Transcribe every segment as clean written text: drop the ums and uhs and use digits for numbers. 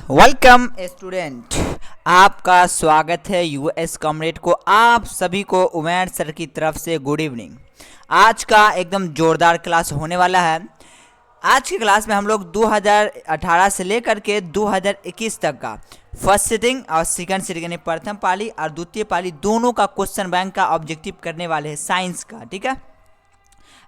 Welcome student, आपका स्वागत है यूएस कॉमरेड को। आप सभी को उमेर सर की तरफ से गुड इवनिंग। आज का एकदम जोरदार क्लास होने वाला है। आज की क्लास में हम लोग 2018 से लेकर के 2021 तक का फर्स्ट सिटिंग और सेकंड सिटिंग यानी प्रथम पाली और द्वितीय पाली दोनों का क्वेश्चन बैंक का ऑब्जेक्टिव करने वाले हैं साइंस का। ठीक है,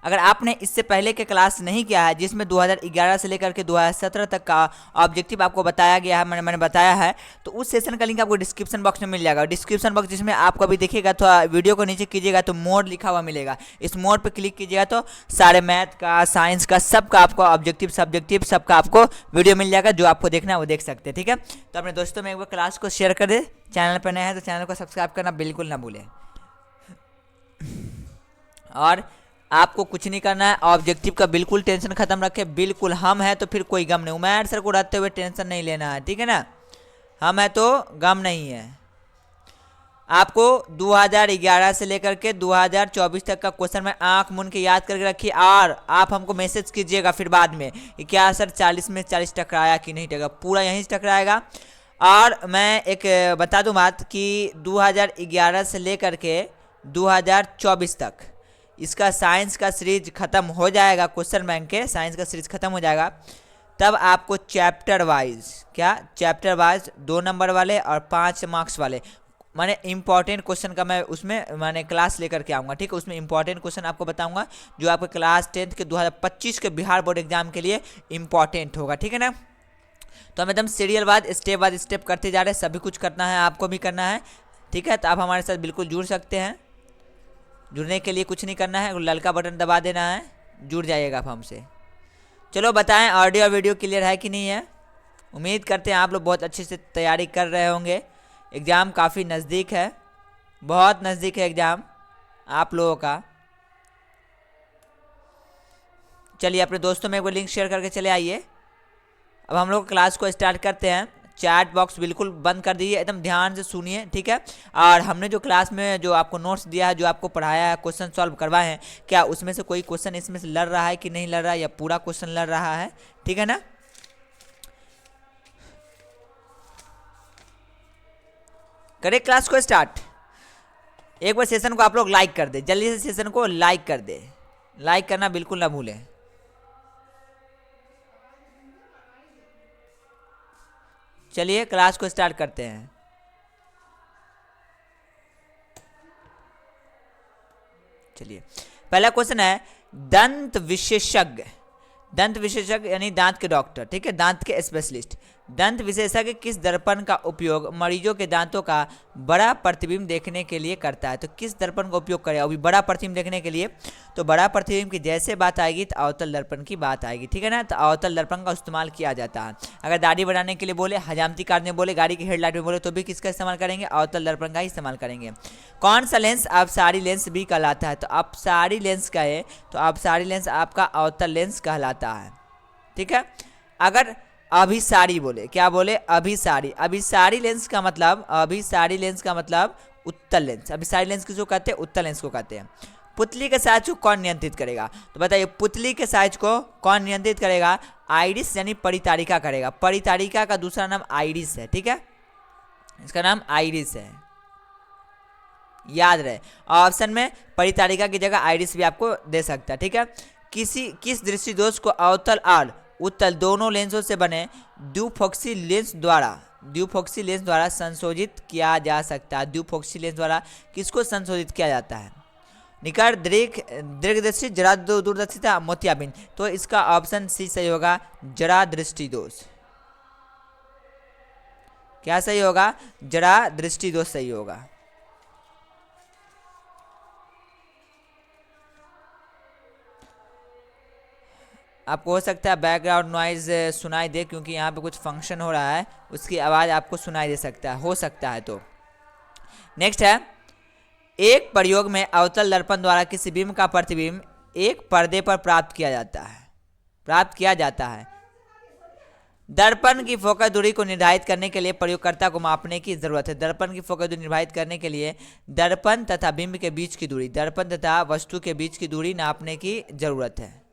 अगर आपने इससे पहले के क्लास नहीं किया है जिसमें 2011 से लेकर के 2017 तक का ऑब्जेक्टिव आपको बताया गया है, मैंने बताया है, तो उस सेशन का लिंक आपको डिस्क्रिप्शन बॉक्स में मिल जाएगा। डिस्क्रिप्शन बॉक्स जिसमें आपको अभी देखिएगा तो वीडियो को नीचे कीजिएगा तो मोड लिखा हुआ मिलेगा। इस मोड पर क्लिक कीजिएगा तो सारे मैथ का, साइंस का, सबका आपको ऑब्जेक्टिव सब्जेक्टिव सबका आपको वीडियो मिल जाएगा। जो आपको देखना है वो देख सकते हैं। ठीक है, तो अपने दोस्तों में एक बार क्लास को शेयर कर दे। चैनल पर नए हैं तो चैनल को सब्सक्राइब करना बिल्कुल ना भूलें। और आपको कुछ नहीं करना है, ऑब्जेक्टिव का बिल्कुल टेंशन खत्म रखे। बिल्कुल हम हैं तो फिर कोई गम नहीं। उमेर सर को रहते हुए टेंशन नहीं लेना है, ठीक है ना। हम हैं तो गम नहीं है। आपको 2011 से लेकर के 2024 तक का क्वेश्चन में आंख मूंद के याद करके रखिए और आप हमको मैसेज कीजिएगा फिर बाद में कि क्या सर 40 में 40 टकराया कि नहीं टकराया। पूरा यहीं से टकराएगा। और मैं एक बता दूं बात कि 2011 से लेकर के 2024 तक इसका साइंस का सीरीज ख़त्म हो जाएगा। क्वेश्चन बैंक के साइंस का सीरीज ख़त्म हो जाएगा, तब आपको chapter wise chapter wise 2 number वाले और 5 मार्क्स वाले माने इंपॉर्टेंट क्वेश्चन का मैं उसमें मैंने क्लास लेकर के आऊँगा। ठीक है, उसमें इंपॉर्टेंट क्वेश्चन आपको बताऊँगा जो आपके क्लास 10th के 2025 के बिहार बोर्ड एग्जाम के लिए इंपॉर्टेंट होगा। ठीक है ना, तो हम एकदम सीरियल बाद स्टेप करते जा रहे हैं। सभी कुछ करना है, आपको भी करना है। ठीक है, तो आप हमारे साथ बिल्कुल जुड़ सकते हैं। जुड़ने के लिए कुछ नहीं करना है, ललका बटन दबा देना है, जुड़ जाइएगा आप हमसे। चलो बताएं, ऑडियो और वीडियो क्लियर है कि नहीं है। उम्मीद करते हैं आप लोग बहुत अच्छे से तैयारी कर रहे होंगे। एग्ज़ाम काफ़ी नज़दीक है, बहुत नज़दीक है एग्ज़ाम आप लोगों का। चलिए अपने दोस्तों में एक लिंक शेयर करके चले आइए। अब हम लोग क्लास को स्टार्ट करते हैं। चैट बॉक्स बिल्कुल बंद कर दीजिए, एकदम ध्यान से सुनिए। ठीक है, और हमने जो क्लास में जो आपको नोट्स दिया है, जो आपको पढ़ाया है, क्वेश्चन सॉल्व करवाए हैं, क्या उसमें से कोई क्वेश्चन इसमें से लड़ रहा है कि नहीं लड़ रहा है, या पूरा क्वेश्चन लड़ रहा है। ठीक है ना, करें क्लास को स्टार्ट। एक बार सेशन को आप लोग लाइक कर दे, जल्दी से सेशन को लाइक कर दे। लाइक करना बिल्कुल ना भूलें। चलिए क्लास को स्टार्ट करते हैं। चलिए पहला क्वेश्चन है, दंत विशेषज्ञ यानी दांत के डॉक्टर, ठीक है, दांत के स्पेशलिस्ट, दंत विशेषज्ञ किस दर्पण का उपयोग मरीजों के दांतों का बड़ा प्रतिबिंब देखने के लिए करता है। तो किस दर्पण का उपयोग करेगा अभी बड़ा प्रतिबिंब देखने के लिए। तो बड़ा प्रतिबिंब की जैसे बात आएगी तो अवतल दर्पण की बात आएगी। ठीक है ना, तो अवतल दर्पण का इस्तेमाल किया जाता है। अगर दाढ़ी बनाने के लिए बोले, हजामती काटने बोले, गाड़ी की हेडलाइट में बोले, तो भी किसका इस्तेमाल करेंगे, अवतल दर्पण का ही इस्तेमाल करेंगे। कौन सा लेंस अपसारी लेंस भी कहलाता है। तो अपसारी लेंस का है, तो अपसारी लेंस आपका अवतल लेंस कहलाता है। ठीक है, अगर अभिसारी बोले, क्या बोले, अभिसारी लेंस का मतलब, अभिसारी लेंस का मतलब उत्तल लेंस। अभिसारी लेंस किसको कहते हैं, उत्तल लेंस को कहते हैं। पुतली के साइज को कौन नियंत्रित करेगा। तो बताइए पुतली के साइज को कौन नियंत्रित करेगा, आइरिस यानी परितारिका करेगा। परितारिका का दूसरा नाम आइरिस है। ठीक है, इसका नाम आइरिस है, याद रहे। ऑप्शन में परितारिका की जगह आइरिस भी आपको दे सकता है। ठीक है, किस दृष्टिदोष को अवतल और उत्तल दोनों लेंसों से बने द्विफोक्सी लेंस द्वारा संशोधित किया जा सकता है। द्विफोक्सी लेंस द्वारा किसको संशोधित किया जाता है, निकट दीर्घदृष्टि, जरा दूरदर्शिता, मोतियाबिंद। तो इसका ऑप्शन सी सही होगा, जरा दृष्टि दोष। क्या सही होगा, जरा दृष्टि दोष सही होगा। आपको हो सकता है बैकग्राउंड नॉइज सुनाई दे, क्योंकि यहाँ पे कुछ फंक्शन हो रहा है, उसकी आवाज़ आपको सुनाई दे सकता है, हो सकता है। तो नेक्स्ट है, एक प्रयोग में अवतल दर्पण द्वारा किसी बिंब का प्रतिबिंब एक पर्दे पर प्राप्त किया जाता है। दर्पण की फोकस दूरी को निर्धारित करने के लिए प्रयोगकर्ता को मापने की जरूरत है। दर्पण की फोकस दूरी निर्धारित करने के लिए दर्पण तथा बिंब के बीच की दूरी, दर्पण तथा वस्तु के बीच की दूरी नापने की जरूरत है।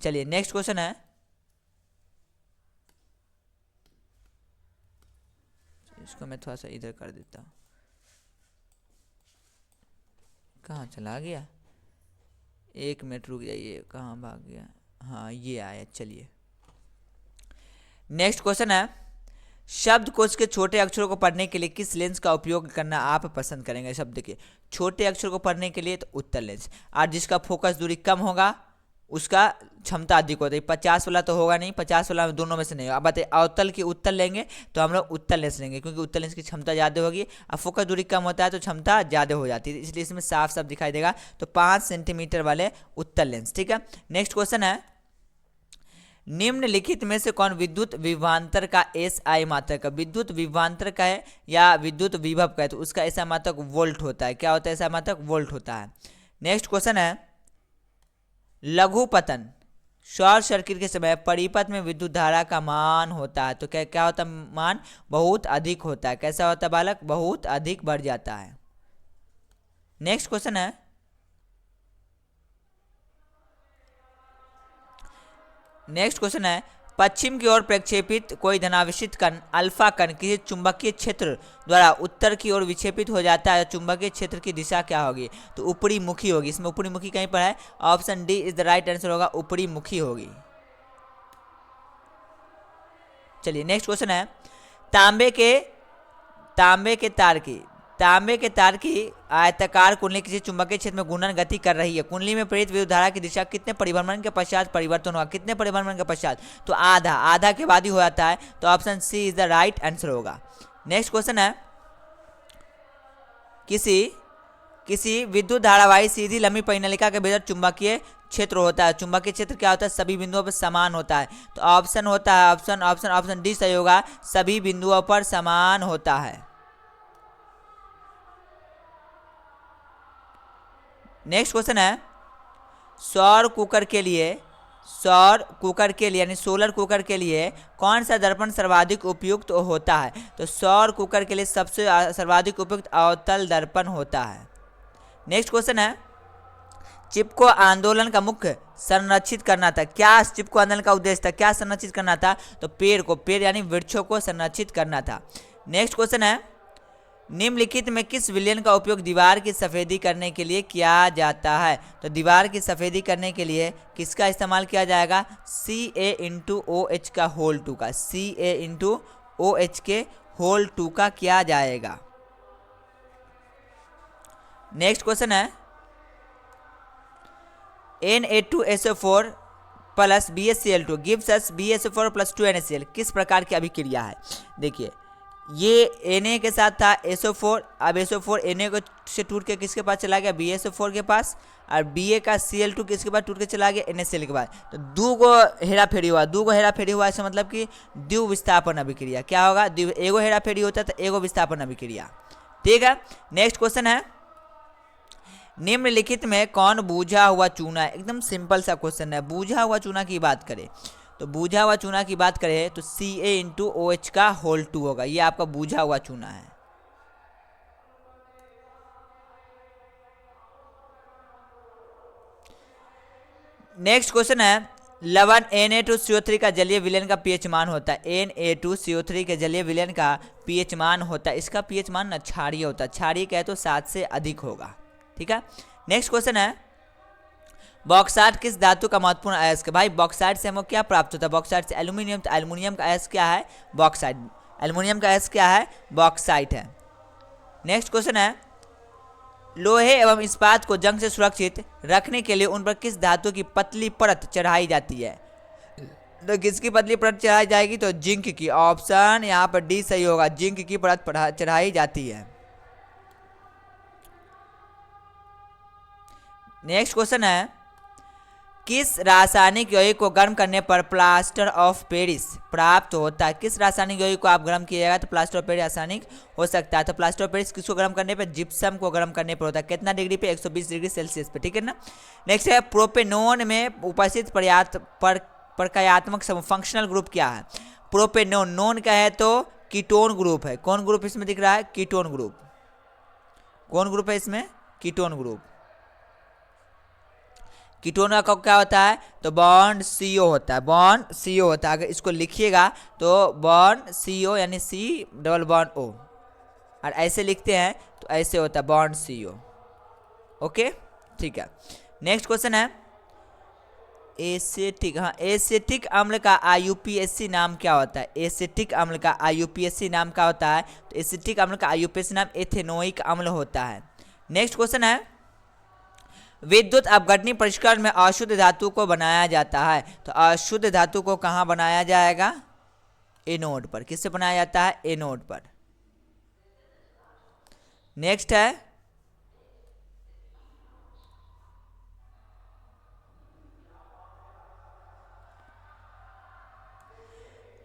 चलिए नेक्स्ट क्वेश्चन है, इसको मैं थोड़ा सा इधर कर देता हूँ। कहाँ चला गया, 1 मिनट रुक जाइए, कहाँ भाग गया, हाँ ये आया। चलिए नेक्स्ट क्वेश्चन है, शब्दकोश के छोटे अक्षरों को पढ़ने के लिए किस लेंस का उपयोग करना आप पसंद करेंगे? शब्द के छोटे अक्षर को पढ़ने के लिए तो उत्तल लेंस, और जिसका फोकस दूरी कम होगा उसका क्षमता अधिक होती है। 50 वाला तो होगा नहीं, 50 वाला दोनों में से नहीं होगा। अब बताइए अवतल की उत्तल लेंगे तो हम लोग उत्तल लेंस लेंगे, क्योंकि उत्तल लेंस की क्षमता ज़्यादा होगी, और फोकस दूरी कम होता है तो क्षमता ज़्यादा हो जाती है, इसलिए इसमें साफ साफ दिखाई देगा। तो 5 सेंटीमीटर वाले उत्तल लेंस। ठीक है, नेक्स्ट क्वेश्चन है, निम्नलिखित में से कौन विद्युत विभवांतर का एसआई मात्रक है? विद्युत विभवांतर का है या विद्युत विभव का है, तो उसका एसआई मात्रक वोल्ट होता है। क्या होता है? एसआई मात्रक वोल्ट होता है। नेक्स्ट क्वेश्चन है, लघुपतन शॉर्ट सर्किट के समय परिपथ में विद्युत धारा का मान होता है, तो क्या क्या होता है? मान बहुत अधिक होता है। कैसा होता है बालक? बहुत अधिक बढ़ जाता है। नेक्स्ट क्वेश्चन है, पश्चिम की ओर प्रक्षेपित कोई धनावेशित कण अल्फा कण किसी चुंबकीय क्षेत्र द्वारा उत्तर की ओर विक्षेपित हो जाता है, चुंबकीय क्षेत्र की दिशा क्या होगी? तो ऊपरी मुखी होगी। इसमें ऊपरी मुखी कहीं पर है, option D is the right answer होगा, ऊपरी मुखी होगी। चलिए नेक्स्ट क्वेश्चन है, तांबे के तार की आयताकार कुंडली किसी चुंबकीय क्षेत्र में घूर्णन गति कर रही है। कुंडली में प्रेरित विद्युत धारा की दिशा कितने परिभ्रमण के पश्चात परिवर्तन होगा? कितने परिभ्रमण के पश्चात? तो आधा के बाद ही हो जाता है, तो option C is the right answer होगा। नेक्स्ट क्वेश्चन है, किसी विद्युत धारावाही सीधी लंबी परिनलिका के भीतर चुंबकीय क्षेत्र होता है। चुंबकीय क्षेत्र क्या होता है? सभी बिंदुओं पर समान होता है। तो ऑप्शन होता है ऑप्शन डी सही होगा, सभी बिंदुओं पर समान होता है। नेक्स्ट क्वेश्चन है, सौर कुकर के लिए यानी सोलर कुकर के लिए कौन सा दर्पण सर्वाधिक उपयुक्त होता है? तो सौर कुकर के लिए सबसे सर्वाधिक उपयुक्त अवतल दर्पण होता है। नेक्स्ट क्वेश्चन है, चिपको आंदोलन का मुख्य संरक्षित करना था। क्या चिपको आंदोलन का उद्देश्य था? क्या संरक्षित करना था? तो पेड़ यानी वृक्षों को संरक्षित करना था। नेक्स्ट क्वेश्चन है, निम्नलिखित में किस विलयन का उपयोग दीवार की सफेदी करने के लिए किया जाता है? तो दीवार की सफेदी करने के लिए किसका इस्तेमाल किया जाएगा? Ca/OH का होल 2 का, Ca/OH के होल 2 का किया जाएगा। नेक्स्ट क्वेश्चन है, Na2SO4 plus BaCl2 gives us BaSO4 plus 2NaCl किस प्रकार की अभिक्रिया है? देखिए ये Na के साथ था SO4, अब SO4 Na को से टूट के किसके पास चला गया? BaSO4 के पास, और Ba का Cl2 किसके पास टूट के चला गया? NaCl के पास। तो दो गो हेरा फेरी हुआ, इसका मतलब कि द्विविस्थापन अभिक्रिया। क्या होगा? एगो हेरा फेरी होता है तो एगो विस्थापन अभिक्रिया। ठीक है, नेक्स्ट क्वेश्चन है, निम्नलिखित में कौन बूझा हुआ चूना है? एकदम सिंपल सा क्वेश्चन है। बूझा हुआ चूना की बात करें तो बूझा हुआ चूना की बात करें तो Ca/OH का होल 2 होगा, ये आपका बूझा हुआ चूना है। नेक्स्ट क्वेश्चन है, लवण Na2CO3 का जलीय विलयन का पीएच मान होता है। Na2CO3 के जलीय विलयन का पीएच मान होता है, इसका पीएच मान ना क्षारीय होता है, क्षारीय कहे तो 7 से अधिक होगा। ठीक है, नेक्स्ट क्वेश्चन है, बॉक्साइट किस धातु का महत्वपूर्ण अयस्क है? भाई बॉक्साइट से हमको क्या प्राप्त होता है? बॉक्साइट से एल्यूमिनियम, तो एल्यूमिनियम का अयस्क क्या है? बॉक्साइट। एल्यूमिनियम का अयस्क क्या है? बॉक्साइट है। नेक्स्ट क्वेश्चन है, लोहे एवं इस्पात को जंग से सुरक्षित रखने के लिए उन पर किस धातु की पतली परत चढ़ाई जाती है? तो किसकी पतली परत चढ़ाई जाएगी? तो जिंक की। ऑप्शन यहाँ पर डी सही होगा, जिंक की परत चढ़ाई जाती है। नेक्स्ट क्वेश्चन है, किस रासायनिक यौगिक को गर्म करने पर प्लास्टर ऑफ पेरिस प्राप्त होता है? किस रासायनिक यौगिक को आप गर्म किएगा तो प्लास्टर ऑफ पेरिस रासायनिक हो सकता है? तो प्लास्टर ऑफ पेरिस किसको गर्म करने पर? जिप्सम को गर्म करने पर होता है। कितना डिग्री पे? 120 डिग्री सेल्सियस पे। ठीक है ना। नेक्स्ट है, प्रोपेनोन में उपस्थित प्रक्रियात्मक समूह फंक्शनल ग्रुप क्या है? प्रोपेनोन, नोन का है तो कीटोन ग्रुप है। कौन ग्रुप इसमें दिख रहा है? Ketone group. कौन ग्रुप है इसमें? Ketone group. कीटोन का क्या होता है, तो बॉन्ड CO होता है, बॉन्ड CO होता है। अगर इसको लिखिएगा तो बॉन्ड CO यानी C डबल बॉन्ड O, और ऐसे लिखते हैं तो ऐसे होता है बॉन्ड CO। ओके, ठीक है। नेक्स्ट क्वेश्चन है एसिटिक, हाँ, एसिटिक अम्ल का IUPAC नाम क्या होता है? एसिटिक अम्ल का IUPAC नाम क्या होता है? तो एसिटिक अम्ल का IUPAC नाम एथेनोइक अम्ल होता है। नेक्स्ट क्वेश्चन है विद्युत अपघटनी परिष्करण में अशुद्ध धातु को बनाया जाता है, तो अशुद्ध धातु को कहाँ बनाया जाएगा? एनोड पर। किससे बनाया जाता है? एनोड पर। नेक्स्ट है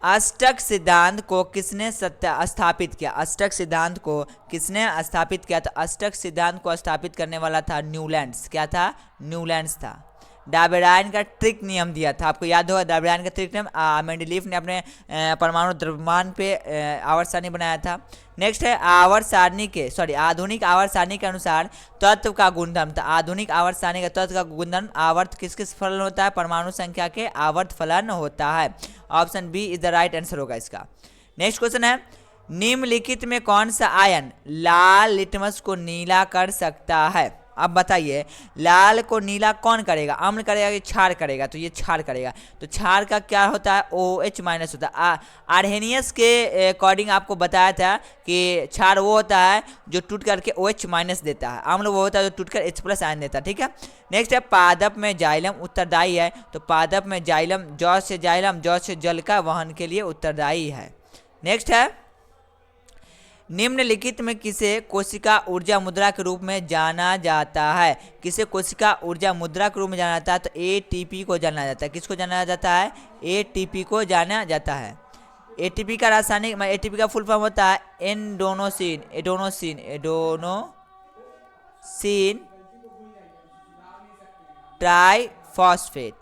अष्टक सिद्धांत को किसने स्थापित किया? अष्टक सिद्धांत को किसने स्थापित किया? तो अष्टक सिद्धांत को स्थापित करने वाला था न्यूलैंड्स। क्या था? न्यूलैंड्स था। डाबेराइन का ट्रिक नियम दिया था, आपको याद होगा डाबेराइन का ट्रिक नियम। मेंडलीफ ने अपने परमाणु द्रव्यमान पे आवर्त सारणी बनाया था। नेक्स्ट है आवर्त सारणी के आधुनिक आवर्त सारणी के अनुसार तत्व का गुणधर्म। तो आधुनिक आवर्त सारणी का तत्व का गुणधर्म आवर्त किस किस फलन होता है? परमाणु संख्या के आवर्त फलन होता है। Option B is the right answer होगा इसका। नेक्स्ट क्वेश्चन है निम्नलिखित में कौन सा आयन लाल लिटमस को नीला कर सकता है? अब बताइए लाल को नीला कौन करेगा? अम्ल करेगा कि क्षार करेगा? तो ये क्षार करेगा। तो क्षार का क्या होता है? OH माइनस होता है। आर्हेनियस के अकॉर्डिंग आपको बताया था कि क्षार वो होता है जो टूट करके OH माइनस देता है, अम्ल वो होता है जो टूटकर H प्लस आयन देता है। ठीक है। नेक्स्ट है पादप में जाइलम उत्तरदायी है, तो पादप में जाइलम जौ से जल का वहन के लिए उत्तरदायी है। नेक्स्ट है निम्नलिखित में किसे कोशिका ऊर्जा मुद्रा के रूप में जाना जाता है? किसे कोशिका ऊर्जा मुद्रा के रूप में जाना जाता है? तो ATP को जाना जाता है। किसको जाना जाता है? ATP को जाना जाता है। ATP का रासायनिक ATP का फुल फॉर्म होता है एडोनोसिन ट्राइफॉस्फेट।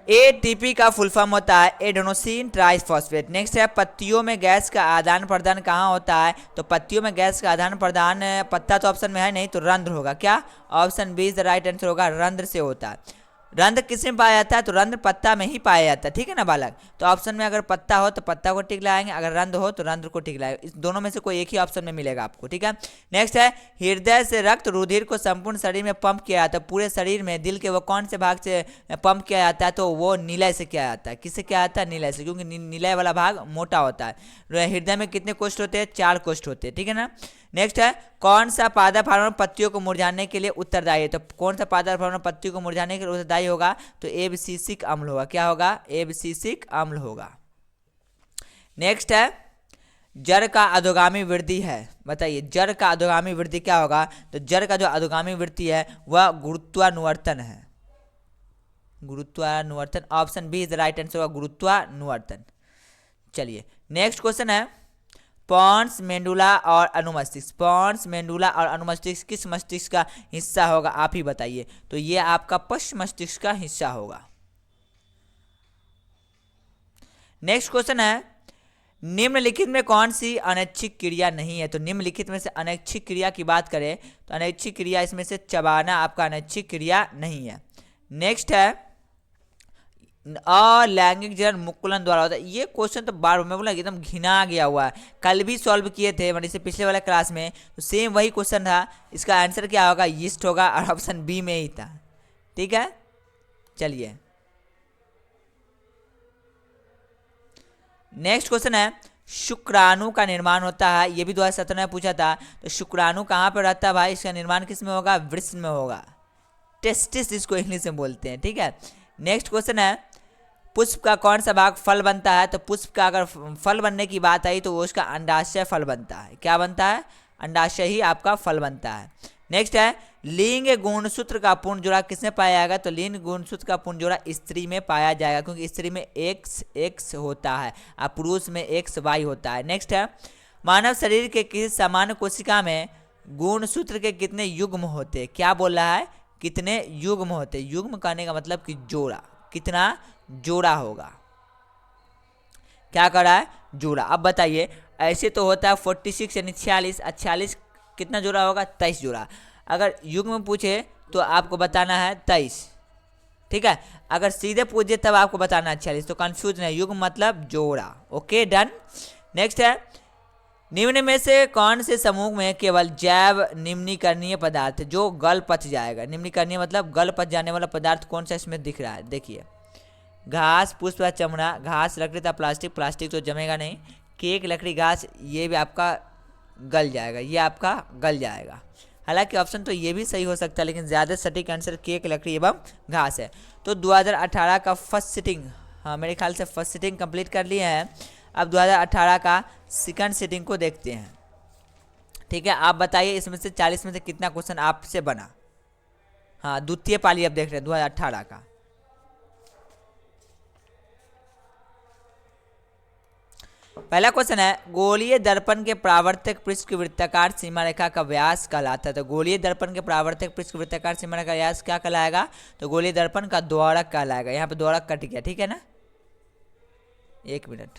ATP का फुल फॉर्म होता है एडेनोसिन ट्राइफॉस्फेट। नेक्स्ट है पत्तियों में गैस का आदान प्रदान कहाँ होता है? तो पत्तियों में गैस का आदान प्रदान पत्ता तो ऑप्शन में है नहीं, तो रंध्र होगा। क्या? Option B is the right answer होगा, रंध्र से होता है। रंध्र किस में पाया जाता है? तो रंध्र पत्ता में ही पाया जाता है। ठीक है ना बालक? तो ऑप्शन में अगर पत्ता हो तो पत्ता को टिक लगाएंगे, अगर रंध्र हो तो रंध्र को टिक लगाएंगे। इस दोनों में से कोई एक ही ऑप्शन में मिलेगा आपको। ठीक है। नेक्स्ट है हृदय से रक्त रुधिर को संपूर्ण शरीर में पंप किया जाता है। पूरे शरीर में दिल के वो कौन से भाग से पंप किया जाता है? तो वो नीलय से किया जाता है। किससे किया जाता है? नीलय से, क्योंकि नीलय वाला भाग मोटा होता है। हृदय में कितने कोष्ठ होते हैं? 4 कोष्ठ होते हैं। ठीक है ना। नेक्स्ट है कौन सा पादप हार्मोन पत्तियों को मुरझाने के लिए उत्तरदायी है? तो कौन सा पादप हार्मोन पत्तियों को मुरझाने के लिए उत्तरदायी होगा? तो एब्सिसिक अम्ल होगा। क्या होगा? एब्सिसिक अम्ल होगा। नेक्स्ट है जड़ का अधोगामी वृद्धि है। बताइए जड़ का अधोगामी वृद्धि क्या होगा? तो जड़ का जो अधोगामी वृद्धि है वह गुरुत्वानुवर्तन है। गुरुत्वानुवर्तन, option B is the right answer होगा, गुरुत्वानुवर्तन। चलिए नेक्स्ट क्वेश्चन है पॉन्स मेंडुला और अनुमस्तिष्क। पॉन्स मेंडुला और अनुमस्तिष्क किस मस्तिष्क का हिस्सा होगा? आप ही बताइए। तो ये आपका पश्च मस्तिष्क का हिस्सा होगा। नेक्स्ट क्वेश्चन है निम्नलिखित में कौन सी अनैच्छिक क्रिया नहीं है? तो निम्नलिखित में से अनैच्छिक क्रिया की बात करें तो अनैच्छिक क्रिया इसमें से चबाना आपका अनैच्छिक क्रिया नहीं है। नेक्स्ट है अलैंगिक जनन मुकुलन द्वारा होता है। ये क्वेश्चन तो बार मैं बोला एकदम घिना गया हुआ है, कल भी सॉल्व किए थे मतलब इससे पिछले वाले क्लास में, तो सेम वही क्वेश्चन था। इसका आंसर क्या होगा? यीस्ट होगा, और ऑप्शन बी में ही था। ठीक है। चलिए नेक्स्ट क्वेश्चन है शुक्राणु का निर्माण होता है, ये भी 2017 में पूछा था। तो शुक्राणु कहाँ पर रहता है भाई? इसका निर्माण किस में होगा? वृषण में होगा, टेस्टिस जिसको इंग्लिश में बोलते हैं। ठीक है। नेक्स्ट क्वेश्चन है पुष्प का कौन सा भाग फल बनता है? तो पुष्प का अगर फल बनने की बात आई तो वो उसका अंडाशय फल बनता है। क्या बनता है? अंडाशय ही आपका फल बनता है। नेक्स्ट है लिंग गुणसूत्र का पूर्ण जोड़ा किसमें पाया जाएगा? तो लिंग गुणसूत्र का पूर्ण जोड़ा स्त्री में पाया जाएगा, क्योंकि स्त्री में XX होता है और पुरुष में XY होता है। नेक्स्ट है मानव शरीर के किसी सामान्य कोशिका में गुणसूत्र के कितने युग्म होते हैं? क्या बोल रहा है? कितने युग्म होते? युग्म कहने का मतलब कि जोड़ा, कितना जोड़ा होगा? क्या कर रहा है? जोड़ा। अब बताइए ऐसे तो होता है 46 यानी 46, 46 कितना जोड़ा होगा? 23 जोड़ा। अगर युग्म में पूछे तो आपको बताना है 23, ठीक है। अगर सीधे पूछे तब आपको बताना है 46, तो कंफ्यूज नहीं, युग्म मतलब जोड़ा। Okay done. नेक्स्ट है, निम्न में से कौन से समूह में केवल जैव निम्नीकरणीय पदार्थ जो गल पच जाएगा? निम्नीकरणीय मतलब गल पच जाने वाला पदार्थ कौन सा इसमें दिख रहा है? देखिए, घास, पुष्प या चमड़ा, घास, लकड़ी या प्लास्टिक, प्लास्टिक तो जमेगा नहीं, केक, लकड़ी, घास, ये भी आपका गल जाएगा, ये आपका गल जाएगा। हालांकि ऑप्शन तो ये भी सही हो सकता है, लेकिन ज़्यादा सटीक आंसर केक, लकड़ी एवं घास है। तो 2018 का फर्स्ट सिटिंग, हाँ मेरे ख्याल से फर्स्ट सिटिंग कंप्लीट कर लिए हैं। अब 2018 का सेकंड सिटिंग को देखते हैं, ठीक है। आप बताइए इसमें से 40 में से कितना क्वेश्चन आपसे बना? हाँ, द्वितीय पाली अब देख रहे हैं 2018 का। पहला क्वेश्चन है, गोलीय दर्पण के परावर्तक पृष्ठ की वृत्ताकार सीमा रेखा का व्यास कहलाता है। तो गोलीय दर्पण के परावर्तक पृष्ठ की वृत्ताकार सीमा रेखा का व्यास क्या कहलाएगा? तो गोलीय दर्पण का द्वारक कहलाएगा। यहाँ पे द्वारक कट गया, ठीक है ना, एक मिनट।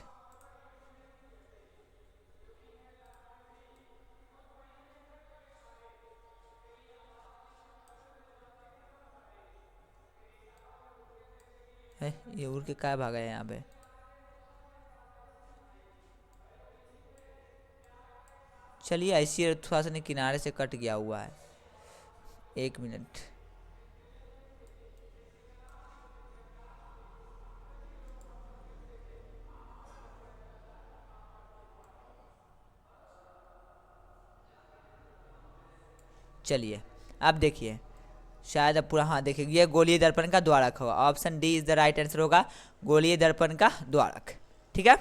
ये उड़ के क्या भागा है यहाँ पे? चलिए ऐसी थोड़ा सा किनारे से कट गया हुआ है, एक मिनट। चलिए अब देखिए, शायद अब पूरा, हाँ देखिए ये गोलीय दर्पण का द्वारक होगा। Option D is the right answer होगा, गोलीय दर्पण का द्वारक, ठीक है,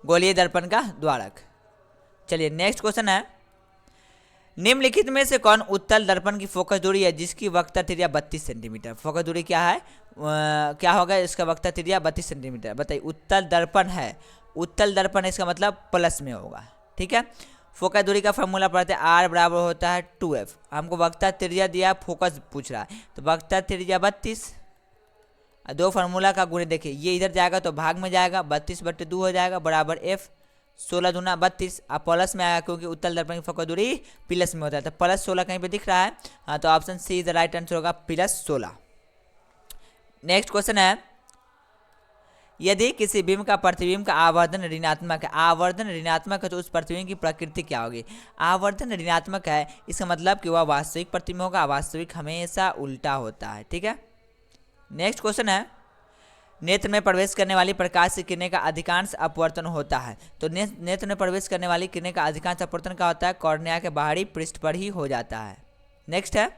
गोलीय दर्पण का द्वारक। चलिए नेक्स्ट क्वेश्चन है, निम्नलिखित में से कौन उत्तल दर्पण की फोकस दूरी है जिसकी वक्रता त्रिज्या 32 सेंटीमीटर? फोकस दूरी क्या है, क्या होगा इसका वक्रता त्रिज्या 32 सेंटीमीटर? बताइए, उत्तल दर्पण है, उत्तल दर्पण इसका मतलब प्लस में होगा, ठीक है। फोकस दूरी का फॉर्मूला पढ़ते हैं, आर बराबर होता है 2f। हमको वक्रता त्रिज्या दिया, फोकस पूछ रहा है, तो वक्रता त्रिज्या 32, दो फार्मूला का गुणे देखिए, ये इधर जाएगा तो भाग में जाएगा, 32/2 हो जाएगा बराबर f, 16 दूना 32, अब प्लस में आएगा क्योंकि उत्तल दर्पण की फोकस दूरी प्लस में होता है, तो प्लस 16 कहीं पे दिख रहा है, हाँ तो option C is the right answer होगा, +16। नेक्स्ट क्वेश्चन है, यदि किसी बिंब का प्रतिबिंब का आवर्धन ऋणात्मक है, आवर्धन ऋणात्मक है तो उस प्रतिबिंब की प्रकृति क्या होगी? आवर्धन ऋणात्मक है, इसका मतलब कि वह वास्तविक प्रतिबिंब होगा, वास्तविक हमेशा उल्टा होता है, ठीक है। नेक्स्ट क्वेश्चन है, नेत्र में प्रवेश करने वाली प्रकाश की किरणें का अधिकांश अपवर्तन होता है। तो नेत्र में प्रवेश करने वाली किरणें का अधिकांश अपवर्तन क्या होता है? कॉर्निया के बाहरी पृष्ठ पर ही हो जाता है। नेक्स्ट है,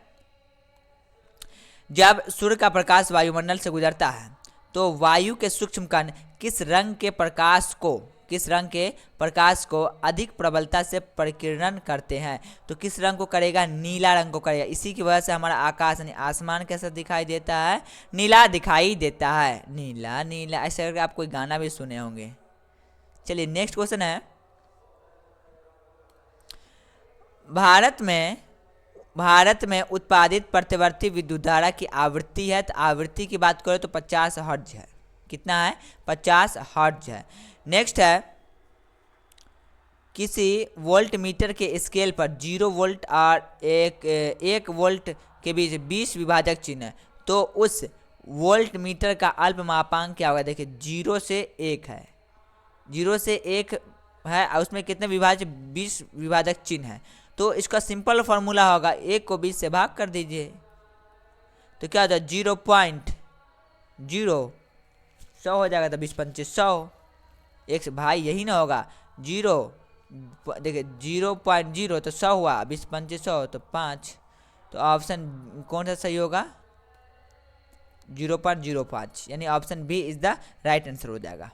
जब सूर्य का प्रकाश वायुमंडल से गुजरता है तो वायु के सूक्ष्म कण किस रंग के प्रकाश को अधिक प्रबलता से परिकिरण करते हैं? तो किस रंग को करेगा? नीला रंग को करेगा। इसी की वजह से हमारा आकाश यानी आसमान कैसा दिखाई देता है? नीला दिखाई देता है, नीला नीला, ऐसे करके आप कोई गाना भी सुने होंगे। चलिए नेक्स्ट क्वेश्चन है, भारत में उत्पादित प्रतिवर्ती विद्युत धारा की आवृत्ति है, तो आवृत्ति की बात करें तो 50 हर्ट्ज है। कितना है? 50 हर्ट्ज है। नेक्स्ट है, किसी वोल्ट मीटर के स्केल पर 0 वोल्ट और 1 वोल्ट के बीच 20 विभाजक चिन्ह है, तो उस वोल्ट मीटर का अल्पमापांक क्या होगा? देखिए 0 से 1 है, 0 से 1 है और उसमें कितने विभाजक? 20 विभाजक चिन्ह है। तो इसका सिंपल फॉर्मूला होगा, 1 को 20 से भाग कर दीजिए तो क्या होता है? 0.0, 100 हो जाएगा, तो 20×5 100। एक भाई यही ना होगा, 0 देखिए 0.0 तो 100 हुआ, 20×5 100 तो 5, तो ऑप्शन कौन सा सही होगा? 0.05, यानी option B is the right answer हो जाएगा।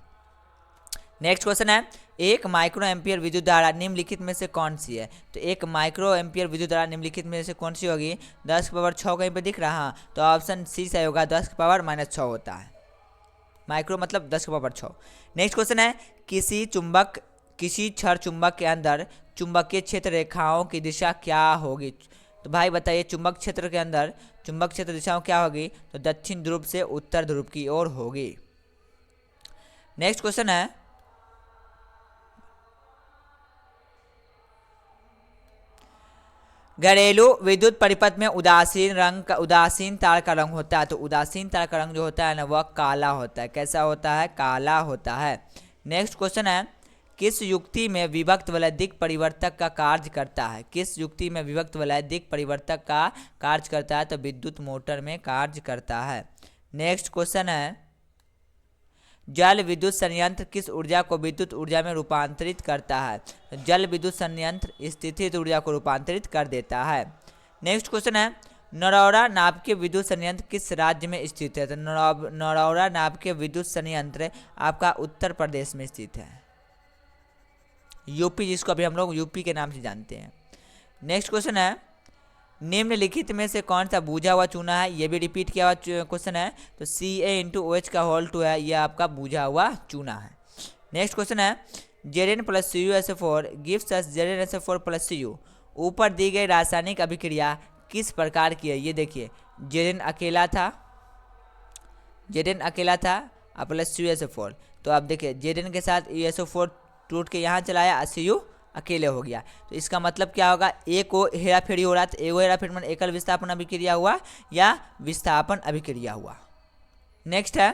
नेक्स्ट क्वेश्चन है, एक माइक्रो एम्पियर विद्युत धारा निम्नलिखित में से कौन सी है? तो एक माइक्रो एम्पियर विद्युत धारा निम्नलिखित में से कौन सी होगी? 10⁻6 कहीं पे दिख रहा, तो ऑप्शन सी सही होगा, 10⁻⁻6 होता है। माइक्रो मतलब 10⁻6। नेक्स्ट क्वेश्चन है, किसी छड़ चुंबक के अंदर चुंबकीय क्षेत्र रेखाओं की दिशा क्या होगी? तो भाई बताइए, चुंबक क्षेत्र के अंदर चुंबक क्षेत्र दिशाओं क्या होगी? तो दक्षिण ध्रुव से उत्तर ध्रुव की ओर होगी। नेक्स्ट क्वेश्चन है, घरेलू विद्युत परिपथ में उदासीन तार का रंग होता है, तो उदासीन तार का रंग जो होता है ना वह काला होता है। कैसा होता है? काला होता है। नेक्स्ट क्वेश्चन है, किस युक्ति में विभक्त वलयदिक परिवर्तक का कार्य करता है? किस युक्ति में विभक्त वलयदिक परिवर्तक का कार्य करता है? तो विद्युत मोटर में कार्य करता है। नेक्स्ट क्वेश्चन है, जल विद्युत संयंत्र किस ऊर्जा को विद्युत ऊर्जा में रूपांतरित करता है? जल विद्युत संयंत्र स्थितिज ऊर्जा को रूपांतरित कर देता है। नेक्स्ट क्वेश्चन है, नरौरा नाभिकीय विद्युत संयंत्र किस राज्य में स्थित है? तो नरौरा नाभिकीय विद्युत संयंत्र आपका उत्तर प्रदेश में स्थित है, यूपी, जिसको अभी हम लोग यूपी के नाम से जानते हैं। नेक्स्ट क्वेश्चन है, निम्नलिखित में से कौन सा बूझा हुआ चूना है? ये भी रिपीट किया हुआ क्वेश्चन है, तो Ca का होल 2 है, ये आपका बूझा हुआ चूना है। नेक्स्ट क्वेश्चन है, Zn plus CuSO4 gives us ZnSO4 plus Cu। ऊपर दी गई रासायनिक अभिक्रिया किस प्रकार की है? ये देखिए, Zn अकेला था और प्लस CuSO4, तो आप देखिए Zn के साथ USO4 टूट के यहाँ चलाया, Cu अकेले हो गया, तो इसका मतलब क्या होगा? एक को हेराफेरी हो रहा था, एगो हेराफेरी में एकल विस्थापन अभिक्रिया हुआ या विस्थापन अभिक्रिया हुआ। नेक्स्ट है,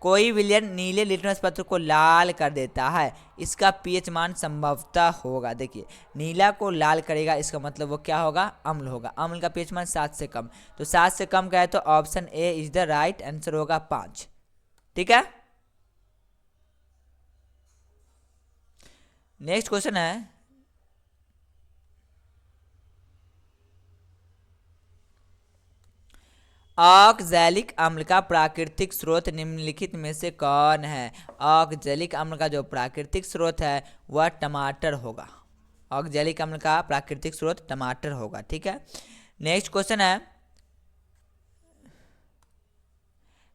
कोई विलयन नीले लिटमस पत्र को लाल कर देता है, इसका पीएच मान संभवतः होगा। देखिए, नीला को लाल करेगा, इसका मतलब वो क्या होगा? अम्ल होगा। अम्ल का पीएच मान 7 से कम, तो 7 से कम का है तो option A is the right answer होगा 5। ठीक है। नेक्स्ट क्वेश्चन है, ऑक्सैलिक अम्ल का प्राकृतिक स्रोत निम्नलिखित में से कौन है? ऑक्सैलिक अम्ल का जो प्राकृतिक स्रोत है वह टमाटर होगा। ऑक्सैलिक अम्ल का प्राकृतिक स्रोत टमाटर होगा। ठीक है। नेक्स्ट क्वेश्चन है,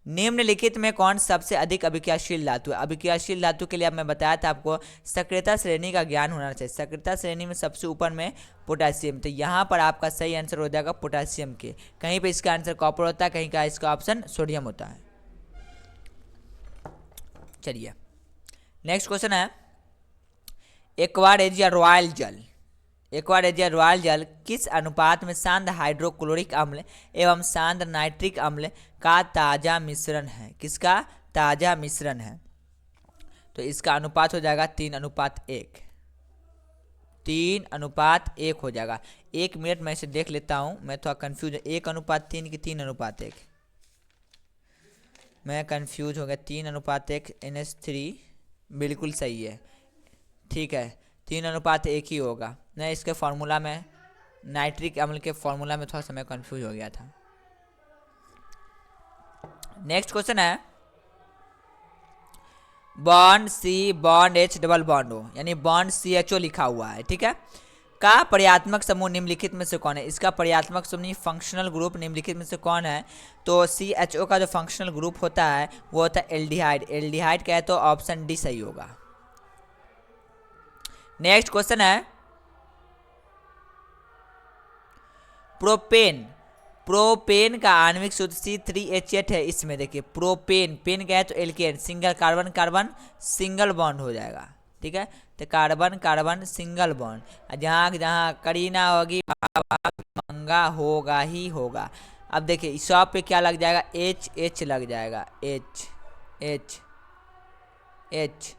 निम्नलिखित में कौन सबसे अधिक अभिक्रियाशील धातु है? अभिक्रियाशील धातु के लिए अब मैं बताया था आपको सक्रियता श्रेणी का ज्ञान होना चाहिए। सक्रियता श्रेणी में सबसे ऊपर में पोटेशियम, तो यहाँ पर आपका सही आंसर हो जाएगा पोटेशियम के। कहीं पे इसका आंसर कॉपर होता है, कहीं का इसका ऑप्शन सोडियम होता है। चलिए, नेक्स्ट क्वेश्चन है, एक्वारेजिया रॉयल जल, एक्वारेजिया रॉयल जल किस अनुपात में शांत हाइड्रोक्लोरिक अम्ल एवं शांत नाइट्रिक अम्ल का ताज़ा मिश्रण है? किसका ताज़ा मिश्रण है? तो इसका अनुपात हो जाएगा 3:1। 3:1 हो जाएगा। 1 मिनट मैं इसे देख लेता हूँ, मैं थोड़ा कंफ्यूज, 1:3 कि 3:1? मैं कंफ्यूज हो गया। 3:1 NH3 बिल्कुल सही है। ठीक है, 3:1 ही होगा। मैं इसके फार्मूला में, नाइट्रिक अम्ल के फार्मूला में थोड़ा सा मैं कंफ्यूज हो गया था। नेक्स्ट क्वेश्चन है, bond C bond H double bond O, यानी बॉन्ड CHO लिखा हुआ है। ठीक है, का पर्यात्मक समूह निम्नलिखित में से कौन है? इसका पर्यात्मक समूह फंक्शनल ग्रुप निम्नलिखित में से कौन है? तो CHO का जो फंक्शनल ग्रुप होता है वो होता है एल्डिहाइड। एल्डिहाइड का है तो ऑप्शन डी सही होगा। नेक्स्ट क्वेश्चन है, प्रोपेन, प्रोपेन का आणविक सूत्र C3H8 है। इसमें देखिए प्रोपेन, पेन क्या है तो alkane, single carbon carbon single bond हो जाएगा। ठीक है, तो कार्बन कार्बन सिंगल बॉन्ड, जहाँ जहाँ करीना होगी मंगा होगा ही होगा। अब देखिए शॉप पे क्या लग जाएगा? H लग जाएगा, H H H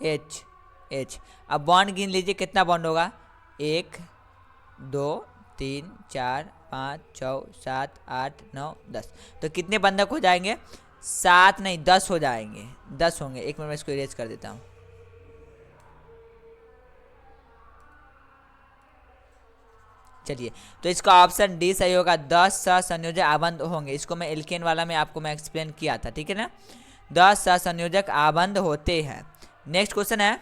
H H। अब बॉन्ड गिन लीजिए कितना बॉन्ड होगा? 1 2 3 4 5 6 7 8 9 10। तो कितने बंधक हो जाएंगे? 7 नहीं 10 हो जाएंगे, 10 होंगे। एक मिनट में इसको इरेज कर देता हूँ। चलिए, तो इसका ऑप्शन डी सही होगा। 10 सहसंयोजक आबंध होंगे। इसको मैं एल्केन वाला में आपको मैं एक्सप्लेन किया था। ठीक है ना, 10 सहसंयोजक आबंध होते हैं। नेक्स्ट क्वेश्चन है,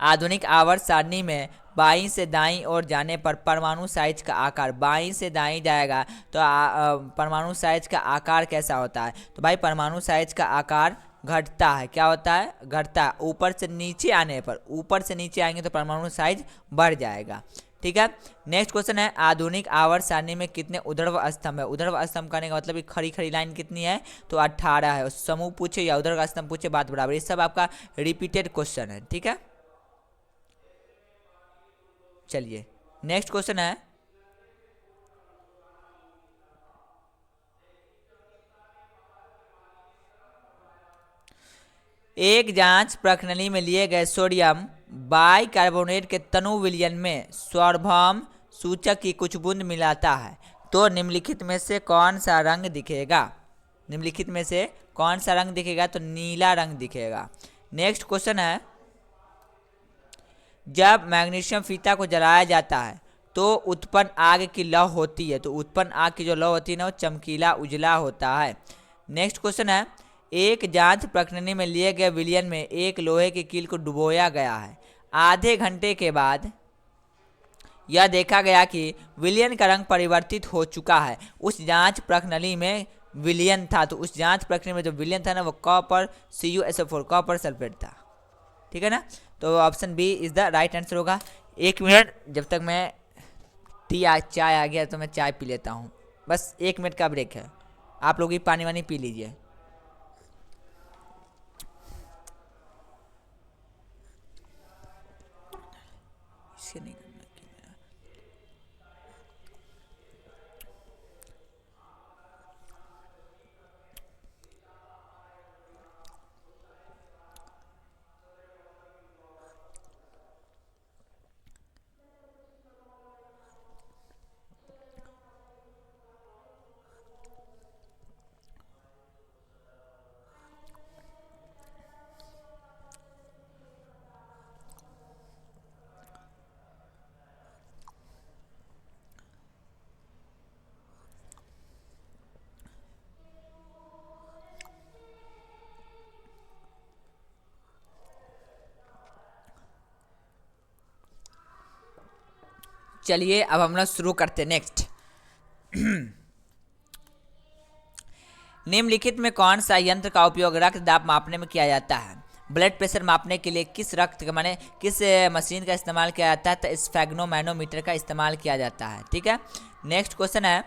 आधुनिक आवर्त सारणी में बाईं से दाईं ओर जाने पर परमाणु साइज का आकार, बाईं से दाईं जाएगा तो परमाणु साइज का आकार कैसा होता है? तो भाई परमाणु साइज का आकार घटता है। क्या होता है? घटता है। ऊपर से नीचे आने पर, ऊपर से नीचे आएंगे तो परमाणु साइज बढ़ जाएगा। ठीक है। नेक्स्ट क्वेश्चन है, आधुनिक आवर्त सारणी में कितने ऊर्ध्व स्तंभ है? ऊर्ध्व स्तंभ करने का मतलब कि खड़ी खड़ी लाइन कितनी है? तो 18 है। समूह पूछे या ऊर्ध्व स्तंभ पूछे, बात बराबर। ये सब आपका रिपीटेड क्वेश्चन है। ठीक है, चलिए नेक्स्ट क्वेश्चन है, एक जांच प्रणाली में लिए गए सोडियम बाइकार्बोनेट के तनु विलयन में सार्वभौम सूचक की कुछ बूंद मिलाता है तो निम्नलिखित में से कौन सा रंग दिखेगा? निम्नलिखित में से कौन सा रंग दिखेगा? तो नीला रंग दिखेगा। नेक्स्ट क्वेश्चन है, जब मैग्नीशियम फीता को जलाया जाता है तो उत्पन्न आग की लौ होती है, तो उत्पन्न आग की जो लौ होती है ना वो चमकीला उजला होता है। नेक्स्ट क्वेश्चन है, एक जांच प्रणाली में लिए गए विलयन में एक लोहे की कील को डुबोया गया है। आधे घंटे के बाद यह देखा गया कि विलयन का रंग परिवर्तित हो चुका है। उस जांच प्रणाली में विलयन था, तो उस जांच प्रक्रिया में जो विलयन था ना वो कॉपर CuSO4 कॉपर सल्फेट था। ठीक है ना, तो option B is the right answer होगा। 1 मिनट, जब तक मैं चाय आ गया तो मैं चाय पी लेता हूँ। बस 1 मिनट का ब्रेक है, आप लोग भी पानी वानी पी लीजिए। इससे नहीं करना कि मेरा चलिए अब हम लोग शुरू करते। नेक्स्ट, निम्नलिखित में कौन सा यंत्र का उपयोग रक्त दाब मापने में किया जाता है? ब्लड प्रेशर मापने के लिए किस रक्त का माने किस मशीन का इस्तेमाल किया जाता है? तो स्फेग्नोमैनोमीटर का इस्तेमाल किया जाता है। ठीक है, नेक्स्ट क्वेश्चन है,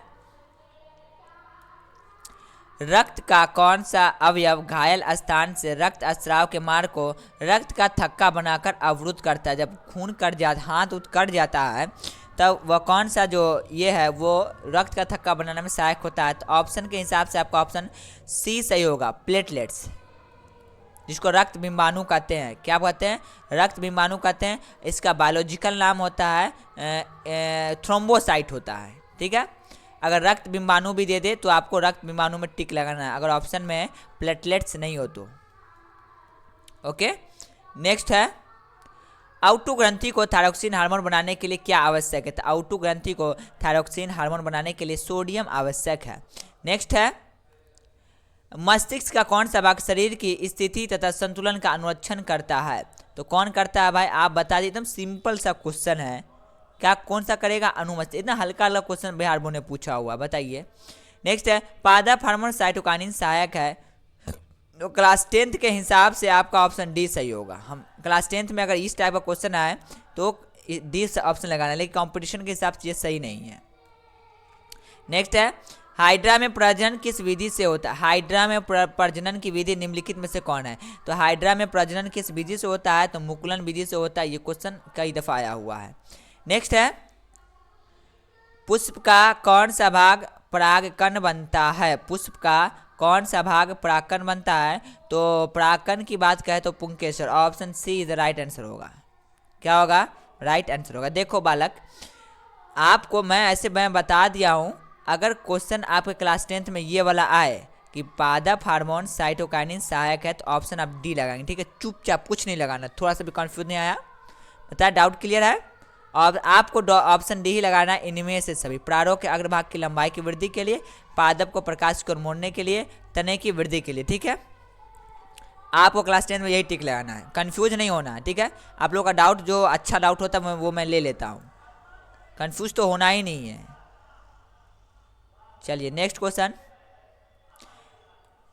रक्त का कौन सा अवयव घायल स्थान से रक्त स्राव के मार्ग को रक्त का थक्का बनाकर अवरुद्ध करता है? जब खून कट जाता, हाथ कट जाता है, तब वह कौन सा जो ये है वो रक्त का थक्का बनाने में सहायक होता है? तो ऑप्शन के हिसाब से आपका ऑप्शन सी सही होगा, प्लेटलेट्स, जिसको रक्त बिंबाणु कहते हैं। क्या कहते हैं? रक्त बिंबाणु कहते हैं। इसका बायोलॉजिकल नाम होता है थ्रोम्बोसाइट होता है। ठीक है, अगर रक्त बिंबाणु भी दे दे तो आपको रक्त बिंबाणु में टिक लगाना है, अगर ऑप्शन में प्लेटलेट्स नहीं हो तो। ओके, नेक्स्ट है, आउटू ग्रंथि को थायरोक्सिन हार्मोन बनाने के लिए क्या आवश्यक है? तो आउटू ग्रंथि को थायरोक्सिन हार्मोन बनाने के लिए सोडियम आवश्यक है। नेक्स्ट है, मस्तिष्क का कौन सा भाग शरीर की स्थिति तथा संतुलन का अनुरक्षण करता है? तो कौन करता है भाई? आप बता दीजिए, एकदम सिंपल सा क्वेश्चन है। क्या कौन सा करेगा? अनुमस्तिष्क। इतना हल्का हल्का क्वेश्चन बिहार बोर्ड ने पूछा हुआ, बताइए। नेक्स्ट है, पादप हार्मोन साइटोकाइनिन सहायक है। तो क्लास 10th के हिसाब से आपका ऑप्शन डी सही होगा। हम क्लास 10th में अगर इस टाइप का क्वेश्चन आए तो डी ऑप्शन लगाना, लेकिन कंपटीशन के हिसाब से ये सही नहीं है। नेक्स्ट है, हाइड्रा में प्रजनन किस विधि से होता है? हाइड्रा में प्रजनन की विधि निम्नलिखित में से कौन है? तो हाइड्रा में प्रजनन किस विधि से होता है? तो मुकुलन विधि से होता है। ये क्वेश्चन कई दफा आया हुआ है। नेक्स्ट है, पुष्प का कौन सा भाग परागकण बनता है? पुष्प का कौन सा भाग परागकण बनता है? तो परागकण की बात करें तो पुंकेसर, option C is the right answer होगा। क्या होगा? राइट आंसर होगा। देखो बालक, आपको मैं बता दिया हूँ, अगर क्वेश्चन आपके क्लास 10th में ये वाला आए कि पादप हार्मोन साइटोकाइनिन सहायक है, तो ऑप्शन आप डी लगाएंगे। ठीक है, चुपचाप कुछ नहीं लगाना। थोड़ा सा भी कंफ्यूज नहीं आया? बता, डाउट क्लियर है? और आपको ऑप्शन डी ही लगाना है। इनमें से सभी प्रारों के अग्रभाग की लंबाई की वृद्धि के लिए, पादप को प्रकाश की ओर मोड़ने के लिए, तने की वृद्धि के लिए। ठीक है, आपको क्लास 10 में यही टिक लगाना है, कंफ्यूज नहीं होना है। ठीक है, आप लोगों का डाउट जो अच्छा डाउट होता है वो मैं ले लेता हूँ, कंफ्यूज तो होना ही नहीं है। चलिए नेक्स्ट क्वेश्चन,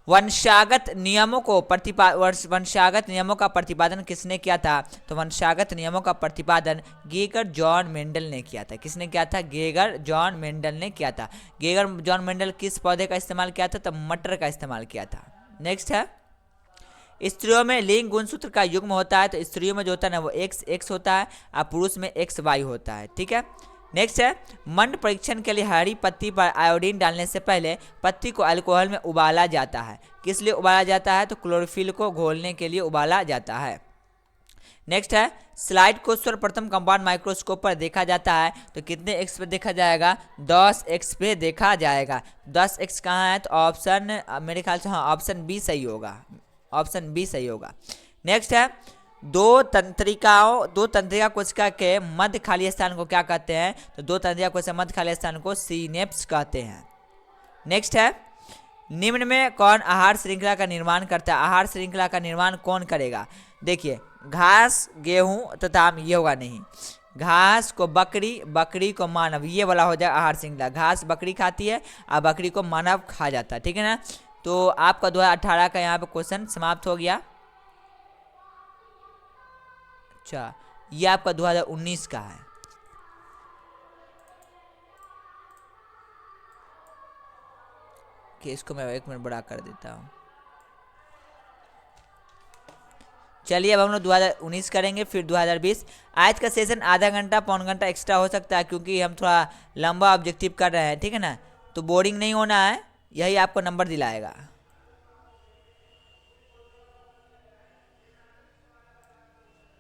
वंशागत नियमों का प्रतिपादन किसने किया था? तो वंशागत नियमों का प्रतिपादन गेगर जॉन मेंडल ने किया था। किसने किया था? गेगर जॉन मेंडल ने किया था। गेगर जॉन मेंडल किस पौधे का इस्तेमाल किया था? तो मटर का इस्तेमाल किया था। नेक्स्ट है, स्त्रियों में लिंग गुणसूत्र का युग्म होता है। तो स्त्रियों में जो होता है ना वो एक्स होता है और पुरुष में XY होता है। ठीक है, नेक्स्ट है, मंड परीक्षण के लिए हरी पत्ती पर आयोडीन डालने से पहले पत्ती को अल्कोहल में उबाला जाता है। किस लिए उबाला जाता है? तो क्लोरोफिल को घोलने के लिए उबाला जाता है। नेक्स्ट है, स्लाइड को सर्वप्रथम कंपाउंड माइक्रोस्कोप पर देखा जाता है तो कितने एक्स पे देखा जाएगा? 10 एक्स पे देखा जाएगा। 10 एक्स कहाँ है? तो ऑप्शन मेरे ख्याल से हाँ ऑप्शन बी सही होगा, ऑप्शन बी सही होगा। नेक्स्ट है, दो तंत्रिका कोशिका के मध्य खाली स्थान को क्या कहते हैं? तो दो तंत्रिका कोशिका मध्य खाली स्थान को सिनेप्स कहते हैं। नेक्स्ट है, निम्न में कौन आहार श्रृंखला का निर्माण करता है? आहार श्रृंखला का निर्माण कौन करेगा? देखिए, घास, गेहूं तथा ये होगा नहीं, घास को बकरी, बकरी को मानव, ये वाला हो जाए आहार श्रृंखला। घास बकरी खाती है और बकरी को मानव खा जाता है, ठीक है ना। तो आपका 2018 का यहाँ पे क्वेश्चन समाप्त हो गया। अच्छा, ये आपका 2019 का है। कि इसको मैं 1 मिनट बड़ा कर देता हूँ। चलिए अब हम लोग 2019 करेंगे, फिर 2020। आज का सेशन आधा घंटा पौन घंटा एक्स्ट्रा हो सकता है क्योंकि हम थोड़ा लंबा ऑब्जेक्टिव कर रहे हैं, ठीक है ना। तो बोरिंग नहीं होना है, यही आपको नंबर दिलाएगा।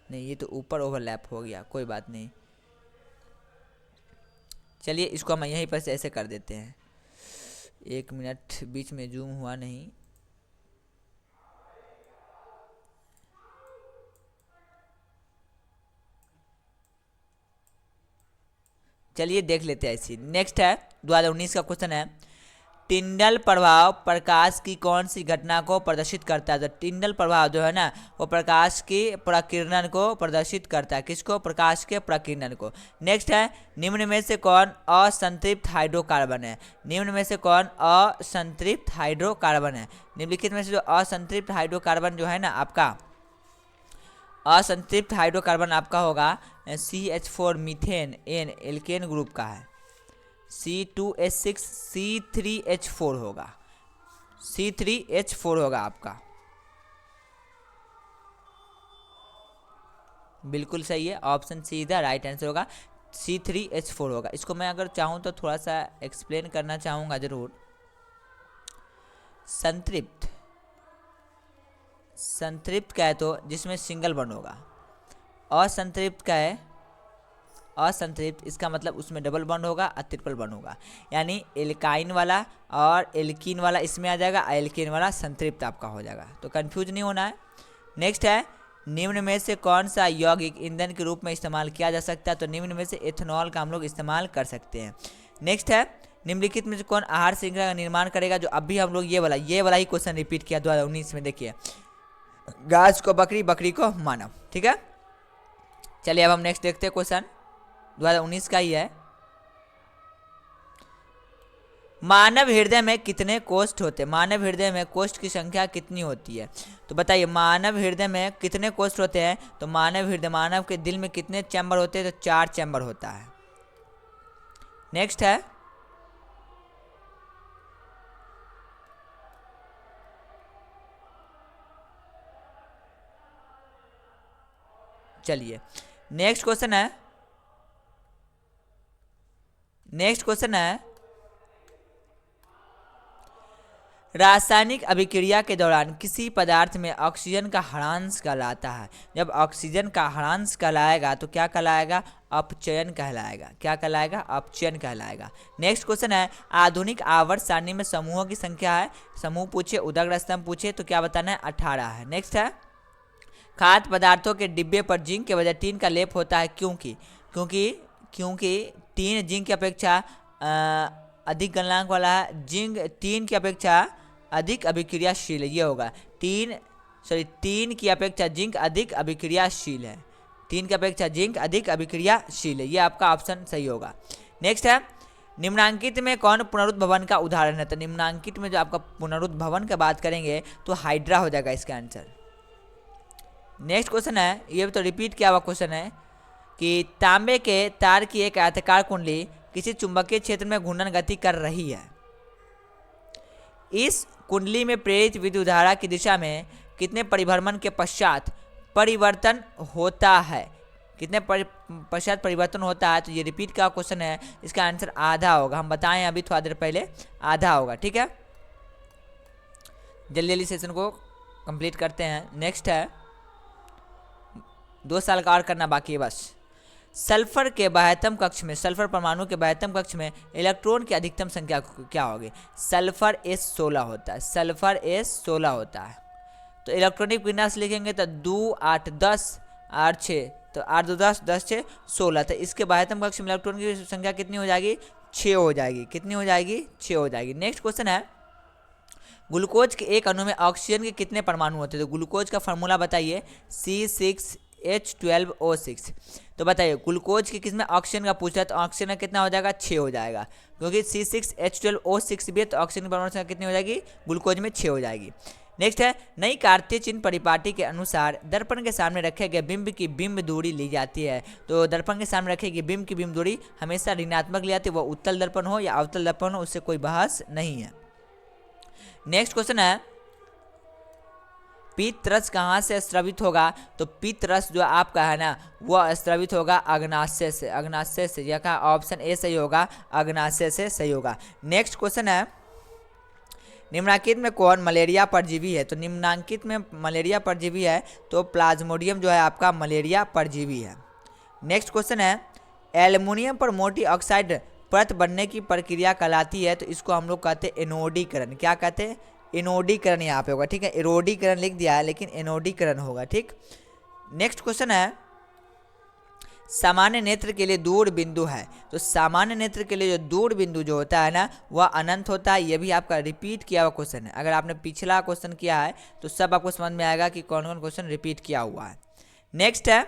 नहीं, ये तो ऊपर ओवरलैप हो गया, कोई बात नहीं। चलिए इसको हम यहीं पर से ऐसे कर देते हैं। 1 मिनट, बीच में जूम हुआ नहीं। चलिए देख लेते हैं ऐसी। नेक्स्ट है 2019 का क्वेश्चन है, टिंडल प्रभाव प्रकाश की कौन सी घटना को प्रदर्शित करता है? तो टिंडल प्रभाव जो है ना वो प्रकाश की प्रकीर्णन को प्रदर्शित करता है। किसको? प्रकाश के प्रकीर्णन को। नेक्स्ट है, निम्न में से कौन असंतृप्त हाइड्रोकार्बन है? निम्न में से कौन असंतृप्त हाइड्रोकार्बन है? निम्नलिखित में से जो असंतृप्त हाइड्रोकार्बन जो है ना आपका, असंतृप्त हाइड्रोकार्बन आपका होगा CH4 methane N alkene group का है। C2H6 C3H4 होगा, C3H4 होगा आपका, बिल्कुल सही है, option see the right answer होगा, C3H4 होगा। इसको मैं अगर चाहूँ तो थोड़ा सा एक्सप्लेन करना चाहूँगा जरूर। संतृप्त, संतृप्त का है तो जिसमें सिंगल बॉन्ड होगा। असंतृप्त का है, असंतृप्त इसका मतलब उसमें डबल बॉन्ड होगा और ट्रिपल बॉन्ड होगा, यानी एल्काइन वाला और एल्कीन वाला इसमें आ जाएगा, एल्केन वाला संतृप्त आपका हो जाएगा। तो कंफ्यूज नहीं होना है। नेक्स्ट है, निम्न में से कौन सा यौगिक ईंधन के रूप में इस्तेमाल किया जा सकता है? तो निम्न में से एथेनॉल का हम लोग इस्तेमाल कर सकते हैं। नेक्स्ट है, निम्नलिखित में से कौन आहार श्रृंखला का निर्माण करेगा? जो अभी हम लोग ये वाला ही क्वेश्चन रिपीट किया 2019 में। देखिए, घास को बकरी, बकरी को मानव, ठीक है। चलिए अब हम नेक्स्ट देखते हैं क्वेश्चन 2019 का ही है। मानव हृदय में कितने कोष्ठ होते हैं? मानव हृदय में कोष्ठ की संख्या कितनी होती है? तो बताइए, मानव हृदय में कितने कोष्ठ होते हैं? तो मानव के दिल में कितने चैम्बर होते हैं? तो 4 चैम्बर होता है। नेक्स्ट है, चलिए नेक्स्ट क्वेश्चन है, रासायनिक अभिक्रिया के दौरान किसी पदार्थ में ऑक्सीजन का ह्रांस कहलाता है। जब ऑक्सीजन का ह्रांस कहलाएगा तो क्या कहलाएगा? अपचयन कहलाएगा। क्या कहलाएगा? अपचयन कहलाएगा। नेक्स्ट क्वेश्चन है, आधुनिक आवर्त सारणी में समूहों की संख्या है, समूह पूछे, उदग्र स्तंभ पूछे, तो क्या बताना है? 18 है। नेक्स्ट है, खाद्य पदार्थों के डिब्बे पर जिंक के बजाय टीन का लेप होता है, क्योंकि टीन जिंक की अपेक्षा अधिक गलनांक वाला है, जिंक टीन की अपेक्षा अधिक अभिक्रियाशील है। ये होगा टीन की अपेक्षा जिंक अधिक अभिक्रियाशील है, टीन की अपेक्षा जिंक अधिक अभिक्रियाशील है। ये आपका ऑप्शन सही होगा। नेक्स्ट है, निम्नांकित में कौन पुनरुद्भवन का उदाहरण है? तो निम्नांकित में जो आपका पुनरुद्भवन की बात करेंगे तो हाइड्रा हो जाएगा इसका आंसर। नेक्स्ट क्वेश्चन है, ये तो रिपीट किया हुआ क्वेश्चन है कि तांबे के तार की एक आयताकार कुंडली किसी चुंबकीय क्षेत्र में घूर्णन गति कर रही है। इस कुंडली में प्रेरित विद्युत धारा की दिशा में कितने परिभ्रमण के पश्चात परिवर्तन होता है? कितने पश्चात परिवर्तन होता है, तो ये रिपीट का क्वेश्चन है, इसका आंसर आधा होगा। हम बताएं अभी थोड़ा देर पहले आधा होगा, ठीक है। जल्दी जल्दी सेशन को कंप्लीट करते हैं। नेक्स्ट है 2 साल का और करना बाकी है बस। सल्फर के बाह्यतम कक्ष में, सल्फर परमाणु के बाह्यतम कक्ष में इलेक्ट्रॉन की अधिकतम संख्या क्या होगी? सल्फर S16 होता है, सल्फर S16 होता है। तो इलेक्ट्रॉनिक विन्यास लिखेंगे तो 2 8 10 8 6, तो 8 2 10 10 6 16। तो इसके बाह्यतम कक्ष में इलेक्ट्रॉन की संख्या कितनी हो जाएगी? 6 हो जाएगी। कितनी हो जाएगी? 6 हो जाएगी। नेक्स्ट क्वेश्चन है ग्लूकोज के एक अणु में ऑक्सीजन के कितने परमाणु होते हैं? तो ग्लूकोज का फार्मूला बताइए, C6H12O6। तो बताइए ग्लूकोज के किस में ऑक्सीजन का पूछा है, तो ऑक्सीजन का कितना हो जाएगा? 6 हो जाएगा, क्योंकि C6H12O6 भी है, तो ऑक्सीजन की परमाणु संख्या कितनी हो जाएगी? ग्लूकोज में 6 हो जाएगी। नेक्स्ट है नई कार्तीय चिन्ह परिपाटी के अनुसार दर्पण के सामने रखे गए बिंब की बिंब दूरी ली जाती है। तो दर्पण के सामने रखे गए बिंब की बिंब दूरी हमेशा ऋणात्मक ली जाती है, वह उत्तल दर्पण हो या अवतल दर्पण हो, उससे कोई बहस नहीं है। नेक्स्ट क्वेश्चन है पित्त रस कहाँ से स्रावित होगा? तो पित्त रस जो आपका है ना, वह स्रावित होगा अग्नाशय से, अग्नाशय से। यह का ऑप्शन ए सही होगा, अग्नाशय से सही होगा। नेक्स्ट क्वेश्चन है निम्नांकित में कौन मलेरिया परजीवी है? तो निम्नांकित में मलेरिया परजीवी है तो प्लाज्मोडियम जो है आपका मलेरिया परजीवी है। नेक्स्ट क्वेश्चन है एल्युमिनियम पर मोटी ऑक्साइड परत बनने की प्रक्रिया कहलाती है, तो इसको हम लोग कहते हैं एनोडीकरण। क्या कहते हैं? एनोडीकरण यहाँ पे होगा, ठीक है। एरोडीकरण लिख दिया है लेकिन एनोडीकरण होगा, ठीक। नेक्स्ट क्वेश्चन है सामान्य नेत्र के लिए दूर बिंदु है, तो सामान्य नेत्र के लिए जो दूर बिंदु जो होता है ना, वह अनंत होता है। यह भी आपका रिपीट किया हुआ क्वेश्चन है। अगर आपने पिछला क्वेश्चन किया है तो सब आपको समझ में आएगा कि कौन कौन क्वेश्चन रिपीट किया हुआ है। नेक्स्ट है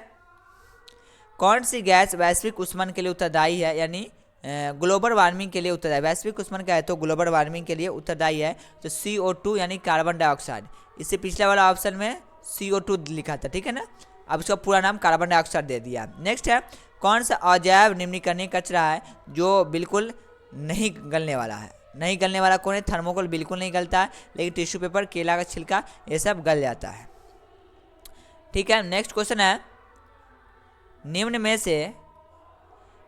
कौन सी गैस वैश्विक ऊष्मन के लिए उत्तरदायी है, यानी ग्लोबल वार्मिंग के लिए उत्तरदायी? वैश्विक ऊष्मन क्या है? तो ग्लोबल वार्मिंग के लिए उत्तरदायी है, तो CO2 यानी कार्बन डाइऑक्साइड। इससे पिछले वाला ऑप्शन में CO2 लिखा था, ठीक है ना। अब इसका पूरा नाम कार्बन डाइऑक्साइड दे दिया। नेक्स्ट है कौन सा अजैव निम्नीकरणीय कचरा है जो बिल्कुल नहीं गलने वाला है? नहीं गलने वाला कौन है? थर्मोकोल बिल्कुल नहीं गलता है, लेकिन टिश्यू पेपर, केला का छिलका, ये सब गल जाता है, ठीक है। नेक्स्ट क्वेश्चन है निम्न में से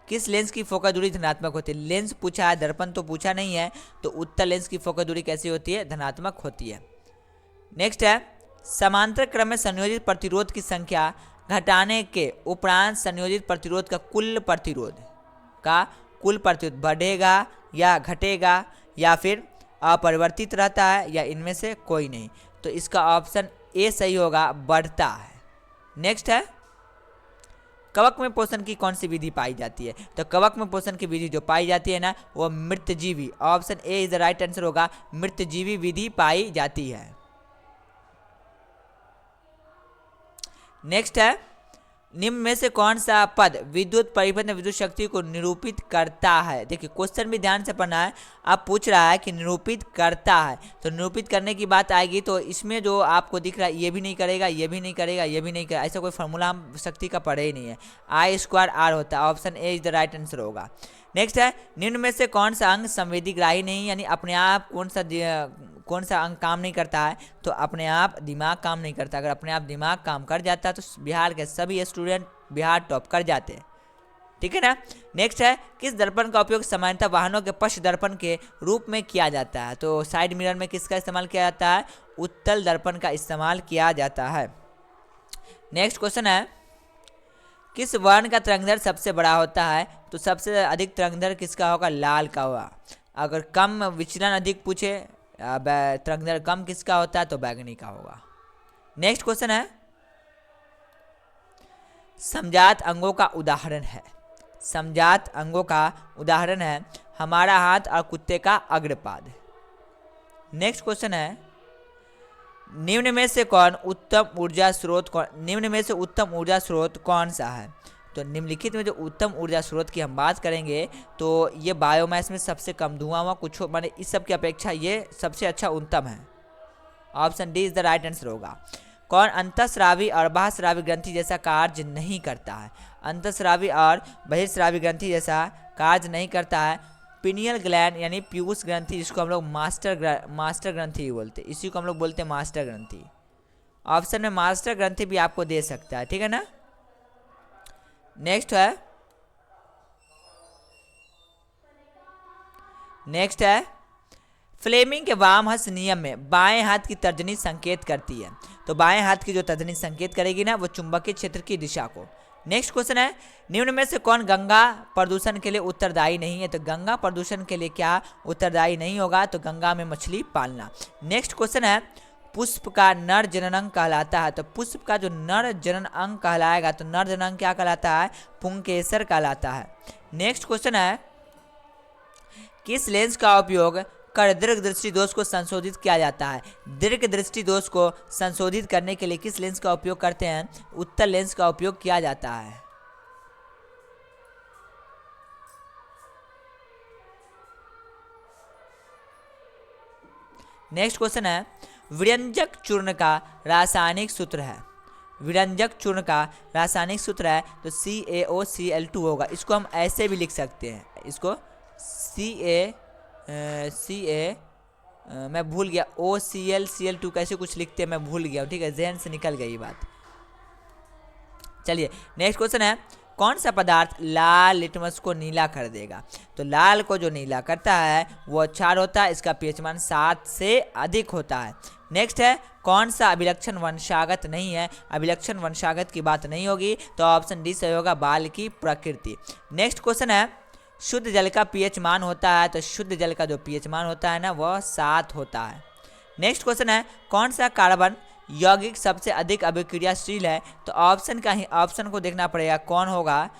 किस लेंस की फोकस दूरी धनात्मक होती है? लेंस पूछा है, दर्पण तो पूछा नहीं है, तो उत्तल लेंस की फोकस दूरी कैसी होती है? धनात्मक होती है। नेक्स्ट है समांतर क्रम में संयोजित प्रतिरोध की संख्या घटाने के उपरांत संयोजित प्रतिरोध का कुल प्रतिरोध बढ़ेगा या घटेगा या फिर अपरिवर्तित रहता है या इनमें से कोई नहीं? तो इसका ऑप्शन ए सही होगा, बढ़ता है। नेक्स्ट है कवक में पोषण की कौन सी विधि पाई जाती है? तो कवक में पोषण की विधि जो पाई जाती है ना, वो मृतजीवी, option A is the right answer होगा, मृतजीवी विधि पाई जाती है। नेक्स्ट है निम्न में से कौन सा पद विद्युत परिपथ में विद्युत शक्ति को निरूपित करता है? देखिए क्वेश्चन भी ध्यान से पढ़ना है। आप पूछ रहा है कि निरूपित करता है, तो निरूपित करने की बात आएगी तो इसमें जो आपको दिख रहा है ये भी नहीं करेगा, ये भी नहीं करेगा, ये भी नहीं करेगा, ऐसा कोई फॉर्मूला हम शक्ति का पढ़े ही नहीं है। I² R होता है, option A is the right answer होगा। नेक्स्ट है निम्न में से कौन सा अंग संवेदीग्राही नहीं, यानी अपने आप कौन सा अंग काम नहीं करता है? तो अपने आप दिमाग काम नहीं करता। अगर अपने आप दिमाग काम कर जाता है तो बिहार के सभी स्टूडेंट बिहार टॉप कर जाते हैं, ठीक है ना। नेक्स्ट है किस दर्पण का उपयोग सामान्यतः वाहनों के पश्च दर्पण के रूप में किया जाता है? तो साइड मिरर में किसका इस्तेमाल किया जाता है? उत्तल दर्पण का इस्तेमाल किया जाता है। नेक्स्ट क्वेश्चन है किस वर्ण का तरंगदैर्घ्य सबसे बड़ा होता है? तो सबसे अधिक तरंगदैर्घ्य किसका होगा? लाल का होगा। अगर कम विचलन अधिक पूछे, तरंगदैर्घ्य कम किसका होता है? तो बैंगनी का होगा। नेक्स्ट क्वेश्चन है समजात अंगों का उदाहरण है। समजात अंगों का उदाहरण है हमारा हाथ और कुत्ते का अग्रपाद। नेक्स्ट क्वेश्चन है निम्न में से उत्तम ऊर्जा स्रोत कौन सा है? तो निम्नलिखित में जो उत्तम ऊर्जा स्रोत की हम बात करेंगे तो ये बायोमास में सबसे कम धुआं हुआ कुछ माने इस सब की अपेक्षा ये सबसे अच्छा उत्तम है। Option D is the right answer होगा। कौन अंतःस्रावी और बाह्यस्रावी ग्रंथि जैसा कार्य नहीं करता है? अंतःस्रावी और बहिर्स्रावी ग्रंथि जैसा कार्य नहीं करता है पिनियल ग्लैंड यानी पीयूष ग्रंथि, जिसको हम लोग मास्टर ग्रंथि बोलते हैं, इसी को हम लोग बोलते हैं मास्टर ग्रंथि। ऑप्शन में मास्टर ग्रंथि भी आपको दे सकता है, ठीक है ना। नेक्स्ट है फ्लेमिंग के वामहस्त नियम में बाएं हाथ की तर्जनी संकेत करती है। तो बाएं हाथ की जो तर्जनी संकेत करेगी ना वो चुंबकीय क्षेत्र की दिशा को। नेक्स्ट क्वेश्चन है निम्न में से कौन गंगा प्रदूषण के लिए उत्तरदायी नहीं है। तो गंगा प्रदूषण के लिए क्या उत्तरदायी नहीं होगा, तो गंगा में मछली पालना। नेक्स्ट क्वेश्चन है पुष्प का नर जननांग कहलाता है। तो पुष्प का जो नर जनन अंग कहलाएगा, तो नर जननांग क्या कहलाता है, पुंकेसर कहलाता है। नेक्स्ट क्वेश्चन है किस लेंस का उपयोग कर दीर्घ दृष्टि दोष को संशोधित किया जाता है। दीर्घ दृष्टि दोष को संशोधित करने के लिए किस लेंस का उपयोग करते हैं, उत्तल लेंस का उपयोग किया जाता है। नेक्स्ट क्वेश्चन है विरंजक चूर्ण का रासायनिक सूत्र है। विरंजक चूर्ण का रासायनिक सूत्र है तो CaOCl2 होगा। इसको हम ऐसे भी लिख सकते हैं, इसको मैं भूल गया, OCl कैसे कुछ लिखते हैं मैं भूल गया, ठीक है, जहन से निकल गई बात। चलिए नेक्स्ट क्वेश्चन है कौन सा पदार्थ लाल लिटमस को नीला कर देगा। तो लाल को जो नीला करता है वो क्षार होता है, इसका pH मान 7 से अधिक होता है। नेक्स्ट है कौन सा अभिलक्षण वंशागत नहीं है। अभिलक्षण वंशागत की बात नहीं होगी, तो ऑप्शन डी सही होगा, बाल की प्रकृति। नेक्स्ट क्वेश्चन है शुद्ध जल का pH मान होता है। तो शुद्ध जल का जो pH मान होता है ना वह 7 होता है। नेक्स्ट क्वेश्चन है कौन सा कार्बन यौगिक सबसे अधिक अभिक्रियाशील है। तो ऑप्शन को देखना पड़ेगा कौन होगा,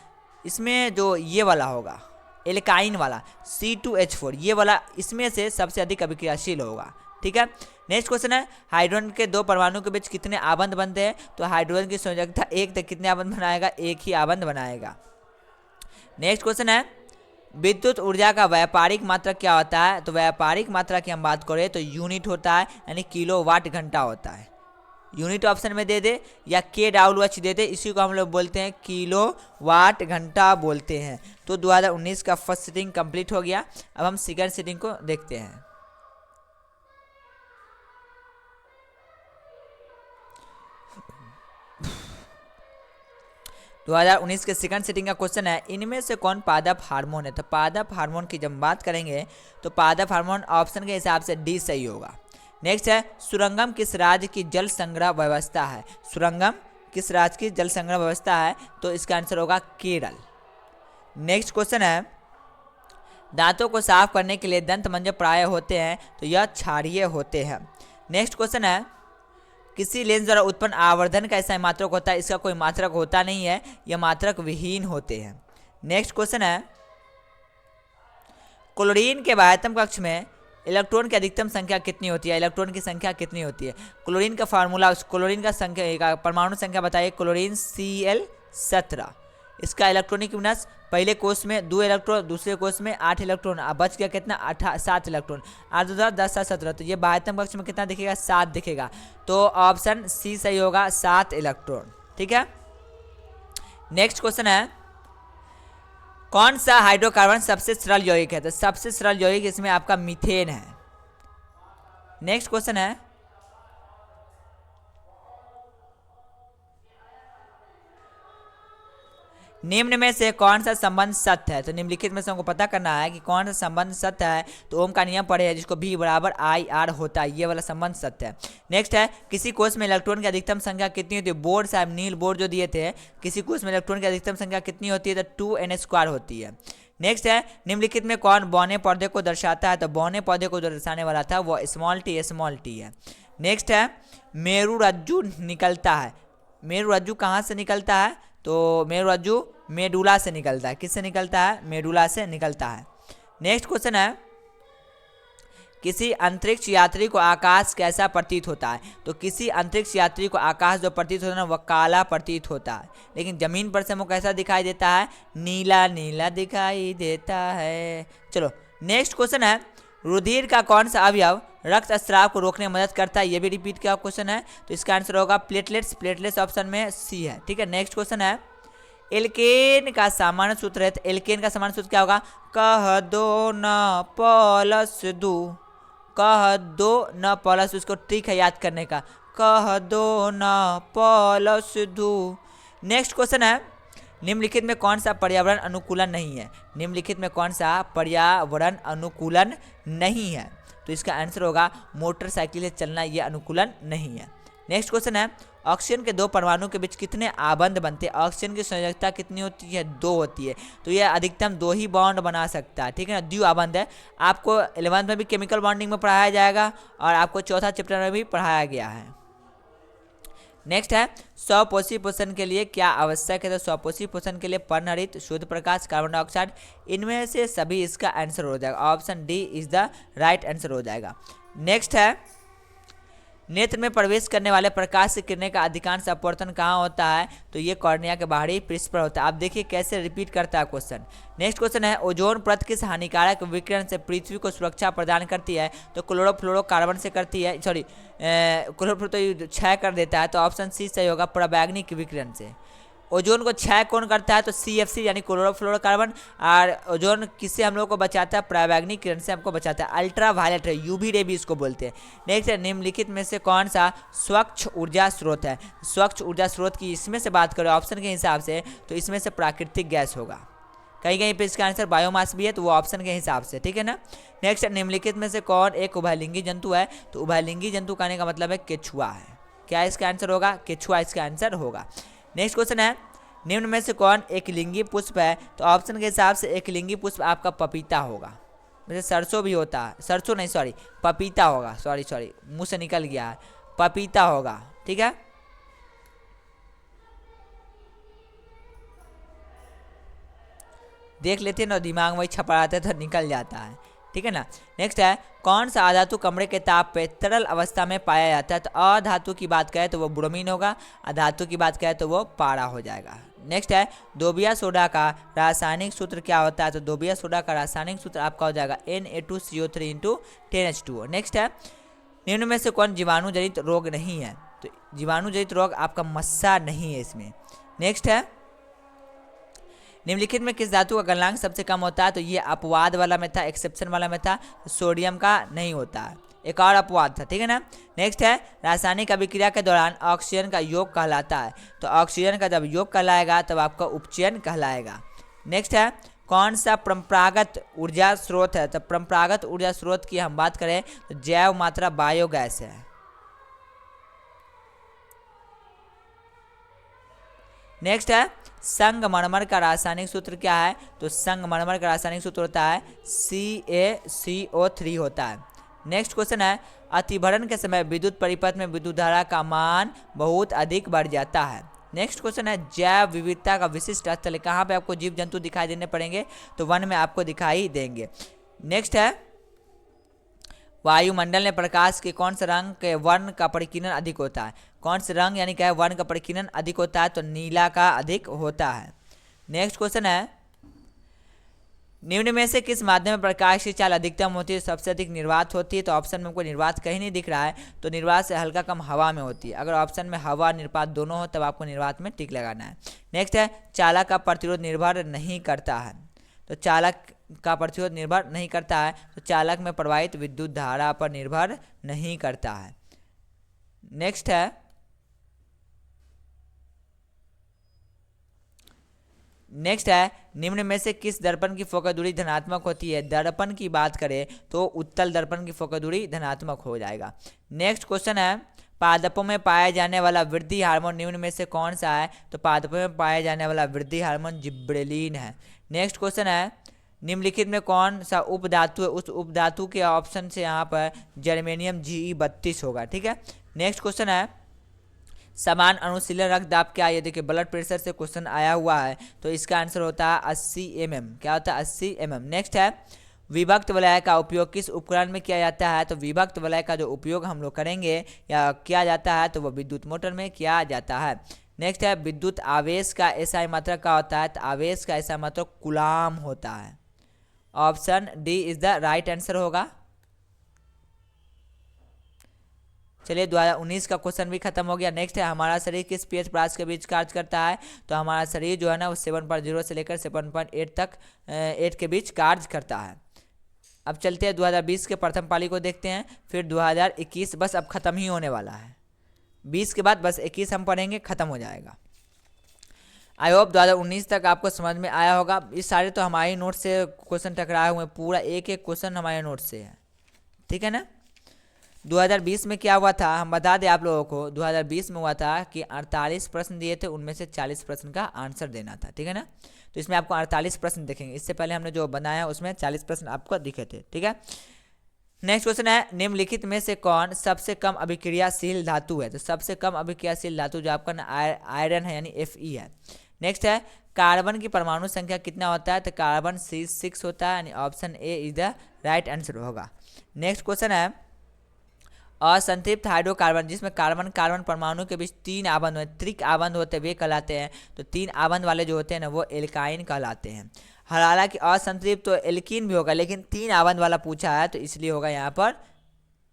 इसमें जो ये वाला होगा एल्काइन वाला C2H4, ये वाला इसमें से सबसे अधिक अभिक्रियाशील होगा, ठीक है। नेक्स्ट क्वेश्चन है हाइड्रोजन के दो परमाणु के बीच कितने आबंध बनते हैं। तो हाइड्रोजन की संयोजकता 1 तक कितने आबंध बनाएगा, 1 ही आबंध बनाएगा। नेक्स्ट क्वेश्चन है विद्युत ऊर्जा का व्यापारिक मात्रक क्या होता है। तो व्यापारिक मात्रा की हम बात करें तो यूनिट होता है, यानी किलोवाट घंटा होता है। यूनिट ऑप्शन में दे दे या kWh दे दे, इसी को हम लोग बोलते हैं किलोवाट घंटा बोलते हैं। तो 2019 का फर्स्ट सीटिंग कंप्लीट हो गया। अब हम सेकंड सीटिंग को देखते हैं। तो 2019 के सेकंड सीटिंग का क्वेश्चन है इनमें से कौन पादप हार्मोन है। तो पादप हार्मोन की जब बात करेंगे तो पादप हार्मोन ऑप्शन के हिसाब से डी सही होगा। नेक्स्ट है सुरंगम किस राज्य की जल संग्रह व्यवस्था है। सुरंगम किस राज्य की जल संग्रह व्यवस्था है, तो इसका आंसर होगा केरल। नेक्स्ट क्वेश्चन है दांतों को साफ करने के लिए दंत मंजन प्राय होते हैं। तो यह क्षारीय होते हैं। नेक्स्ट क्वेश्चन है किसी लेंस द्वारा उत्पन्न आवर्धन का ऐसा मात्रक होता है। इसका कोई मात्रक होता नहीं है, यह मात्रक विहीन होते हैं। नेक्स्ट क्वेश्चन है क्लोरीन के बाह्यतम कक्ष में इलेक्ट्रॉन की अधिकतम संख्या कितनी होती है। इलेक्ट्रॉन की संख्या कितनी होती है। क्लोरीन का फार्मूला, क्लोरीन का संख्या परमाणु संख्या बताइए। Chlorine Cl17। इसका इलेक्ट्रॉनिक विन्यास पहले कोष में 2 इलेक्ट्रॉन, दूसरे कोष में 8 इलेक्ट्रॉन, अब बच गया कितना 7 इलेक्ट्रॉन। 8 2 10 7 17, तो ये बाह्यतम कक्ष में कितना दिखेगा 7 दिखेगा। तो ऑप्शन सी सही होगा, 7 इलेक्ट्रॉन, ठीक है। नेक्स्ट क्वेश्चन है कौन सा हाइड्रोकार्बन सबसे सरल यौगिक है। तो सबसे सरल यौगिक इसमें आपका मीथेन है। नेक्स्ट क्वेश्चन है निम्न में से कौन सा संबंध सत्य है। तो निम्नलिखित में से हमको पता करना है कि कौन सा संबंध सत्य है। तो ओम का नियम पढ़े हैं जिसको V बराबर IR होता है, ये वाला संबंध सत्य है। नेक्स्ट है किसी कोष में इलेक्ट्रॉन की अधिकतम संख्या कितनी होती है। बोर्ड साहब नील बोर्ड जो दिए थे, किसी कोष में इलेक्ट्रॉन की अधिकतम संख्या कितनी होती है, तो 2n² होती है। नेक्स्ट है निम्नलिखित में कौन बौने पौधे को दर्शाता है। तो बौने पौधे को जो दर्शाने वाला था वो t है। नेक्स्ट है मेरु रज्जु निकलता है। मेरु रज्जु कहाँ से निकलता है। तो मेरु रज्जु मेडुला से निकलता है। किससे निकलता है, मेडुला से निकलता है। नेक्स्ट क्वेश्चन है किसी अंतरिक्ष यात्री को आकाश कैसा प्रतीत होता है। तो किसी अंतरिक्ष यात्री को आकाश जो प्रतीत होता है ना वह काला प्रतीत होता है, लेकिन जमीन पर से वो कैसा दिखाई देता है, नीला नीला दिखाई देता है। चलो नेक्स्ट क्वेश्चन है रुधिर का कौन सा अवयव रक्तस्राव को रोकने में मदद करता है। ये भी रिपीट का क्वेश्चन है, तो इसका आंसर होगा प्लेटलेट्स। प्लेटलेट्स ऑप्शन में सी है, ठीक है। नेक्स्ट क्वेश्चन है एल्केन का सामान्य सूत्र है। तो एल्केन का सामान्य सूत्र क्या होगा, कह दो न प्लस दो, कह दो न प्लस, उसको ट्रिक है याद करने का, कह दो न प्लस दो। नेक्स्ट क्वेश्चन है निम्नलिखित में कौन सा पर्यावरण अनुकूलन नहीं है? निम्नलिखित में कौन सा पर्यावरण अनुकूलन नहीं है? तो इसका आंसर होगा मोटरसाइकिल से चलना, ये अनुकूलन नहीं है। नेक्स्ट क्वेश्चन है, ऑक्सीजन के दो परमाणु के बीच कितने आबंध बनते हैं? ऑक्सीजन की संयोजकता कितनी होती है? 2 होती है। तो यह अधिकतम 2 ही बॉन्ड बना सकता है, ठीक है ना, द्विआबंध है। आपको 11th में भी केमिकल बॉन्डिंग में पढ़ाया जाएगा और आपको चौथा चैप्टर में भी पढ़ाया गया है। नेक्स्ट है, स्वपोषी पोषण के लिए क्या आवश्यक है? तो स्वपोषी पोषण के लिए पर्णहरित, शुद्ध प्रकाश, कार्बन डाइऑक्साइड, इनमें से सभी इसका आंसर हो जाएगा। Option D is the right answer हो जाएगा। नेक्स्ट है, नेत्र में प्रवेश करने वाले प्रकाश की किरणें का अधिकांश अपवर्तन कहाँ होता है? तो ये कॉर्निया के बाहरी पृष्ठ पर होता है। आप देखिए कैसे रिपीट करता है क्वेश्चन। नेक्स्ट क्वेश्चन है, ओजोन परत किस हानिकारक विकिरण से पृथ्वी को सुरक्षा प्रदान करती है? तो क्लोरोफ्लोरोकार्बन से करती है, सॉरी क्लोरोफ्लोरो तो क्षय कर देता है, तो ऑप्शन सी सही होगा, पराबैंगनी विकिरण से। ओजोन को क्षय कौन करता है? तो CFC यानी क्लोरोफ्लोरोकार्बन। और ओजोन किससे हम लोग को बचाता है? पराबैंगनी किरण से हमको बचाता है। अल्ट्रा वायलेट है, UV रे भी इसको बोलते हैं। नेक्स्ट है, निम्नलिखित में से कौन सा स्वच्छ ऊर्जा स्रोत है? स्वच्छ ऊर्जा स्रोत की इसमें से बात करें ऑप्शन के हिसाब से, तो इसमें से प्राकृतिक गैस होगा। कहीं कहीं पे इसका आंसर बायोमास भी है, तो वो ऑप्शन के हिसाब से, ठीक है ना। नेक्स्ट, निम्नलिखित में से कौन एक उभयलिंगी जंतु है? तो उभयलिंगी जंतु कहने का मतलब है केचुआ है। क्या इसका आंसर होगा? केचुआ इसका आंसर होगा। नेक्स्ट क्वेश्चन है, निम्न में से कौन एक लिंगी पुष्प है? तो ऑप्शन के हिसाब से एक लिंगी पुष्प आपका पपीता होगा। वैसे सरसों भी होता है, सरसों नहीं सॉरी पपीता होगा, सॉरी मुंह से निकल गया है, पपीता होगा, ठीक है। देख लेते हैं ना, दिमाग में छपड़ाते तो निकल जाता है, ठीक है ना। नेक्स्ट है, कौन सा अधातु कमरे के ताप पे तरल अवस्था में पाया जाता है? तो अधातु की बात करें तो वो ब्रोमीन होगा, अधातु की बात करें तो वो पारा हो जाएगा। नेक्स्ट है, दोबिया सोडा का रासायनिक सूत्र क्या होता है? तो दोबिया सोडा का रासायनिक सूत्र आपका हो जाएगा Na2CO3 × 10H2O। नेक्स्ट है, निम्न में से कौन जीवाणु जनित रोग नहीं है? तो जीवाणु जनित रोग आपका मस्सा नहीं है इसमें। नेक्स्ट है, निम्नलिखित में किस धातु का गलनांक सबसे कम होता है? तो ये अपवाद वाला में था, एक्सेप्शन वाला में था, सोडियम का नहीं होता है, एक और अपवाद था, ठीक है ना। नेक्स्ट है, रासायनिक अभिक्रिया के दौरान ऑक्सीजन का योग कहलाता है? तो ऑक्सीजन का जब योग कहलाएगा तब आपका उपचयन कहलाएगा। नेक्स्ट है, कौन सा परंपरागत ऊर्जा स्रोत है? तो परंपरागत ऊर्जा स्रोत की हम बात करें तो जैव मात्रा बायोगैस है। नेक्स्ट है, संगमरमर का रासायनिक सूत्र क्या है? तो संगमरमर का रासायनिक सूत्र होता है CaCO3 होता है। नेक्स्ट क्वेश्चन है, अतिभरण के समय विद्युत परिपथ में विद्युत धारा का मान बहुत अधिक बढ़ जाता है। नेक्स्ट क्वेश्चन है, जैव विविधता का विशिष्ट स्थल कहाँ पे आपको जीव जंतु दिखाई देने पड़ेंगे? तो वन में आपको दिखाई देंगे। नेक्स्ट है, वायुमंडल में प्रकाश के कौन से रंग के वर्ण का परिकीर्णन अधिक होता है? कौन से रंग यानी क्या वर्ण का परिकीर्णन अधिक होता है? तो नीला का अधिक होता है। नेक्स्ट क्वेश्चन है, निम्न में से किस माध्यम में प्रकाश की चाल अधिकतम होती है, सबसे अधिक निर्वात होती है? तो ऑप्शन में हमको निर्वात कहीं नहीं दिख रहा है, तो निर्वात से हल्का कम हवा में होती है। अगर ऑप्शन में हवा निर्वात दोनों हो तब आपको निर्वात में टिक लगाना है। नेक्स्ट है, चालक का प्रतिरोध निर्भर नहीं करता है? तो चालक का प्रतिरोध निर्भर नहीं करता है, तो चालक में प्रवाहित विद्युत धारा पर निर्भर नहीं करता है। नेक्स्ट है, निम्न में से किस दर्पण की फोकस दूरी धनात्मक होती है? दर्पण की बात करें तो उत्तल दर्पण की फोकस दूरी धनात्मक हो जाएगा। नेक्स्ट क्वेश्चन है, पादपों में पाया जाने वाला वृद्धि हार्मोन निम्न में से कौन सा है? तो पादपों में पाया जाने वाला वृद्धि हार्मोन जिब्रेलिन है। नेक्स्ट क्वेश्चन है, निम्नलिखित में कौन सा उपधातु है? उस उपधातु के ऑप्शन से यहाँ पर जर्मेनियम Ge32 होगा, ठीक है। नेक्स्ट क्वेश्चन है, समान अनुशीलन रक्तदाब क्या है? ये देखिए ब्लड प्रेशर से क्वेश्चन आया हुआ है, तो इसका आंसर होता है 80 mm। क्या होता है? 80 mm। नेक्स्ट है, विभक्त वलय का उपयोग किस उपकरण में किया जाता है? तो विभक्त वलय का जो उपयोग हम लोग करेंगे या किया जाता है तो वो विद्युत मोटर में किया जाता है। नेक्स्ट है, विद्युत आवेश का एसआई मात्रक क्या होता है? तो आवेश का एसआई मात्रक कूलाम होता है। Option D is the right answer होगा। चलिए 2019 का क्वेश्चन भी खत्म हो गया। नेक्स्ट है, हमारा शरीर किस pH प्रास के बीच कार्य करता है? तो हमारा शरीर जो है ना वो 7.0 से लेकर 7.8 तक 8 के बीच कार्य करता है। अब चलते हैं 2020 के प्रथम पाली को देखते हैं, फिर 2021 बस अब खत्म ही होने वाला है। 20 के बाद बस 21 हम पढ़ेंगे, खत्म हो जाएगा। आई होप 2019 तक आपको समझ में आया होगा। इस सारे तो हमारे नोट से क्वेश्चन टकराए हुए हैं, पूरा एक एक क्वेश्चन हमारे नोट से है, ठीक है ना। 2020 में क्या हुआ था हम बता दें आप लोगों को। 2020 में हुआ था कि 48 प्रश्न दिए थे, उनमें से 40 प्रश्न का आंसर देना था, ठीक है ना। तो इसमें आपको 48 प्रश्न दिखेंगे, इससे पहले हमने जो बनाया उसमें 40 प्रश्न आपको दिखे थे, ठीक है। नेक्स्ट क्वेश्चन है निम्नलिखित में से कौन सबसे कम अभिक्रियाशील धातु है। तो सबसे कम अभिक्रियाशील धातु जो आपका आयरन है यानी Fe है। नेक्स्ट है कार्बन की परमाणु संख्या कितना होता है। तो कार्बन 6 होता है, यानी option A is the right answer होगा। नेक्स्ट क्वेश्चन है असंतृप्त हाइड्रोकार्बन, जिसमें कार्बन कार्बन परमाणु के बीच 3 आबंध होते, त्रिक आबंध होते वे कहलाते हैं। तो 3 आबंध वाले जो होते हैं ना वो एल्काइन कहलाते हैं। हालांकि असंतृप्त तो एल्कीन भी होगा, लेकिन 3 आबंध वाला पूछा है तो इसलिए होगा यहाँ पर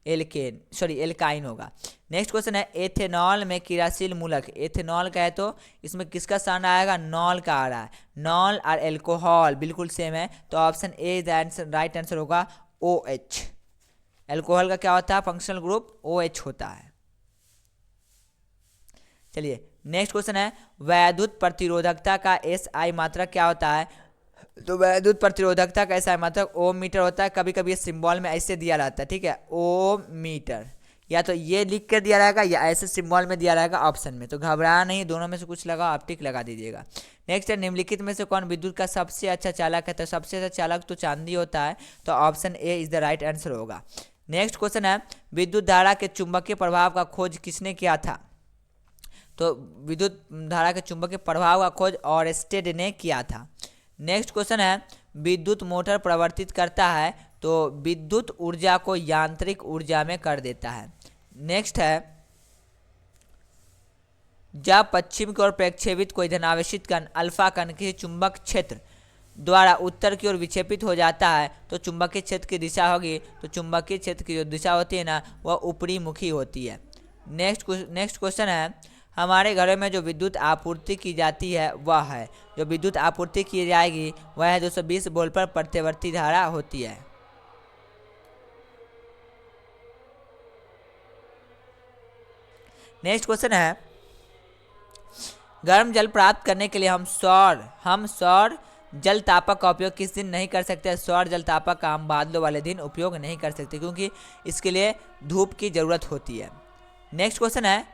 एल्काइन होगा। नेक्स्ट क्वेश्चन है एथेनॉल में क्रियाशील मूलक। एथेनॉल का है तो इसमें किसका साइन आएगा, नॉल का आ रहा है। नॉल और एल्कोहल बिल्कुल सेम है, तो ऑप्शन ए राइट आंसर होगा OH। एल्कोहल का क्या होता है, फंक्शनल ग्रुप OH होता है। चलिए नेक्स्ट क्वेश्चन है वैद्युत प्रतिरोधकता का SI मात्रक क्या होता है। तो वैद्युत प्रतिरोधकता का SI मात्रक ओम मीटर होता है। कभी कभी ये सिंबल में ऐसे दिया रहता है, ठीक है, ओम मीटर, या तो ये लिख कर दिया रहेगा या ऐसे सिंबल में दिया रहेगा ऑप्शन में। तो घबराना नहीं, दोनों में से कुछ लगा आप टिक लगा दीजिएगा। नेक्स्ट है निम्नलिखित में से कौन विद्युत का सबसे अच्छा चालक है। तो सबसे अच्छा चालक तो चांदी होता है, तो option A is the right answer होगा। नेक्स्ट क्वेश्चन है विद्युत धारा के चुंबकीय प्रभाव का खोज किसने किया था। तो विद्युत धारा के चुंबकीय प्रभाव का खोज ऑरेस्टेड ने किया था। नेक्स्ट क्वेश्चन है विद्युत मोटर प्रवर्तित करता है, तो विद्युत ऊर्जा को यांत्रिक ऊर्जा में कर देता है। नेक्स्ट है जब पश्चिम की ओर प्रक्षेपित कोई धनावेशित कण अल्फा कण के चुंबक क्षेत्र द्वारा उत्तर की ओर विक्षेपित हो जाता है तो चुंबकीय क्षेत्र की दिशा होगी। तो चुंबकीय क्षेत्र की जो दिशा होती है ना वह ऊपरी मुखी होती है। नेक्स्ट क्वेश्चन है हमारे घरों में जो विद्युत आपूर्ति की जाती है वह है, जो विद्युत आपूर्ति की जाएगी वह है 220 वोल्ट पर प्रतिवर्ती धारा होती है। नेक्स्ट क्वेश्चन है गर्म जल प्राप्त करने के लिए हम सौर जल तापक का उपयोग किस दिन नहीं कर सकते। सौर जल तापक का हम बादलों वाले दिन उपयोग नहीं कर सकते, क्योंकि इसके लिए धूप की जरूरत होती है। नेक्स्ट क्वेश्चन है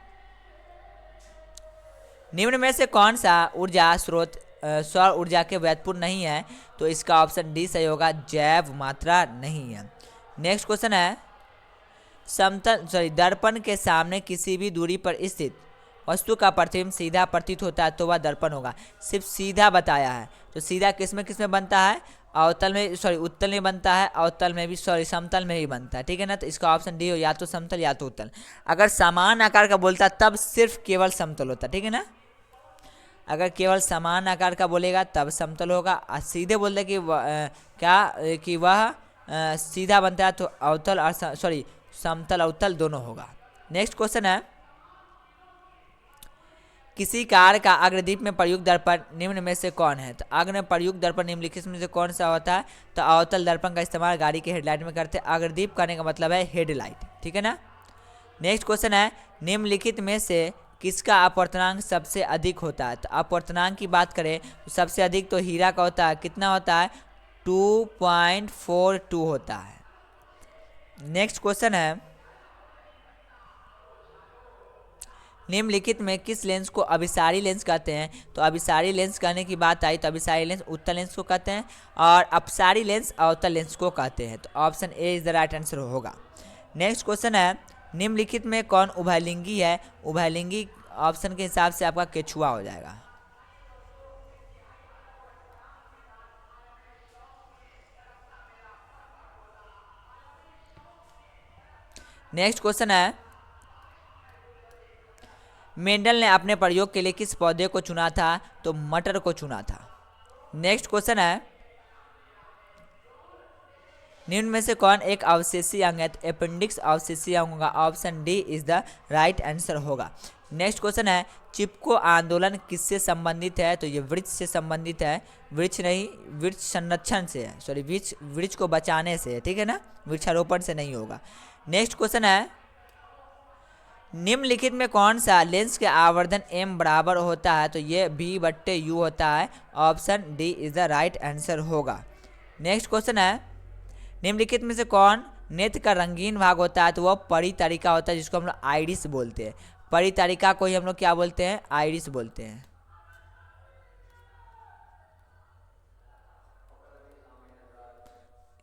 निम्न में से कौन सा ऊर्जा स्रोत सौर ऊर्जा के व्युत्पन्न नहीं है। तो इसका ऑप्शन डी सही होगा, जैव मात्रा नहीं है। नेक्स्ट क्वेश्चन है दर्पण के सामने किसी भी दूरी पर स्थित वस्तु का प्रतिबिंब सीधा प्रतीत होता है तो वह दर्पण होगा। सिर्फ सीधा बताया है, तो सीधा किस में बनता है, अवतल में उत्तल में बनता है, अवतल में भी समतल में ही बनता है, ठीक है ना। तो इसका ऑप्शन डी हो, या तो समतल या तो उत्तल। अगर समान आकार का बोलता तब सिर्फ केवल समतल होता, ठीक है ना। अगर केवल समान आकार का बोलेगा तब समतल होगा, और सीधे बोल दे कि वह सीधा बनता है तो अवतल और समतल अवतल दोनों होगा। नेक्स्ट क्वेश्चन है किसी कार का अग्रदीप में प्रयुक्त दर्पण निम्न में से कौन है। तो अग्र में प्रयुक्त दर्पण निम्नलिखित में से कौन सा होता है। तो अवतल दर्पण का इस्तेमाल गाड़ी के हेडलाइट में करते हैं। अग्रदीप करने का मतलब है हेडलाइट, ठीक है ना। नेक्स्ट क्वेश्चन है निम्नलिखित में से किसका अपवर्तनांक सबसे अधिक होता है। तो अपवर्तनांक की बात करें तो सबसे अधिक तो हीरा का होता है, कितना होता है 2.42 होता है। नेक्स्ट क्वेश्चन है निम्नलिखित में किस लेंस को अभिसारी लेंस कहते हैं। तो अभिसारी लेंस कहने की बात आई तो अभिसारी लेंस उत्तल लेंस को कहते हैं और अपसारी लेंस अवतल लेंस को कहते हैं। तो option A is the right answer होगा। नेक्स्ट क्वेश्चन है निम्नलिखित में कौन उभयलिंगी है। उभयलिंगी ऑप्शन के हिसाब से आपका केचुआ हो जाएगा। नेक्स्ट क्वेश्चन है मेंडल ने अपने प्रयोग के लिए किस पौधे को चुना था। तो मटर को चुना था। नेक्स्ट क्वेश्चन है निम्न में से कौन एक अवशेषी अंग है। तो अपेंडिक्स अवशेषी अंग होगा, option D is the right answer होगा। नेक्स्ट क्वेश्चन है चिपको आंदोलन किससे संबंधित है। तो ये वृक्ष से संबंधित है, वृक्ष नहीं, वृक्ष संरक्षण से है, वृक्ष को बचाने से है, ठीक है ना, वृक्षारोपण से नहीं होगा। नेक्स्ट क्वेश्चन है निम्नलिखित में कौन सा लेंस के आवर्धन m बराबर होता है? तो ये v/u होता है। Option D is the right answer होगा। नेक्स्ट क्वेश्चन है, निम्नलिखित में से कौन नेत्र का रंगीन भाग होता है? तो वह परितरिका होता है, जिसको हम लोग आइरिस बोलते हैं। परितरिका को ही हम लोग क्या बोलते हैं? आइरिस बोलते हैं।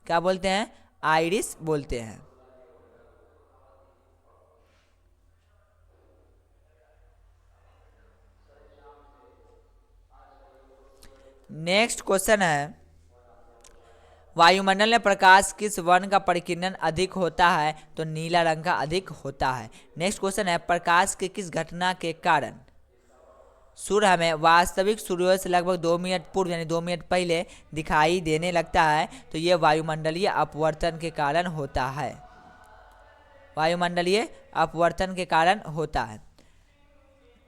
क्या बोलते हैं? आइरिस बोलते हैं। नेक्स्ट क्वेश्चन है, वायुमंडल में प्रकाश किस वर्ण का परिकीर्णन अधिक होता है? तो नीला रंग का अधिक होता है। नेक्स्ट क्वेश्चन है, प्रकाश के किस घटना के कारण सूर्य हमें वास्तविक सूर्योदय से लगभग 2 मिनट पूर्व यानी 2 मिनट पहले दिखाई देने लगता है? तो ये वायुमंडलीय अपवर्तन के कारण होता है। वायुमंडलीय अपवर्तन के कारण होता है।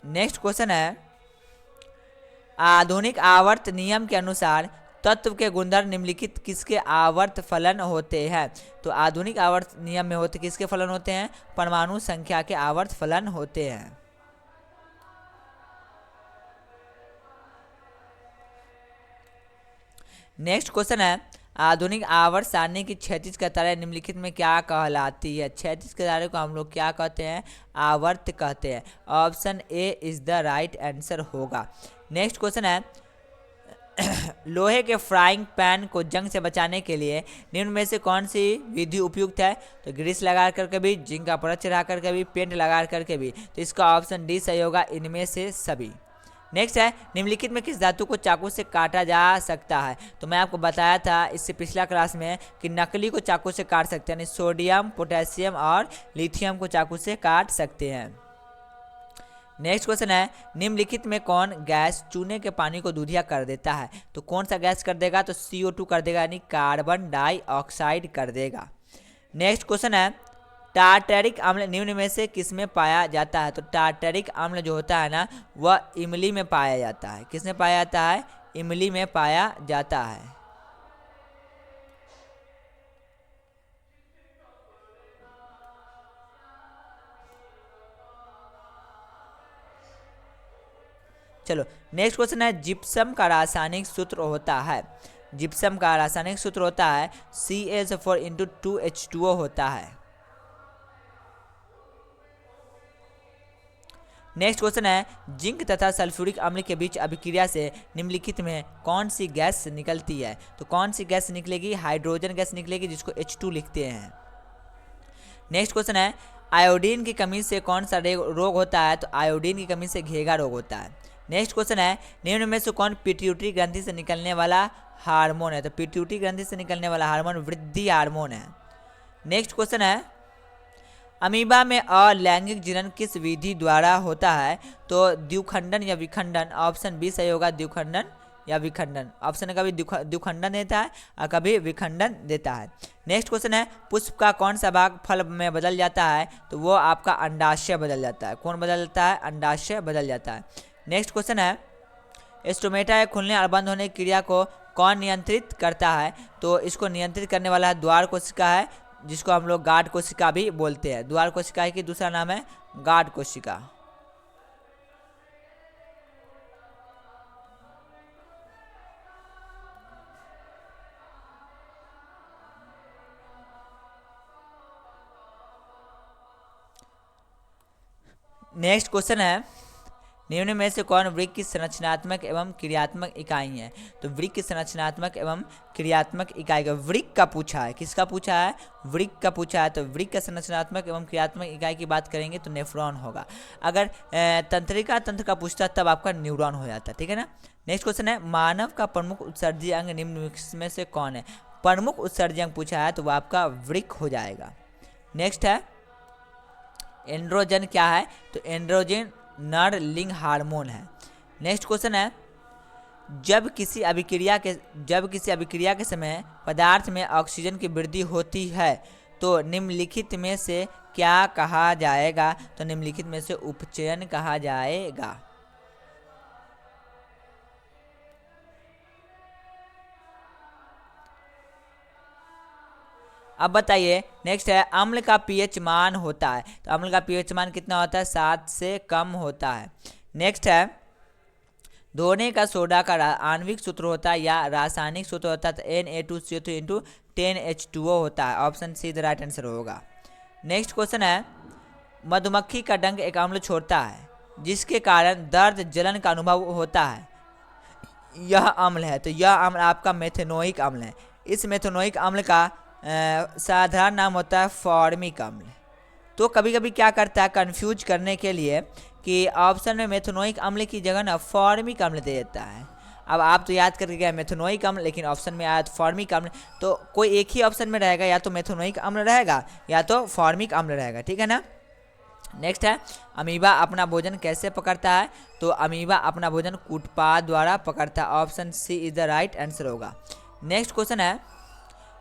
नेक्स्ट क्वेश्चन है, आधुनिक आवर्त नियम के अनुसार तत्व के गुणधर्म निम्नलिखित किसके आवर्त फलन होते हैं? तो आधुनिक आवर्त नियम में होते किसके फलन होते हैं? परमाणु संख्या के आवर्त फलन होते हैं। नेक्स्ट क्वेश्चन है, आधुनिक आवर्त सारणी की क्षैतिज कतारें निम्नलिखित में क्या कहलाती है? क्षैतिज कतारों को हम लोग क्या कहते हैं? आवर्त कहते हैं। Option A is the right answer होगा। नेक्स्ट क्वेश्चन है, लोहे के फ्राइंग पैन को जंग से बचाने के लिए निम्न में से कौन सी विधि उपयुक्त है? तो ग्रीस लगा करके भी, जिंक का परत चढ़ा करके भी, पेंट लगा करके भी। तो इसका ऑप्शन डी सही होगा, इनमें से सभी। नेक्स्ट है, निम्नलिखित में किस धातु को चाकू से काटा जा सकता है? तो मैं आपको बताया था इससे पिछला क्लास में कि नकली को चाकू से काट सकते हैं, यानी सोडियम, पोटेशियम और लिथियम को चाकू से काट सकते हैं। नेक्स्ट क्वेश्चन है, निम्नलिखित में कौन गैस चूने के पानी को दूधिया कर देता है? तो कौन सा गैस कर देगा? तो CO2 कर देगा, यानी कार्बन डाइऑक्साइड कर देगा। नेक्स्ट क्वेश्चन है, टार्टरिक अम्ल निम्न में से किस में पाया जाता है? तो टार्टरिक अम्ल जो होता है ना, वह इमली में पाया जाता है। किस में पाया जाता है? इमली में पाया जाता है। चलो नेक्स्ट क्वेश्चन है, जिप्सम का रासायनिक सूत्र होता है? जिप्सम का रासायनिक सूत्र होता है CH4 × 2H2O होता है। नेक्स्ट क्वेश्चन है, जिंक तथा सल्फ्यूरिक अम्ल के बीच अभिक्रिया से निम्नलिखित में कौन सी गैस निकलती है? तो कौन सी गैस निकलेगी? हाइड्रोजन गैस निकलेगी, जिसको H2 लिखते हैं। नेक्स्ट क्वेश्चन है, आयोडीन की कमी से कौन सा रोग होता है? तो आयोडीन की कमी से घेगा रोग होता है। नेक्स्ट क्वेश्चन है, निम्न में से कौन पिट्यूटरी ग्रंथि से निकलने वाला हार्मोन है? तो पिट्यूटरी ग्रंथि से निकलने वाला हार्मोन वृद्धि हार्मोन है। नेक्स्ट क्वेश्चन है, अमीबा में अलैंगिक जनन किस विधि द्वारा होता है? तो द्विखंडन या विखंडन। ऑप्शन बी सही होगा, द्विखंडन या विखंडन। ऑप्शन कभी द्विखंडन देता है और कभी विखंडन देता है। नेक्स्ट क्वेश्चन है, पुष्प का कौन सा भाग फल में बदल जाता है? तो वो आपका अंडाशय बदल जाता है। कौन बदल जाता है? अंडाशय बदल जाता है। नेक्स्ट क्वेश्चन है, स्टोमेटा या खुलने और बंद होने की क्रिया को कौन नियंत्रित करता है? तो इसको नियंत्रित करने वाला द्वार कोशिका है, जिसको हम लोग गार्ड कोशिका भी बोलते हैं। द्वार कोशिका की दूसरा नाम है गार्ड कोशिका। नेक्स्ट क्वेश्चन है, निम्न में से कौन वृक्क की संरचनात्मक एवं क्रियात्मक इकाई है? तो वृक्क की संरचनात्मक एवं क्रियात्मक इकाई का वृक्क का पूछा है। किसका पूछा है? वृक्क का पूछा है। तो वृक्क का संरचनात्मक एवं क्रियात्मक इकाई की बात करेंगे तो नेफ्रॉन होगा। अगर तंत्रिका तंत्र का पूछता तब आपका न्यूरॉन हो जाता, ठीक है ना। नेक्स्ट क्वेश्चन है, मानव का प्रमुख उत्सर्जी अंग निम्न में से कौन है? प्रमुख उत्सर्जी अंग पूछा है तो वह आपका वृक्क हो जाएगा। नेक्स्ट है, एंड्रोजन क्या है? तो एंड्रोजन नर लिंग हार्मोन है। नेक्स्ट क्वेश्चन है, जब किसी अभिक्रिया के समय पदार्थ में ऑक्सीजन की वृद्धि होती है तो निम्नलिखित में से क्या कहा जाएगा? तो निम्नलिखित में से उपचयन कहा जाएगा। अब बताइए नेक्स्ट है अम्ल का पीएच मान होता है, तो अम्ल का पीएच मान कितना होता है, 7 से कम होता है। नेक्स्ट है धोने का सोडा का आणविक सूत्र होता है या रासायनिक सूत्र होता है, तो Na2CO3 इंटू 10H2O होता है। Option see the right answer होगा। नेक्स्ट क्वेश्चन है मधुमक्खी का डंक एक अम्ल छोड़ता है जिसके कारण दर्द जलन का अनुभव होता है, यह अम्ल है, तो यह अम्ल आपका मेथेनोइक अम्ल है। इस मेथेनोइक अम्ल का साधारण नाम होता है फॉर्मिक अम्ल। तो कभी कभी क्या करता है कंफ्यूज करने के लिए कि ऑप्शन में मेथेनोइक अम्ल की जगह ना फॉर्मिक अम्ल दे देता है। अब आप तो याद करके गए मेथेनोइक अम्ल, लेकिन ऑप्शन में आया तो फॉर्मिक अम्ल, तो कोई एक ही ऑप्शन में रहेगा, या तो मेथेनोइक अम्ल रहेगा या तो फॉर्मिक अम्ल रहेगा, ठीक है ना। नेक्स्ट है अमीबा अपना भोजन कैसे पकड़ता है, तो अमीबा अपना भोजन कूटपाद द्वारा पकड़ता है। Option C is the right answer होगा। नेक्स्ट क्वेश्चन है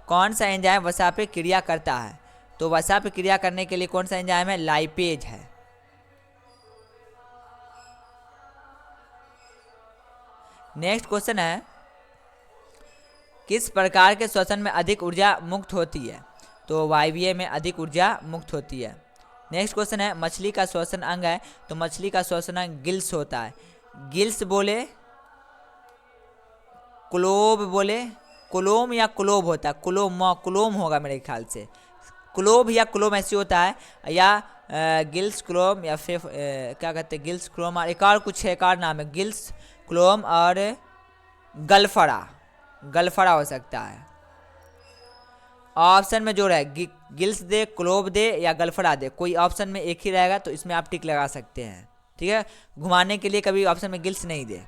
कौन सा एंजाइम वसा पे क्रिया करता है, तो वसा पे क्रिया करने के लिए कौन सा एंजाइम है, लाइपेज है। नेक्स्ट क्वेश्चन है किस प्रकार के श्वसन में अधिक ऊर्जा मुक्त होती है, तो वायवीय में अधिक ऊर्जा मुक्त होती है। नेक्स्ट क्वेश्चन है मछली का श्वसन अंग है, तो मछली का श्वसन अंग गिल्स होता है। गिल्स बोले क्लोब बोले, क्लोम या क्लोब होता है, क्लोम होगा मेरे ख्याल से, क्लोब या क्लोम ऐसे होता है, या गिल्स क्लोम या फिर क्या कहते हैं गिल्स क्लोम, और एक और कुछ है, एक और नाम है गिल्स क्लोम और गलफड़ा हो सकता है। ऑप्शन में जो रहे गिल्स दे, क्लोब दे या गलफड़ा दे, कोई ऑप्शन में एक ही रहेगा, तो इसमें आप टिक लगा सकते हैं, ठीक है। घुमाने के लिए कभी ऑप्शन में गिल्स नहीं दे।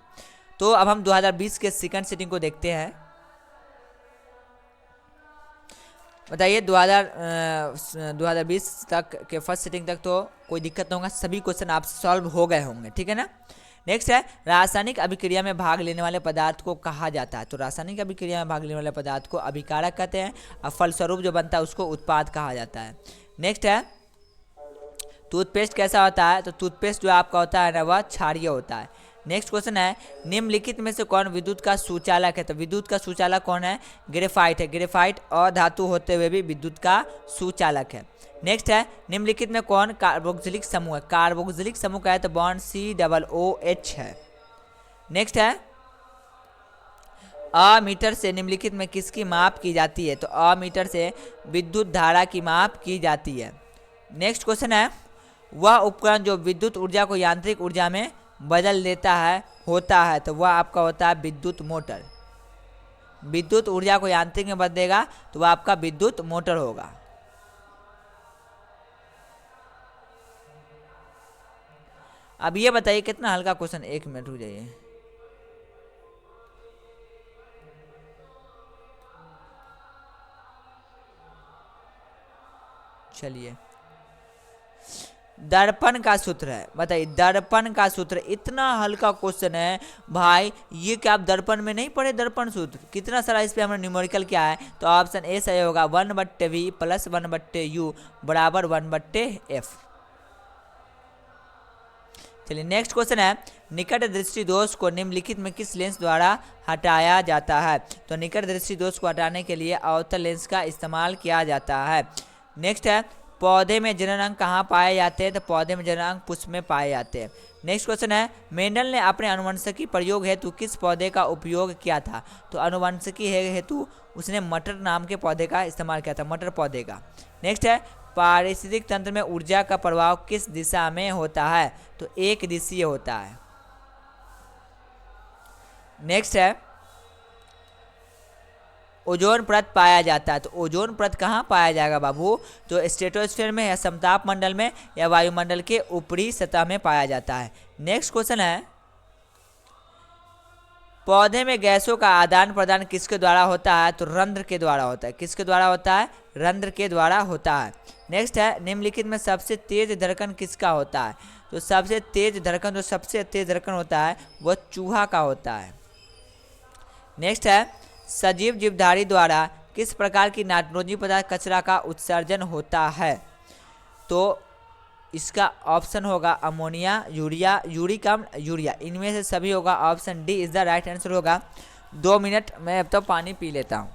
तो अब हम 2020 के सेकंड सिटिंग को देखते हैं। बताइए 2020 तक के फर्स्ट सिटिंग तक तो कोई दिक्कत नहीं होगा, सभी क्वेश्चन आप सॉल्व हो गए होंगे, ठीक है ना। नेक्स्ट है रासायनिक अभिक्रिया में भाग लेने वाले पदार्थ को कहा जाता है, तो रासायनिक अभिक्रिया में भाग लेने वाले पदार्थ को अभिकारक कहते हैं, और फलस्वरूप जो बनता है उसको उत्पाद कहा जाता है। नेक्स्ट है टूथपेस्ट कैसा होता है, तो टूथपेस्ट जो आपका होता है ना वह क्षारीय होता है। नेक्स्ट क्वेश्चन है निम्नलिखित में से कौन विद्युत का सुचालक है, तो विद्युत का सुचालक कौन है, ग्रेफाइट है। ग्रेफाइट अधातु होते हुए भी विद्युत का सुचालक है। नेक्स्ट है निम्नलिखित में कौन कार्बोक्सिलिक समूह है, कार्बोक्सिलिक समूह का है तो बॉन्ड COOH है। नेक्स्ट है अमीटर से निम्नलिखित में किसकी माप की जाती है, तो अमीटर से विद्युत धारा की माप की जाती है। नेक्स्ट क्वेश्चन है वह उपकरण जो विद्युत ऊर्जा को यांत्रिक ऊर्जा में बदल देता है होता है, तो वह आपका होता है विद्युत मोटर। विद्युत ऊर्जा को यांत्रिक में बदलेगा तो वह आपका विद्युत मोटर होगा। अब ये बताइए कितना हल्का क्वेश्चन, 1 मिनट रुक जाइए। चलिए दर्पण का सूत्र है, बताइए दर्पण का सूत्र, इतना हल्का क्वेश्चन है भाई, ये क्या आप दर्पण में नहीं पढ़े, दर्पण सूत्र कितना सारा इस पे हमने न्यूमेरिकल किया है। तो ऑप्शन ए सही होगा 1/v + 1/u बराबर 1/f। चलिए नेक्स्ट क्वेश्चन है निकट दृष्टि दोष को निम्नलिखित में किस लेंस द्वारा हटाया जाता है, तो निकट दृष्टि दोष को हटाने के लिए अवतल लेंस का इस्तेमाल किया जाता है। नेक्स्ट है पौधे में जनन अंग कहाँ पाए जाते हैं, तो पौधे में जनन अंग पुष्प में पाए जाते हैं। नेक्स्ट क्वेश्चन है मेंडल ने अपने अनुवंशिकी प्रयोग हेतु किस पौधे का उपयोग किया था, तो अनुवंशिकी हेतु उसने मटर नाम के पौधे का इस्तेमाल किया था, मटर पौधे का। नेक्स्ट है पारिस्थितिक तंत्र में ऊर्जा का प्रभाव किस दिशा में होता है, तो एक दिशीय होता है। नेक्स्ट है ओजोन परत पाया जाता है, तो ओजोन परत कहाँ पाया जाएगा बाबू, तो स्ट्रेटोस्फीयर में या समताप मंडल में या वायुमंडल के ऊपरी सतह में पाया जाता है। नेक्स्ट क्वेश्चन है पौधे में गैसों का आदान प्रदान किसके द्वारा होता है, तो रंध्र के द्वारा होता है। किसके द्वारा होता है, रंध्र के द्वारा होता है। नेक्स्ट है निम्नलिखित में सबसे तेज धड़कन किसका होता है, तो सबसे तेज धड़कन जो सबसे तेज धड़कन होता है वह चूहा का होता है। नेक्स्ट है सजीव जीवधारी द्वारा किस प्रकार की नाइट्रोजन पदार्थ कचरा का उत्सर्जन होता है, तो इसका ऑप्शन होगा अमोनिया, यूरिया, यूरिक अम्ल, यूरिया, इनमें से सभी होगा। Option D is the right answer होगा। 2 मिनट मैं अब तो पानी पी लेता हूँ।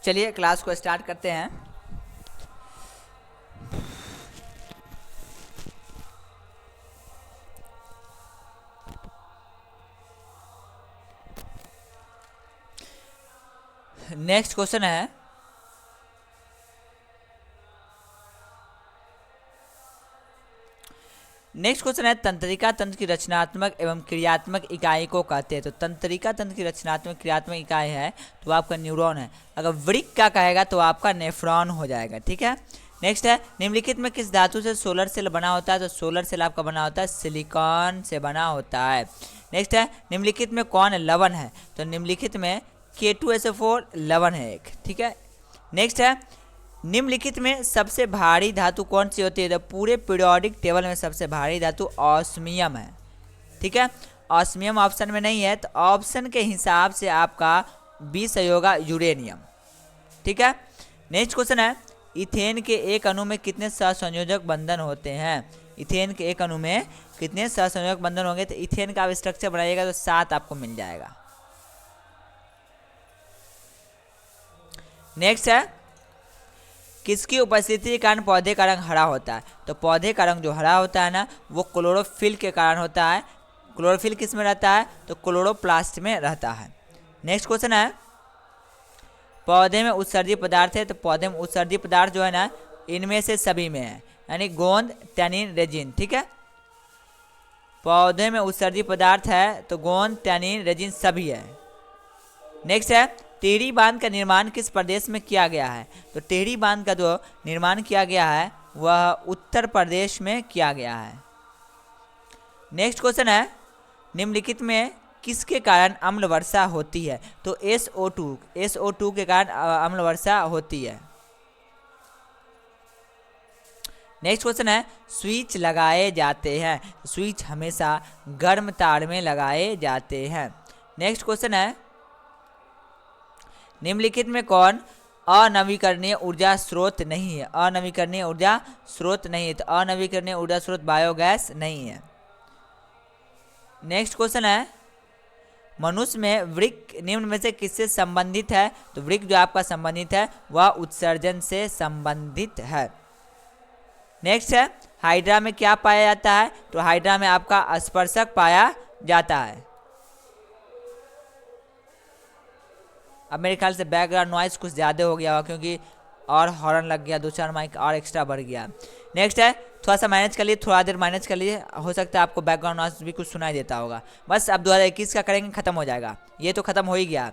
चलिए क्लास को स्टार्ट करते हैं। नेक्स्ट क्वेश्चन है, तंत्रिका तंत्र की रचनात्मक एवं क्रियात्मक इकाई को कहते हैं। तो तंत्रिका तंत्र की रचनात्मक क्रियात्मक इकाई है तो आपका न्यूरॉन है। अगर वृक्क का कहेगा तो आपका नेफ्रॉन हो जाएगा, ठीक है। नेक्स्ट है, निम्नलिखित में किस धातु से सोलर सेल बना होता है? तो सोलर सेल आपका बना होता है सिलिकॉन से बना होता है। नेक्स्ट है, निम्नलिखित में कौन लवण है? तो निम्नलिखित में K2SO4 लवण है एक, ठीक है। नेक्स्ट है, निम्नलिखित में सबसे भारी धातु कौन सी होती है? तो पूरे पीरियोडिक टेबल में सबसे भारी धातु ऑस्मियम है, ठीक है। ऑस्मियम ऑप्शन में नहीं है तो ऑप्शन के हिसाब से आपका बी सही होगा, यूरेनियम, ठीक है। नेक्स्ट क्वेश्चन है, इथेन के एक अणु में कितने सहसंयोजक बंधन होते हैं? इथेन के एक अणु में कितने सहसंयोजक बंधन होंगे? तो इथेन का आप स्ट्रक्चर बनाइएगा तो 7 आपको मिल जाएगा। नेक्स्ट है, किसकी उपस्थिति के कारण पौधे का रंग हरा होता है? तो पौधे का रंग जो हरा होता है ना वो क्लोरोफिल के कारण होता है। क्लोरोफिल किस में रहता है? तो क्लोरोप्लास्ट में रहता है। नेक्स्ट क्वेश्चन है, पौधे में उत्सर्जी पदार्थ है। तो पौधे में उत्सर्जी पदार्थ जो है ना इनमें से सभी में है, यानी गोंद, टैनिन, रेजिन, ठीक है। पौधे में उत्सर्जी पदार्थ है तो गोंद, टैनिन, रेजिन सभी है। नेक्स्ट है, टिहरी बांध का निर्माण किस प्रदेश में किया गया है? तो टिहरी बांध का जो निर्माण किया गया है वह उत्तर प्रदेश में किया गया है। नेक्स्ट क्वेश्चन है, निम्नलिखित में किसके कारण अम्ल वर्षा होती है? तो SO2 के कारण अम्ल वर्षा होती है। नेक्स्ट क्वेश्चन है, स्विच लगाए जाते हैं। स्विच हमेशा गर्म तार में लगाए जाते हैं। नेक्स्ट क्वेश्चन है, निम्नलिखित में कौन अनवीकरणीय ऊर्जा स्रोत नहीं है? अनवीकरणीय ऊर्जा स्रोत नहीं है तो अनवीकरणीय ऊर्जा स्रोत बायोगैस नहीं है। नेक्स्ट क्वेश्चन है, मनुष्य में वृक्क निम्न में से किससे संबंधित है? तो वृक्क जो आपका संबंधित है वह उत्सर्जन से संबंधित है। नेक्स्ट है, हाइड्रा में क्या पाया जाता है? तो हाइड्रा में आपका स्पर्शक पाया जाता है। अब मेरे ख्याल से बैकग्राउंड नॉइस कुछ ज़्यादा हो गया होगा क्योंकि और हॉर्न लग गया, 2-4 माइक और एक्स्ट्रा बढ़ गया। नेक्स्ट है, थोड़ा सा मैनेज कर लिए, थोड़ा देर मैनेज कर लिए, हो सकता है आपको बैकग्राउंड नॉइस भी कुछ सुनाई देता होगा। बस अब 2021 का करेंगे, ख़त्म हो जाएगा। ये तो ख़त्म हो ही गया।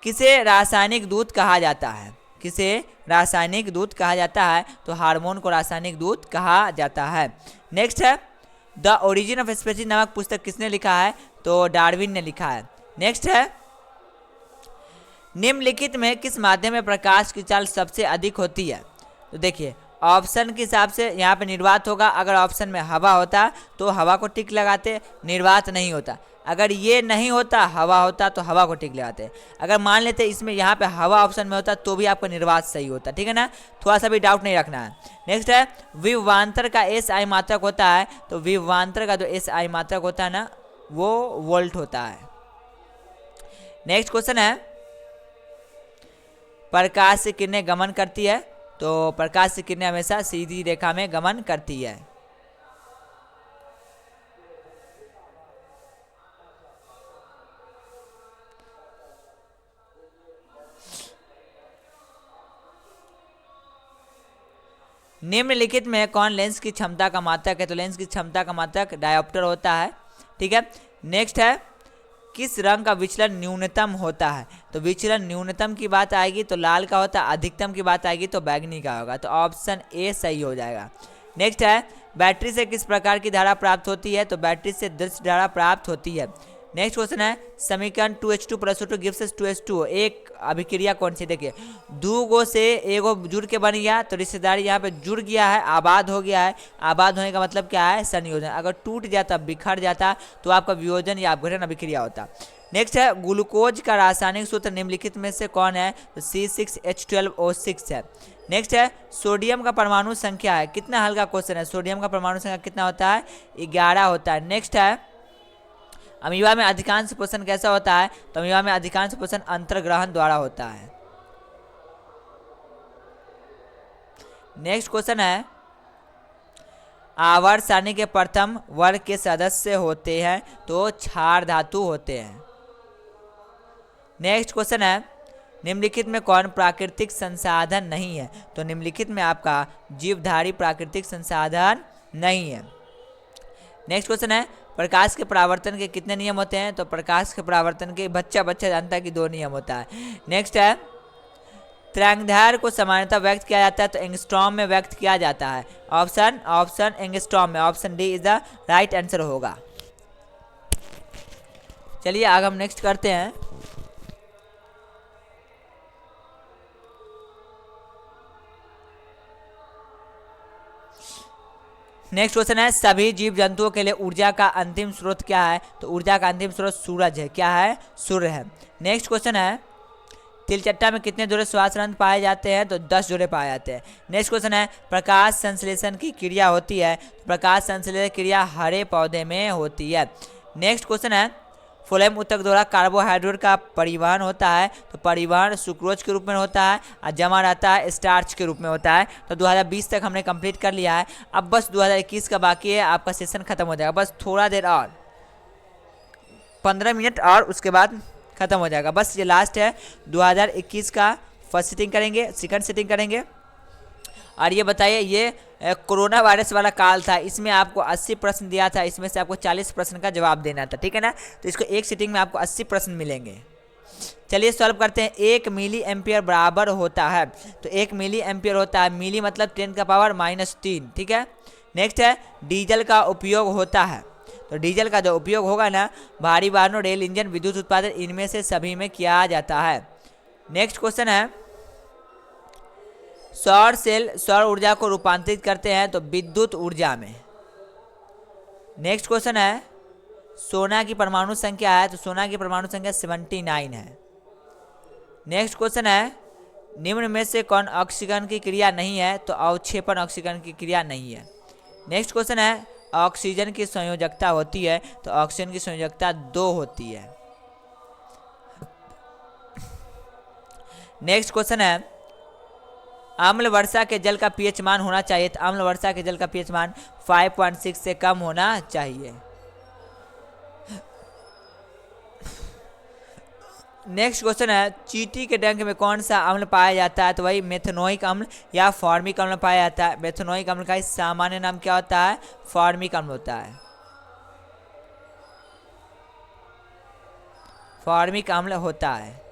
किसे रासायनिक दूध कहा जाता है? किसे रासायनिक दूध कहा जाता है? तो हार्मोन को रासायनिक दूध कहा जाता है। नेक्स्ट है, द ओरिजिन ऑफ स्पीशीज नामक पुस्तक किसने लिखा है? तो डार्विन ने लिखा है। नेक्स्ट है, निम्नलिखित में किस माध्यम में प्रकाश की चाल सबसे अधिक होती है? तो देखिए ऑप्शन के हिसाब से यहाँ पे निर्वात होगा। अगर ऑप्शन में हवा होता तो हवा को टिक लगाते, निर्वात नहीं होता। अगर ये नहीं होता, हवा होता तो हवा को टिक लगाते। अगर मान लेते इसमें यहाँ पे हवा ऑप्शन में होता तो भी आपका निर्वात सही होता, ठीक है ना। थोड़ा सा भी डाउट नहीं रखना है। नेक्स्ट है, विभवांतर का SI मात्रक होता है। तो विभवांतर का जो SI मात्रक होता है ना वो वोल्ट होता है। नेक्स्ट क्वेश्चन है, प्रकाश से किरणें गमन करती है। तो प्रकाश से किरणें हमेशा सीधी रेखा में गमन करती है। निम्नलिखित में कौन लेंस की क्षमता का मात्रक है? तो लेंस की क्षमता का मात्रक डायोप्टर होता है, ठीक है। नेक्स्ट है, किस रंग का विचलन न्यूनतम होता है? तो विचलन न्यूनतम की बात आएगी तो लाल का होता है, अधिकतम की बात आएगी तो बैंगनी का होगा। तो ऑप्शन ए सही हो जाएगा। नेक्स्ट है, बैटरी से किस प्रकार की धारा प्राप्त होती है? तो बैटरी से दृश्य धारा प्राप्त होती है। नेक्स्ट क्वेश्चन है, समीकरण 2H2 + O2 gives us 2H2O एक अभिक्रिया कौन सी? देखिए दो गो से एगो जुड़ के बन गया तो रिश्तेदारी यहाँ पे जुड़ गया है, आबाद हो गया है। आबाद होने का मतलब क्या है? संयोजन। अगर टूट जाता, बिखर जाता तो आपका वियोजन या अपघटन अभिक्रिया होता। नेक्स्ट है, ग्लूकोज का रासायनिक सूत्र निम्नलिखित में से कौन है? तो C6H12O6 है। नेक्स्ट है, सोडियम का परमाणु संख्या है। कितना हल्का क्वेश्चन है। सोडियम का परमाणु संख्या कितना होता है? 11 होता है। नेक्स्ट है, अमीबा में अधिकांश पोषण कैसा होता है? तो अमीबा में अधिकांश पोषण अंतर्ग्रहण द्वारा होता है। नेक्स्ट क्वेश्चन है, आवर्त सारणी के प्रथम वर्ग के सदस्य होते हैं तो क्षार धातु होते हैं। नेक्स्ट क्वेश्चन है, निम्नलिखित में कौन प्राकृतिक संसाधन नहीं है? तो निम्नलिखित में आपका जीवधारी प्राकृतिक संसाधन नहीं है। नेक्स्ट क्वेश्चन है, प्रकाश के परावर्तन के कितने नियम होते हैं? तो प्रकाश के परावर्तन के बच्चा जानता है कि 2 नियम होता है। नेक्स्ट है, तरंगदैर्घ्य को सामान्यतः व्यक्त किया जाता है तो एंगस्ट्रॉम में व्यक्त किया जाता है। ऑप्शन एंगस्ट्रॉम में, option D is the right answer होगा। चलिए आगे हम नेक्स्ट करते हैं। नेक्स्ट क्वेश्चन है, सभी जीव जंतुओं के लिए ऊर्जा का अंतिम स्रोत क्या है? तो ऊर्जा का अंतिम स्रोत सूरज है। क्या है? सूर्य है। नेक्स्ट क्वेश्चन है, तिलचट्टा में कितने जोड़े श्वास रंध्र पाए जाते हैं? तो 10 जोड़े पाए जाते हैं। नेक्स्ट क्वेश्चन है, प्रकाश संश्लेषण की क्रिया होती है तो प्रकाश संश्लेषण क्रिया हरे पौधे में होती है। नेक्स्ट क्वेश्चन है, फ्लोएम ऊतक द्वारा कार्बोहाइड्रेट का परिवहन होता है तो परिवहन सुक्रोज के रूप में होता है और जमा रहता है स्टार्च के रूप में होता है। तो 2020 तक हमने कंप्लीट कर लिया है, अब बस 2021 का बाकी है, आपका सेशन खत्म हो जाएगा। बस थोड़ा देर और 15 मिनट और उसके बाद खत्म हो जाएगा। बस ये लास्ट है। 2021 का फर्स्ट सिटिंग करेंगे, सेकंड सिटिंग करेंगे। और ये बताइए, ये कोरोना वायरस वाला काल था, इसमें आपको 80 प्रश्न दिया था, इसमें से आपको 40 प्रश्न का जवाब देना था, ठीक है ना? तो इसको एक सिटिंग में आपको 80 प्रश्न मिलेंगे। चलिए सॉल्व करते हैं। 1 मिली एम्पियर बराबर होता है, तो 1 मिली एम्पियर होता है, मिली मतलब 10⁻³ ठीक है। नेक्स्ट है, डीजल का उपयोग होता है, तो डीजल का जो उपयोग होगा ना, भारी वाहनों, रेल इंजन, विद्युत उत्पादन, इनमें से सभी में किया जाता है। नेक्स्ट क्वेश्चन है, सौर सेल सौर ऊर्जा को रूपांतरित करते हैं तो विद्युत ऊर्जा में। नेक्स्ट क्वेश्चन है, सोना की परमाणु संख्या है, तो सोना की परमाणु संख्या 79 है। नेक्स्ट क्वेश्चन है, निम्न में से कौन ऑक्सीकरण की क्रिया नहीं है? तो अवक्षेपण ऑक्सीकरण की क्रिया नहीं है। नेक्स्ट क्वेश्चन है, ऑक्सीजन की संयोजकता होती है, तो ऑक्सीजन की संयोजकता 2 होती है। नेक्स्ट क्वेश्चन है, अम्ल वर्षा के जल का पीएच मान होना चाहिए, तो अम्ल वर्षा के जल का पीएच मान 5.6 से कम होना चाहिए। नेक्स्ट क्वेश्चन है, चींटी के डंक में कौन सा अम्ल पाया जाता है? तो वही मेथनोइक अम्ल या फॉर्मिक अम्ल पाया जाता है। मेथनोइक अम्ल का सामान्य नाम क्या होता है? फॉर्मिक अम्ल होता है। फॉर्मिक अम्ल होता है।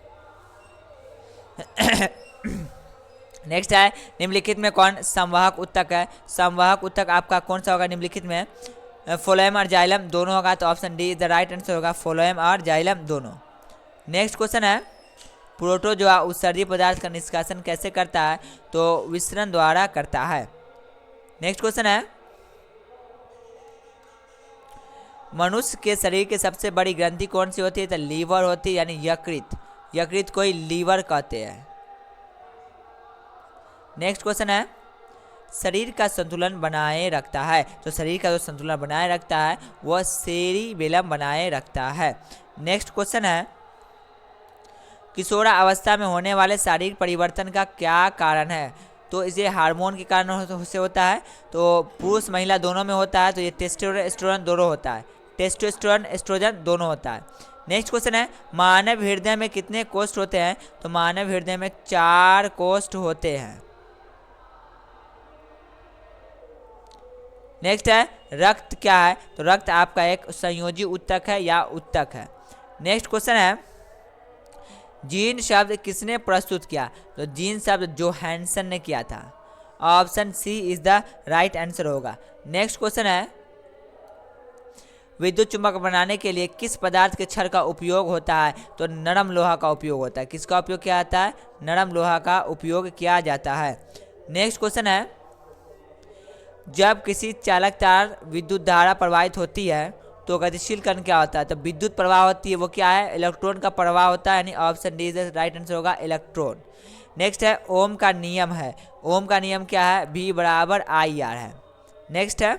नेक्स्ट है, निम्नलिखित में कौन संवाहक उत्तक है? संवाहक उत्तक आपका कौन सा होगा निम्नलिखित में? फ्लोएम और जाइलम दोनों होगा, तो option D is the right answer होगा, फ्लोएम और जाइलम दोनों। नेक्स्ट क्वेश्चन है, प्रोटोजोआ उत्सर्जी पदार्थ का निष्कासन कैसे करता है? तो विसरण द्वारा करता है। नेक्स्ट क्वेश्चन है, मनुष्य के शरीर की सबसे बड़ी ग्रंथि कौन सी होती है? तो लीवर होती है, यानी यकृत। यकृत को ही लीवर कहते हैं। नेक्स्ट क्वेश्चन है, शरीर का संतुलन बनाए रखता है, तो शरीर का जो संतुलन बनाए रखता है वह सेरिबेलम बनाए रखता है। नेक्स्ट क्वेश्चन है, किशोरावस्था में होने वाले शारीरिक परिवर्तन का क्या कारण है? तो इसे हार्मोन के कारण से होता है, तो पुरुष महिला दोनों में होता है, तो ये टेस्टोस्टेरोन एस्ट्रोजन दोनों होता है, टेस्टोस्टेरोन एस्ट्रोजन दोनों होता है। नेक्स्ट क्वेश्चन है, मानव हृदय में कितने कोष्ठ होते हैं? तो मानव हृदय में 4 कोष्ठ होते हैं। नेक्स्ट है, रक्त क्या है? तो रक्त आपका एक संयोजी उत्तक है या उत्तक है। नेक्स्ट क्वेश्चन है, जीन शब्द किसने प्रस्तुत किया? तो जीन शब्द जोहानसन ने किया था। Option C is the right answer होगा। नेक्स्ट क्वेश्चन है, विद्युत चुंबक बनाने के लिए किस पदार्थ के क्षर का उपयोग होता है? तो नरम लोहा का उपयोग होता है। किसका उपयोग किया जाता है? नरम लोहा का उपयोग किया जाता है। नेक्स्ट क्वेश्चन है, जब किसी चालक तार विद्युत धारा प्रवाहित होती है तो गतिशील कण क्या होता है? तो विद्युत प्रवाह होती है, वो क्या है? इलेक्ट्रॉन का प्रवाह होता है, यानी option D is right answer होगा, इलेक्ट्रॉन। नेक्स्ट है, ओम का नियम है। ओम का नियम क्या है? V = IR है। नेक्स्ट है,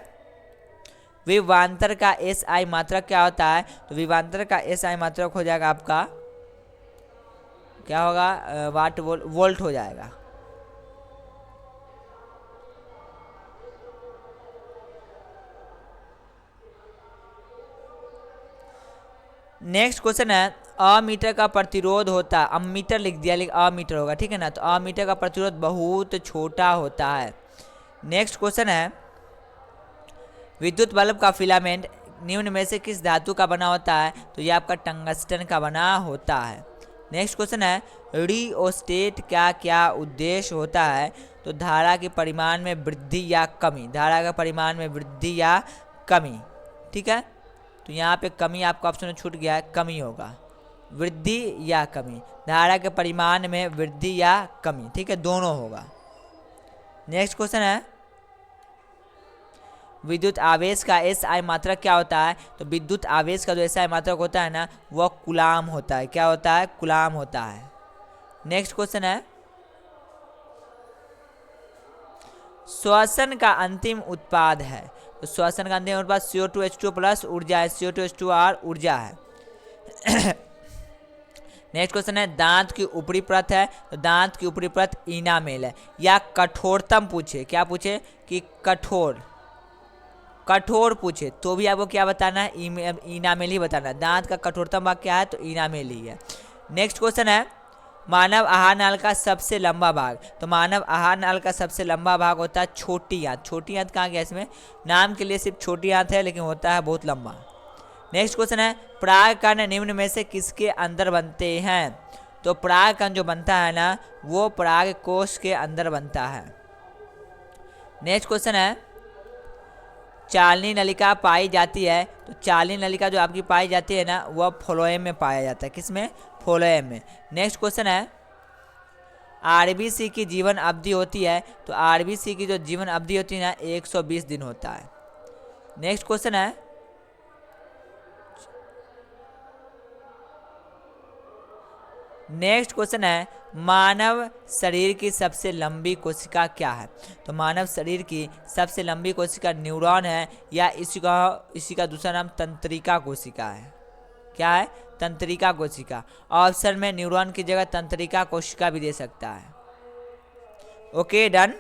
विभवांतर का SI मात्रक क्या होता है? तो विभवांतर का SI मात्रक हो जाएगा आपका, क्या होगा? वाट वोल्ट हो जाएगा। नेक्स्ट क्वेश्चन है अमीटर का प्रतिरोध होता है, अमीटर लिख दिया लेकिन अमीटर होगा, ठीक है ना। तो अमीटर का प्रतिरोध बहुत छोटा होता है। नेक्स्ट क्वेश्चन है विद्युत बल्ब का फिलामेंट निम्न में से किस धातु का बना होता है? तो ये आपका टंगस्टन का बना होता है। नेक्स्ट क्वेश्चन है रिओस्टेट का क्या उद्देश्य होता है? तो धारा के परिमाण में वृद्धि या कमी, धारा का परिमाण में वृद्धि या कमी, ठीक है। तो यहाँ पे कमी आपका ऑप्शन में छूट गया है, कमी होगा, वृद्धि या कमी, धारा के परिमाण में वृद्धि या कमी, ठीक है, दोनों होगा। नेक्स्ट क्वेश्चन है विद्युत आवेश का एसआई मात्रक क्या होता है? तो विद्युत आवेश का जो एसआई मात्रक होता है ना वह कूलाम होता है। क्या होता है? कूलाम होता है। नेक्स्ट क्वेश्चन है श्वसन का अंतिम उत्पाद है। तो श्वसन का अंतिम उत्पाद CO2H2 प्लस ऊर्जा है, CO2H2R ऊर्जा है। नेक्स्ट क्वेश्चन है दांत की ऊपरी परत है, तो दांत की ऊपरी परत इनामेल है या कठोरतम पूछे, क्या पूछे कि कठोर पूछे तो भी आपको क्या बताना है? इनामेल ही बताना है। दांत का कठोरतम भाग क्या है? तो इनामेल ही है। नेक्स्ट क्वेश्चन है मानव आहार नाल का सबसे लंबा भाग। तो मानव आहार नाल का सबसे लंबा भाग होता है छोटी आंत। छोटी आंत कहाँ गया? इसमें नाम के लिए सिर्फ छोटी आंत है लेकिन होता है बहुत लंबा। नेक्स्ट क्वेश्चन है परागकण निम्न में से किसके अंदर बनते हैं? तो परागकण जो बनता है ना वो पराग कोश के अंदर बनता है। नेक्स्ट क्वेश्चन है चालनी नलिका पाई जाती है। तो चालनी नलिका जो आपकी पाई जाती है ना वह फ्लोएम में पाया जाता है। किसमें? फ्लोएम में। नेक्स्ट क्वेश्चन है आरबीसी की जीवन अवधि होती है। तो आरबीसी की जो जीवन अवधि होती है ना 120 दिन होता है। नेक्स्ट क्वेश्चन है मानव शरीर की सबसे लंबी कोशिका क्या है? तो मानव शरीर की सबसे लंबी कोशिका न्यूरॉन है या इसी का दूसरा नाम तंत्रिका कोशिका है। क्या है? तंत्रिका कोशिका। ऑप्शन में न्यूरॉन की जगह तंत्रिका कोशिका भी दे सकता है। Okay done.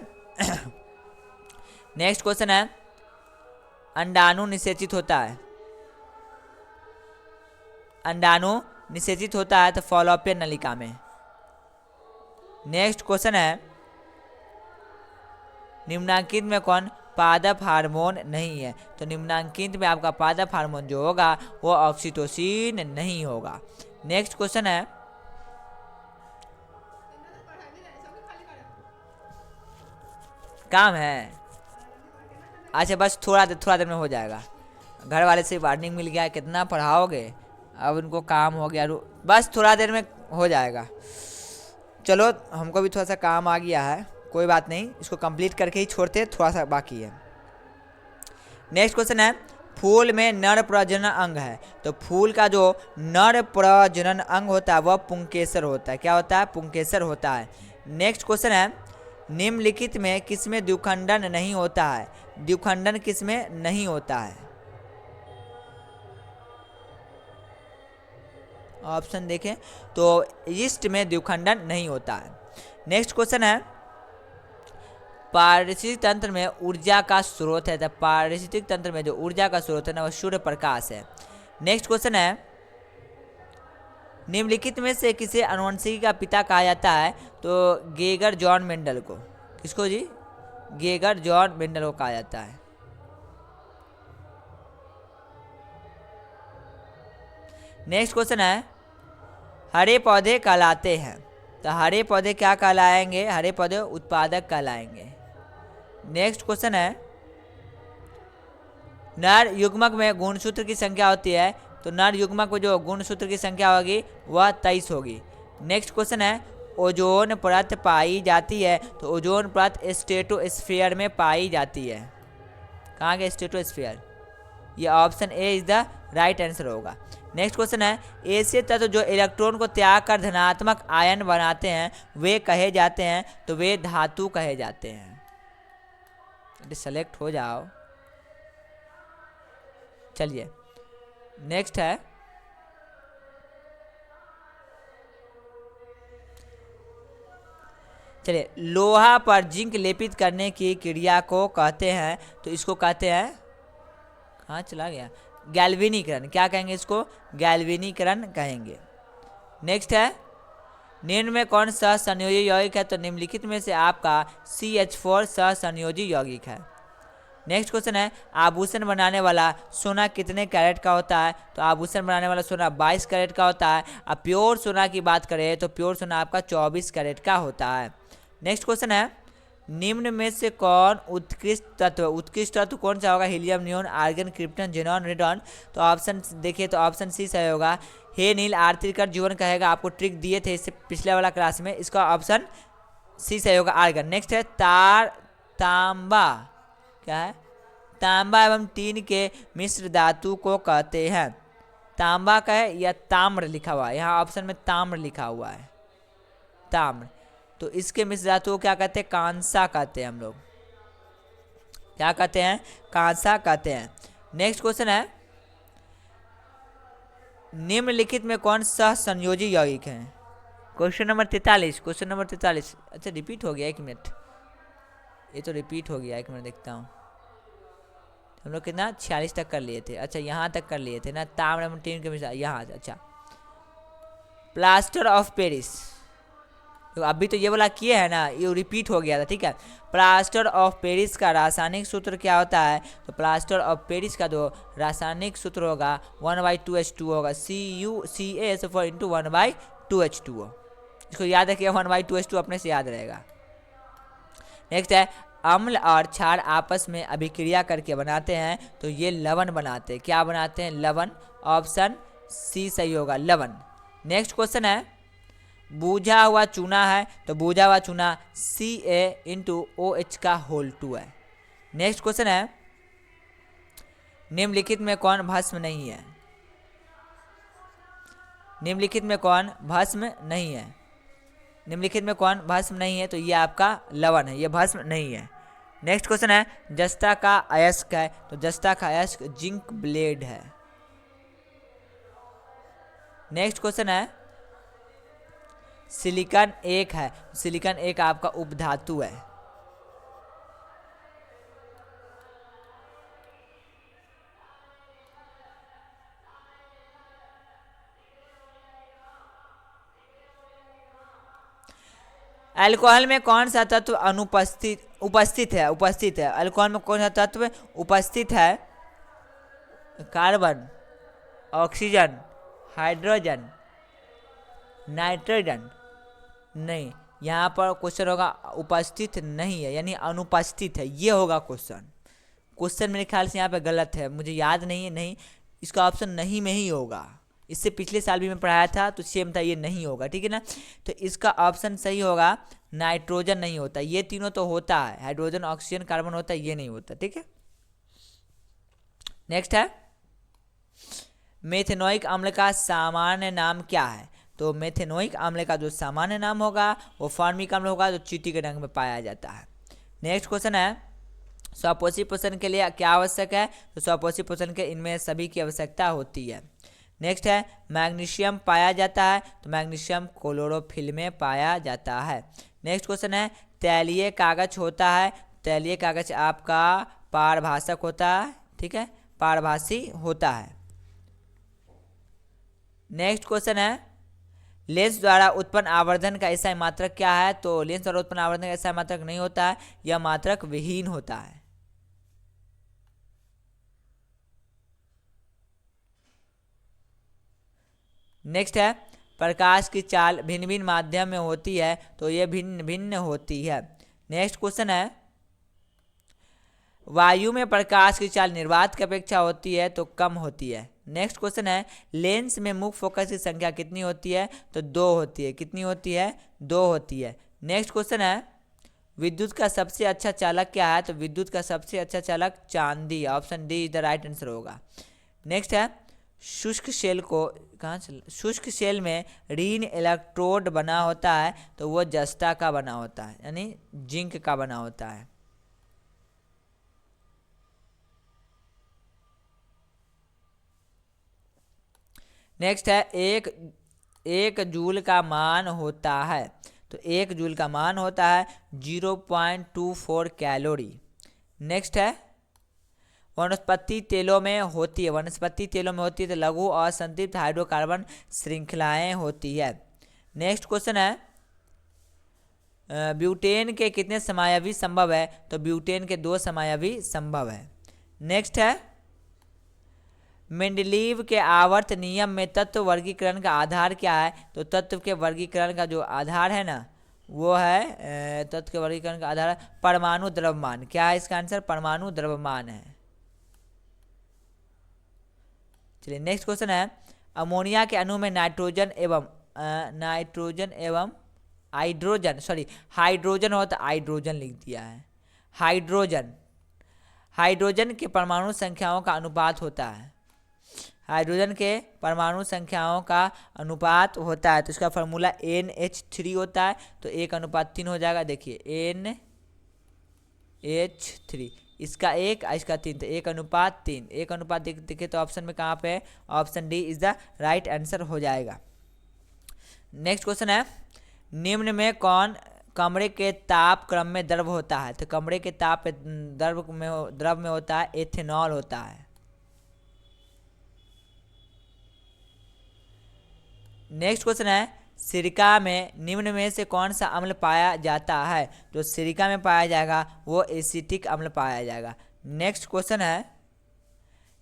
नेक्स्ट क्वेश्चन है अंडाणु निषेचित होता है। अंडाणु निषेचित होता है तो फॉलोपियन नलिका में। नेक्स्ट क्वेश्चन है निम्नांकित में कौन पादप हार्मोन नहीं है? तो निम्नांकित में आपका पादप हार्मोन जो होगा वो ऑक्सीटोसिन नहीं होगा। नेक्स्ट क्वेश्चन है काम है, अच्छा बस थोड़ा देर में हो जाएगा। घर वाले से वार्निंग मिल गया कितना पढ़ाओगे, अब उनको काम हो गया, बस थोड़ा देर में हो जाएगा। चलो हमको भी थोड़ा सा काम आ गया है, कोई बात नहीं, इसको कंप्लीट करके ही छोड़ते, थोड़ा सा बाकी है। नेक्स्ट क्वेश्चन है फूल में नर प्रजनन अंग है। तो फूल का जो नर प्रजनन अंग होता है वह पुंकेसर होता है। क्या होता है? पुंकेसर होता है। नेक्स्ट क्वेश्चन है निम्नलिखित में किसमें द्विखंडन नहीं होता है? द्विखंडन किसमें नहीं होता है? ऑप्शन देखें तो ईस्ट में द्विखंडन नहीं होता है। नेक्स्ट क्वेश्चन है पारिस्थितिक तंत्र में ऊर्जा का स्रोत है। तो पारिस्थितिक तंत्र में जो ऊर्जा का स्रोत है ना वह सूर्य प्रकाश है। नेक्स्ट क्वेश्चन है निम्नलिखित में से किसे आनुवंशिकी का पिता कहा जाता है? तो गेगर जॉन मेंडल को। किसको जी? गेगर जॉन मेंडल को कहा जाता है। नेक्स्ट क्वेश्चन है हरे पौधे कहलाते हैं। तो हरे पौधे क्या कहलाएंगे? हरे पौधे उत्पादक कहलाएंगे। नेक्स्ट क्वेश्चन है नर युग्मक में गुणसूत्र की संख्या होती है। तो नर युग्मक में जो गुणसूत्र की संख्या होगी वह 23 होगी। नेक्स्ट क्वेश्चन है ओजोन परत पाई जाती है। तो ओजोन परत स्ट्रेटोस्फीयर में पाई जाती है। कहाँ के? स्ट्रेटोस्फीयर। ये option A is the right answer होगा। नेक्स्ट क्वेश्चन है ऐसे तत्व जो इलेक्ट्रॉन को त्याग कर धनात्मक आयन बनाते हैं वे कहे जाते हैं? तो वे धातु कहे जाते हैं। सेलेक्ट हो जाओ। चलिए नेक्स्ट है चलिए लोहा पर जिंक लेपित करने की क्रिया को कहते हैं। तो इसको कहते हैं, कहाँ चला गया? गैल्वेनीकरण, क्या कहेंगे इसको? गैल्वेनीकरण कहेंगे। नेक्स्ट है, निम्न में कौन सहसंयोजी यौगिक है? तो निम्नलिखित में से आपका CH4 सहसंयोजी यौगिक है। नेक्स्ट क्वेश्चन है, आभूषण बनाने वाला सोना कितने कैरेट का होता है? तो आभूषण बनाने वाला सोना 22 कैरेट का होता है। अब प्योर सोना की बात करें तो प्योर सोना आपका 24 कैरेट का होता है। नेक्स्ट क्वेश्चन है, निम्न में से कौन उत्कृष्ट तत्व कौन सा होगा? Helium, neon, argon, krypton, xenon, radon. तो ऑप्शन देखिए तो ऑप्शन सी सही होगा। हे नील आरतीकर जीवन कहेगा, आपको ट्रिक दिए थे इससे पिछले वाला क्लास में, इसका ऑप्शन सी सही होगा, आर्गन। नेक्स्ट है, तांबा क्या है? तांबा एवं टीन के मिश्र धातु को कहते हैं। तांबा का है या ताम्र लिखा हुआ है, यहाँ ऑप्शन में ताम्र लिखा हुआ है, ताम्र। तो इसके मिश्र धातु को क्या कहते हैं? कांसा कहते हैं हम लोग। क्या कहते हैं? कांसा कहते हैं। नेक्स्ट क्वेश्चन है, निम्नलिखित में कौन सहसंयोजी यौगिक है? Question number 43, question number 43। अच्छा रिपीट हो गया, 1 मिनट, ये तो रिपीट हो गया, 1 मिनट देखता हूँ। हम लोग कितना 46 तक कर लिए थे, अच्छा यहाँ तक कर लिए थे ना, ताम्र एवं टीन के मिश्रण, यहाँ। अच्छा, प्लास्टर ऑफ पेरिस, तो अभी तो ये वाला किए हैं ना, ये रिपीट हो गया था, ठीक है। प्लास्टर ऑफ पेरिस का रासायनिक सूत्र क्या होता है? तो प्लास्टर ऑफ पेरिस का जो रासायनिक सूत्र होगा 1/2H2 होगा, CuCaSO4 इंटू 1/2H2O। इसको याद रखिए, 1/2H2 अपने से याद रहेगा। नेक्स्ट है, अम्ल और क्षार आपस में अभिक्रिया करके बनाते हैं तो ये लवण बनाते हैं। क्या बनाते हैं? लवण। ऑप्शन सी सही होगा, लवण। नेक्स्ट क्वेश्चन है, बूझा हुआ चूना है तो बूझा हुआ चूना Ca*OH का होल 2 है। नेक्स्ट क्वेश्चन है, निम्नलिखित में कौन भस्म नहीं है? निम्नलिखित में कौन भस्म नहीं है? निम्नलिखित में कौन भस्म नहीं है? तो ये आपका लवण है, ये भस्म नहीं है। नेक्स्ट क्वेश्चन है, जस्ता का अयस्क है तो जस्ता का अयस्क जिंक ब्लेड है। नेक्स्ट क्वेश्चन है, सिलिकॉन 1 है, सिलिकॉन 1 आपका उपधातु है। अल्कोहल में कौन सा तत्व उपस्थित है? अल्कोहल में कौन सा तत्व उपस्थित है? Carbon, oxygen, hydrogen, nitrogen. नहीं, यहाँ पर क्वेश्चन होगा उपस्थित नहीं है, यानी अनुपस्थित है, ये होगा क्वेश्चन। क्वेश्चन मेरे ख्याल से यहाँ पे गलत है, मुझे याद नहीं है, नहीं, इसका ऑप्शन नहीं में ही होगा। इससे पिछले साल भी मैं पढ़ाया था तो सेम था, ये नहीं होगा, ठीक है ना। तो इसका ऑप्शन सही होगा, नाइट्रोजन नहीं होता। ये तीनों तो होता है, हाइड्रोजन, ऑक्सीजन, कार्बन होता है, ये नहीं होता, ठीक है। नेक्स्ट है, मेथेनोइक अम्ल का सामान्य नाम क्या है? तो मेथेनोइक अम्ल का जो सामान्य नाम होगा वो फॉर्मिक अम्ल होगा, जो चींटी के रंग में पाया जाता है। नेक्स्ट क्वेश्चन है, स्वपोषी पोषण के लिए क्या आवश्यक है? तो स्वपोषी पोषण के इनमें सभी की आवश्यकता होती है। नेक्स्ट है, मैग्नीशियम पाया जाता है तो मैग्नीशियम क्लोरोफिल में पाया जाता है। नेक्स्ट क्वेश्चन है, तैलीय कागज होता है, तैलीय कागज आपका पारभाषक होता है, ठीक है, पारभासी होता है। नेक्स्ट क्वेश्चन है, लेंस द्वारा उत्पन्न आवर्धन का ऐसा मात्रक क्या है? तो लेंस द्वारा उत्पन्न आवर्धन का ऐसा मात्रक नहीं होता है, यह मात्रक विहीन होता है। नेक्स्ट है, प्रकाश की चाल भिन्न भिन्न माध्यम में होती है तो ये भिन्न भिन्न होती है। नेक्स्ट क्वेश्चन है, वायु में प्रकाश की चाल निर्वात की अपेक्षा होती है तो कम होती है। नेक्स्ट क्वेश्चन है, लेंस में मुख्य फोकस की संख्या कितनी होती है? तो 2 होती है। कितनी होती है? 2 होती है। नेक्स्ट क्वेश्चन है, विद्युत का सबसे अच्छा चालक क्या है? तो विद्युत का सबसे अच्छा चालक चांदी, option D is the right answer होगा। नेक्स्ट है, शुष्क शेल को शुष्क शेल में ऋण इलेक्ट्रोड बना होता है तो वो जस्ता का बना होता है, यानी जिंक का बना होता है। नेक्स्ट है, एक जूल का मान होता है तो 1 जूल का मान होता है 0.24 कैलोरी। नेक्स्ट है, वनस्पति तेलों में होती है, वनस्पति तेलों में होती है तो लघु और संतृप्त हाइड्रोकार्बन श्रृंखलाएं होती है। नेक्स्ट क्वेश्चन है ब्यूटेन के कितने समायावी संभव है, तो ब्यूटेन के 2 समायावी संभव है। नेक्स्ट है मेंडलीव के आवर्त नियम में तत्व वर्गीकरण का आधार क्या है, तो तत्व के वर्गीकरण का जो आधार है ना वो है तत्व के वर्गीकरण का आधार है परमाणु द्रव्यमान। क्या है इसका आंसर, परमाणु द्रव्यमान है। चलिए नेक्स्ट क्वेश्चन है अमोनिया के अणु में नाइट्रोजन एवं हाइड्रोजन होता, हाइड्रोजन लिख दिया है। हाइड्रोजन के परमाणु संख्याओं का अनुपात होता है, हाइड्रोजन के परमाणु संख्याओं का अनुपात होता है, तो इसका फॉर्मूला NH3 होता है, तो 1:3 हो जाएगा। देखिए NH3 इसका 1 इसका 3, तो 1:3। 1 दिखे तो ऑप्शन में कहाँ पे है, option D is the right answer हो जाएगा। नेक्स्ट क्वेश्चन है निम्न में कौन कमरे के ताप क्रम में द्रव होता है, तो कमरे के ताप द्रव में होता है एथेनॉल होता है। नेक्स्ट क्वेश्चन है सिरका में निम्न में से कौन सा अम्ल पाया जाता है, जो सिरका में पाया जाएगा वो एसिटिक अम्ल पाया जाएगा। नेक्स्ट क्वेश्चन है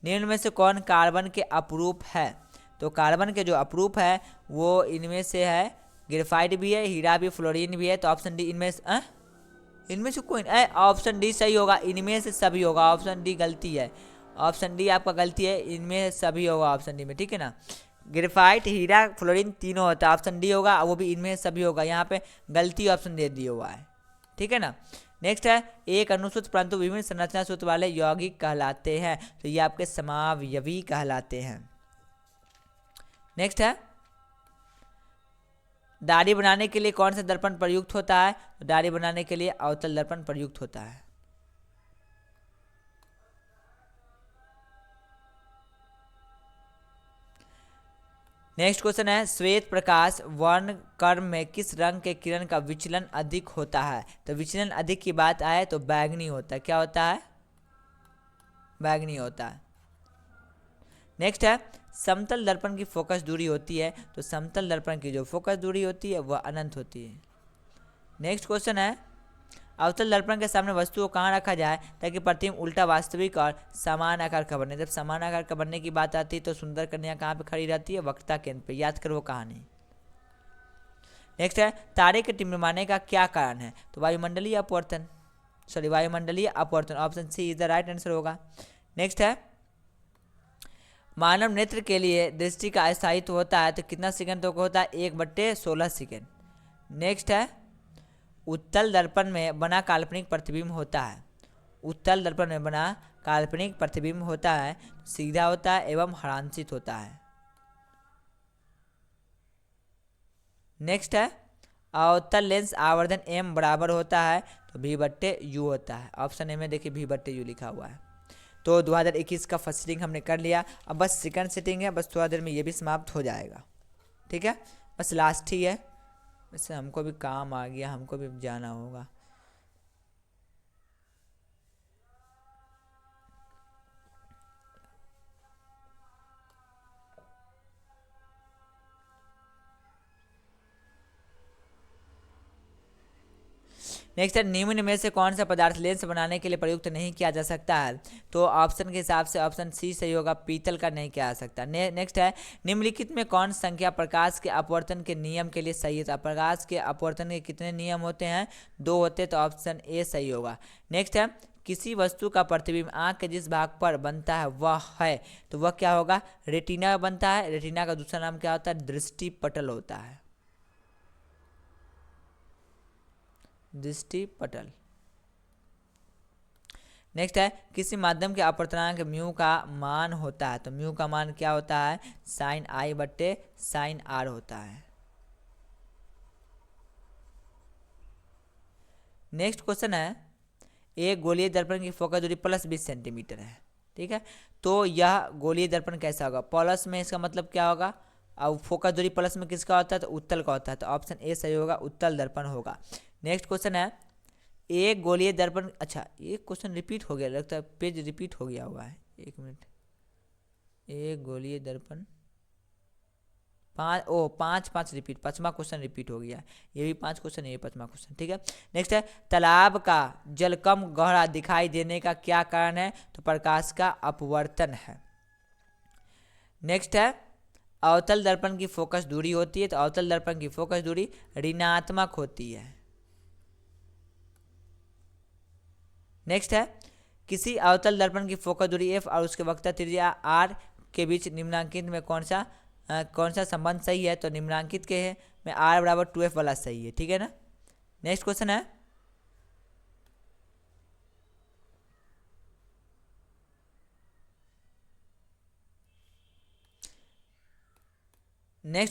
निम्न में से कौन कार्बन के अपरूप है, तो कार्बन के जो अपरूप है वो इनमें से है ग्रेफाइट भी है, हीरा भी, फ्लोरीन भी है, तो ऑप्शन डी इनमें से कोई ऑप्शन डी सही होगा, इनमें से सभी होगा। ऑप्शन डी गलती है, ऑप्शन डी आपका गलती है, इनमें से सभी होगा ऑप्शन डी में, ठीक है ना। ग्रेफाइट, हीरा, फ्लोरीन तीनों होता है, ऑप्शन डी होगा, वो भी इनमें सभी होगा। यहाँ पे गलती ऑप्शन दे दिया हुआ है, ठीक है ना। नेक्स्ट है एक अनुसूत्र परंतु विभिन्न संरचना सूत्र वाले यौगिक कहलाते हैं, तो ये आपके समावयवी कहलाते हैं। नेक्स्ट है दाढ़ी बनाने के लिए कौन सा दर्पण प्रयुक्त होता है, तो दाढ़ी बनाने के लिए अवतल दर्पण प्रयुक्त होता है। नेक्स्ट क्वेश्चन है श्वेत प्रकाश वर्णक्रम में किस रंग के किरण का विचलन अधिक होता है, तो विचलन अधिक की बात आए तो बैंगनी होता है। क्या होता है, बैंगनी होता है। नेक्स्ट है समतल दर्पण की फोकस दूरी होती है, तो समतल दर्पण की जो फोकस दूरी होती है वह अनंत होती है। नेक्स्ट क्वेश्चन है अवतल दर्पण के सामने वस्तु को कहाँ रखा जाए ताकि प्रतिबिंब उल्टा वास्तविक और समान आकार का बने। जब समान आकार का बनने की बात आती है तो सुंदर कन्या कहाँ पे खड़ी रहती है, वक्रता केंद्र पे। याद करो वो कहानी। नेक्स्ट है तारे के टिमटिमाने का क्या कारण है, तो वायुमंडलीय अपवर्तन, वायुमंडलीय अपवर्तन, option C is the right answer होगा। नेक्स्ट है मानव नेत्र के लिए दृष्टि का अस्थायित्व होता है, तो कितना सेकंड तक होता है, 1/16 सेकंड। नेक्स्ट है उत्तल दर्पण में बना काल्पनिक प्रतिबिंब होता है, उत्तल दर्पण में बना काल्पनिक प्रतिबिंब होता है, सीधा होता है एवं हरांशित होता है। नेक्स्ट है अवतल लेंस आवर्धन m बराबर होता है, तो v/u होता है। ऑप्शन ए में देखिए v/u लिखा हुआ है। तो 2021 का फर्स्ट सिटिंग हमने कर लिया, अब बस सेकंड सिटिंग है, बस थोड़ा देर में ये भी समाप्त हो जाएगा, ठीक है। बस लास्ट ही है, वैसे हमको भी काम आ गया, हमको भी जाना होगा। नेक्स्ट है निम्न में से कौन सा पदार्थ लेंस बनाने के लिए प्रयुक्त नहीं किया जा सकता है, तो ऑप्शन के हिसाब से ऑप्शन सी सही होगा, पीतल का नहीं किया जा सकता। नेक्स्ट है निम्नलिखित में कौन संख्या प्रकाश के अपवर्तन के नियम के लिए सही है, तो प्रकाश के अपवर्तन के कितने नियम होते हैं, 2 होते हैं, तो ऑप्शन ए सही होगा। नेक्स्ट है किसी वस्तु का प्रतिबिंब आँख के जिस भाग पर बनता है वह है, तो वह क्या होगा, रेटिना बनता है। रेटिना का दूसरा नाम क्या होता है, दृष्टि पटल होता है, दृष्टि पटल। नेक्स्ट है किसी माध्यम के अपवर्तनांक म्यू का मान होता है, तो म्यू का मान क्या होता है, sin i/sin r होता है। नेक्स्ट क्वेश्चन है एक गोलीय दर्पण की फोकस दूरी +20 सेंटीमीटर है, ठीक है। तो यह गोलीय दर्पण कैसा होगा, प्लस में इसका मतलब क्या होगा, अब फोकस दूरी प्लस में किसका होता है, तो उत्तल का होता है, तो ऑप्शन ए सही होगा, उत्तल दर्पण होगा। नेक्स्ट क्वेश्चन है एक गोलीय दर्पण, अच्छा ये क्वेश्चन रिपीट हो गया लगता है, पेज रिपीट हो गया हुआ है, एक मिनट। एक गोलीय दर्पण, पाँच पाँच रिपीट, पांचवा क्वेश्चन रिपीट हो गया, ये भी पांच क्वेश्चन, ये पांचवा क्वेश्चन, ठीक है। नेक्स्ट है, तालाब का जल कम गहरा दिखाई देने का क्या कारण है? तो प्रकाश का अपवर्तन है। नेक्स्ट है, अवतल दर्पण की फोकस दूरी होती है, तो अवतल दर्पण की फोकस दूरी ऋणात्मक होती है। नेक्स्ट है, किसी अवतल दर्पण की फोकस दूरी f और उसके वक्रता त्रिज्या r के बीच निम्नांकित में कौन सा संबंध सही है? तो निम्नांकित के है में r बराबर 2f वाला सही है, ठीक है ना। नेक्स्ट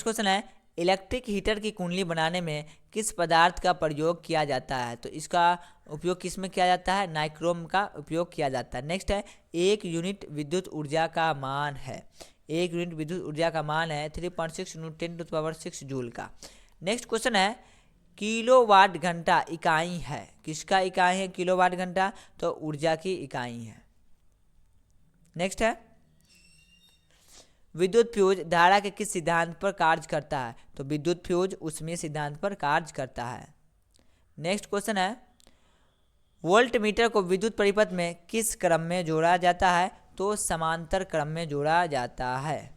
क्वेश्चन है, इलेक्ट्रिक हीटर की कुंडली बनाने में किस पदार्थ का प्रयोग किया जाता है? तो इसका उपयोग किस में किया जाता है? नाइक्रोम का उपयोग किया जाता है। नेक्स्ट है, एक यूनिट विद्युत ऊर्जा का मान है, एक यूनिट विद्युत ऊर्जा का मान है 3.6 × 10⁻6 जूल का। नेक्स्ट क्वेश्चन है, किलोवाट घंटा इकाई है, किसका इकाई है किलोवाट घंटा? तो ऊर्जा की इकाई है। नेक्स्ट है, विद्युत फ्यूज धारा के किस सिद्धांत पर कार्य करता है? तो विद्युत फ्यूज उसमें सिद्धांत पर कार्य करता है। नेक्स्ट क्वेश्चन है, वोल्ट मीटर को विद्युत परिपथ में किस क्रम में जोड़ा जाता है? तो समांतर क्रम में जोड़ा जाता है।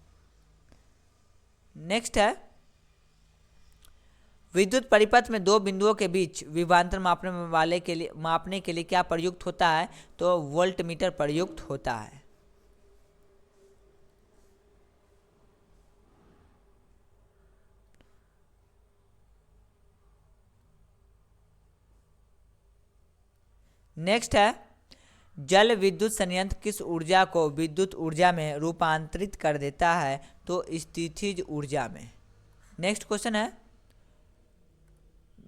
नेक्स्ट है, विद्युत परिपथ में दो बिंदुओं के बीच विभवांतर मापने के लिए क्या प्रयुक्त होता है? तो वोल्ट मीटर प्रयुक्त होता है। नेक्स्ट है, जल विद्युत संयंत्र किस ऊर्जा को विद्युत ऊर्जा में रूपांतरित कर देता है? तो स्थितिज ऊर्जा में। नेक्स्ट क्वेश्चन है,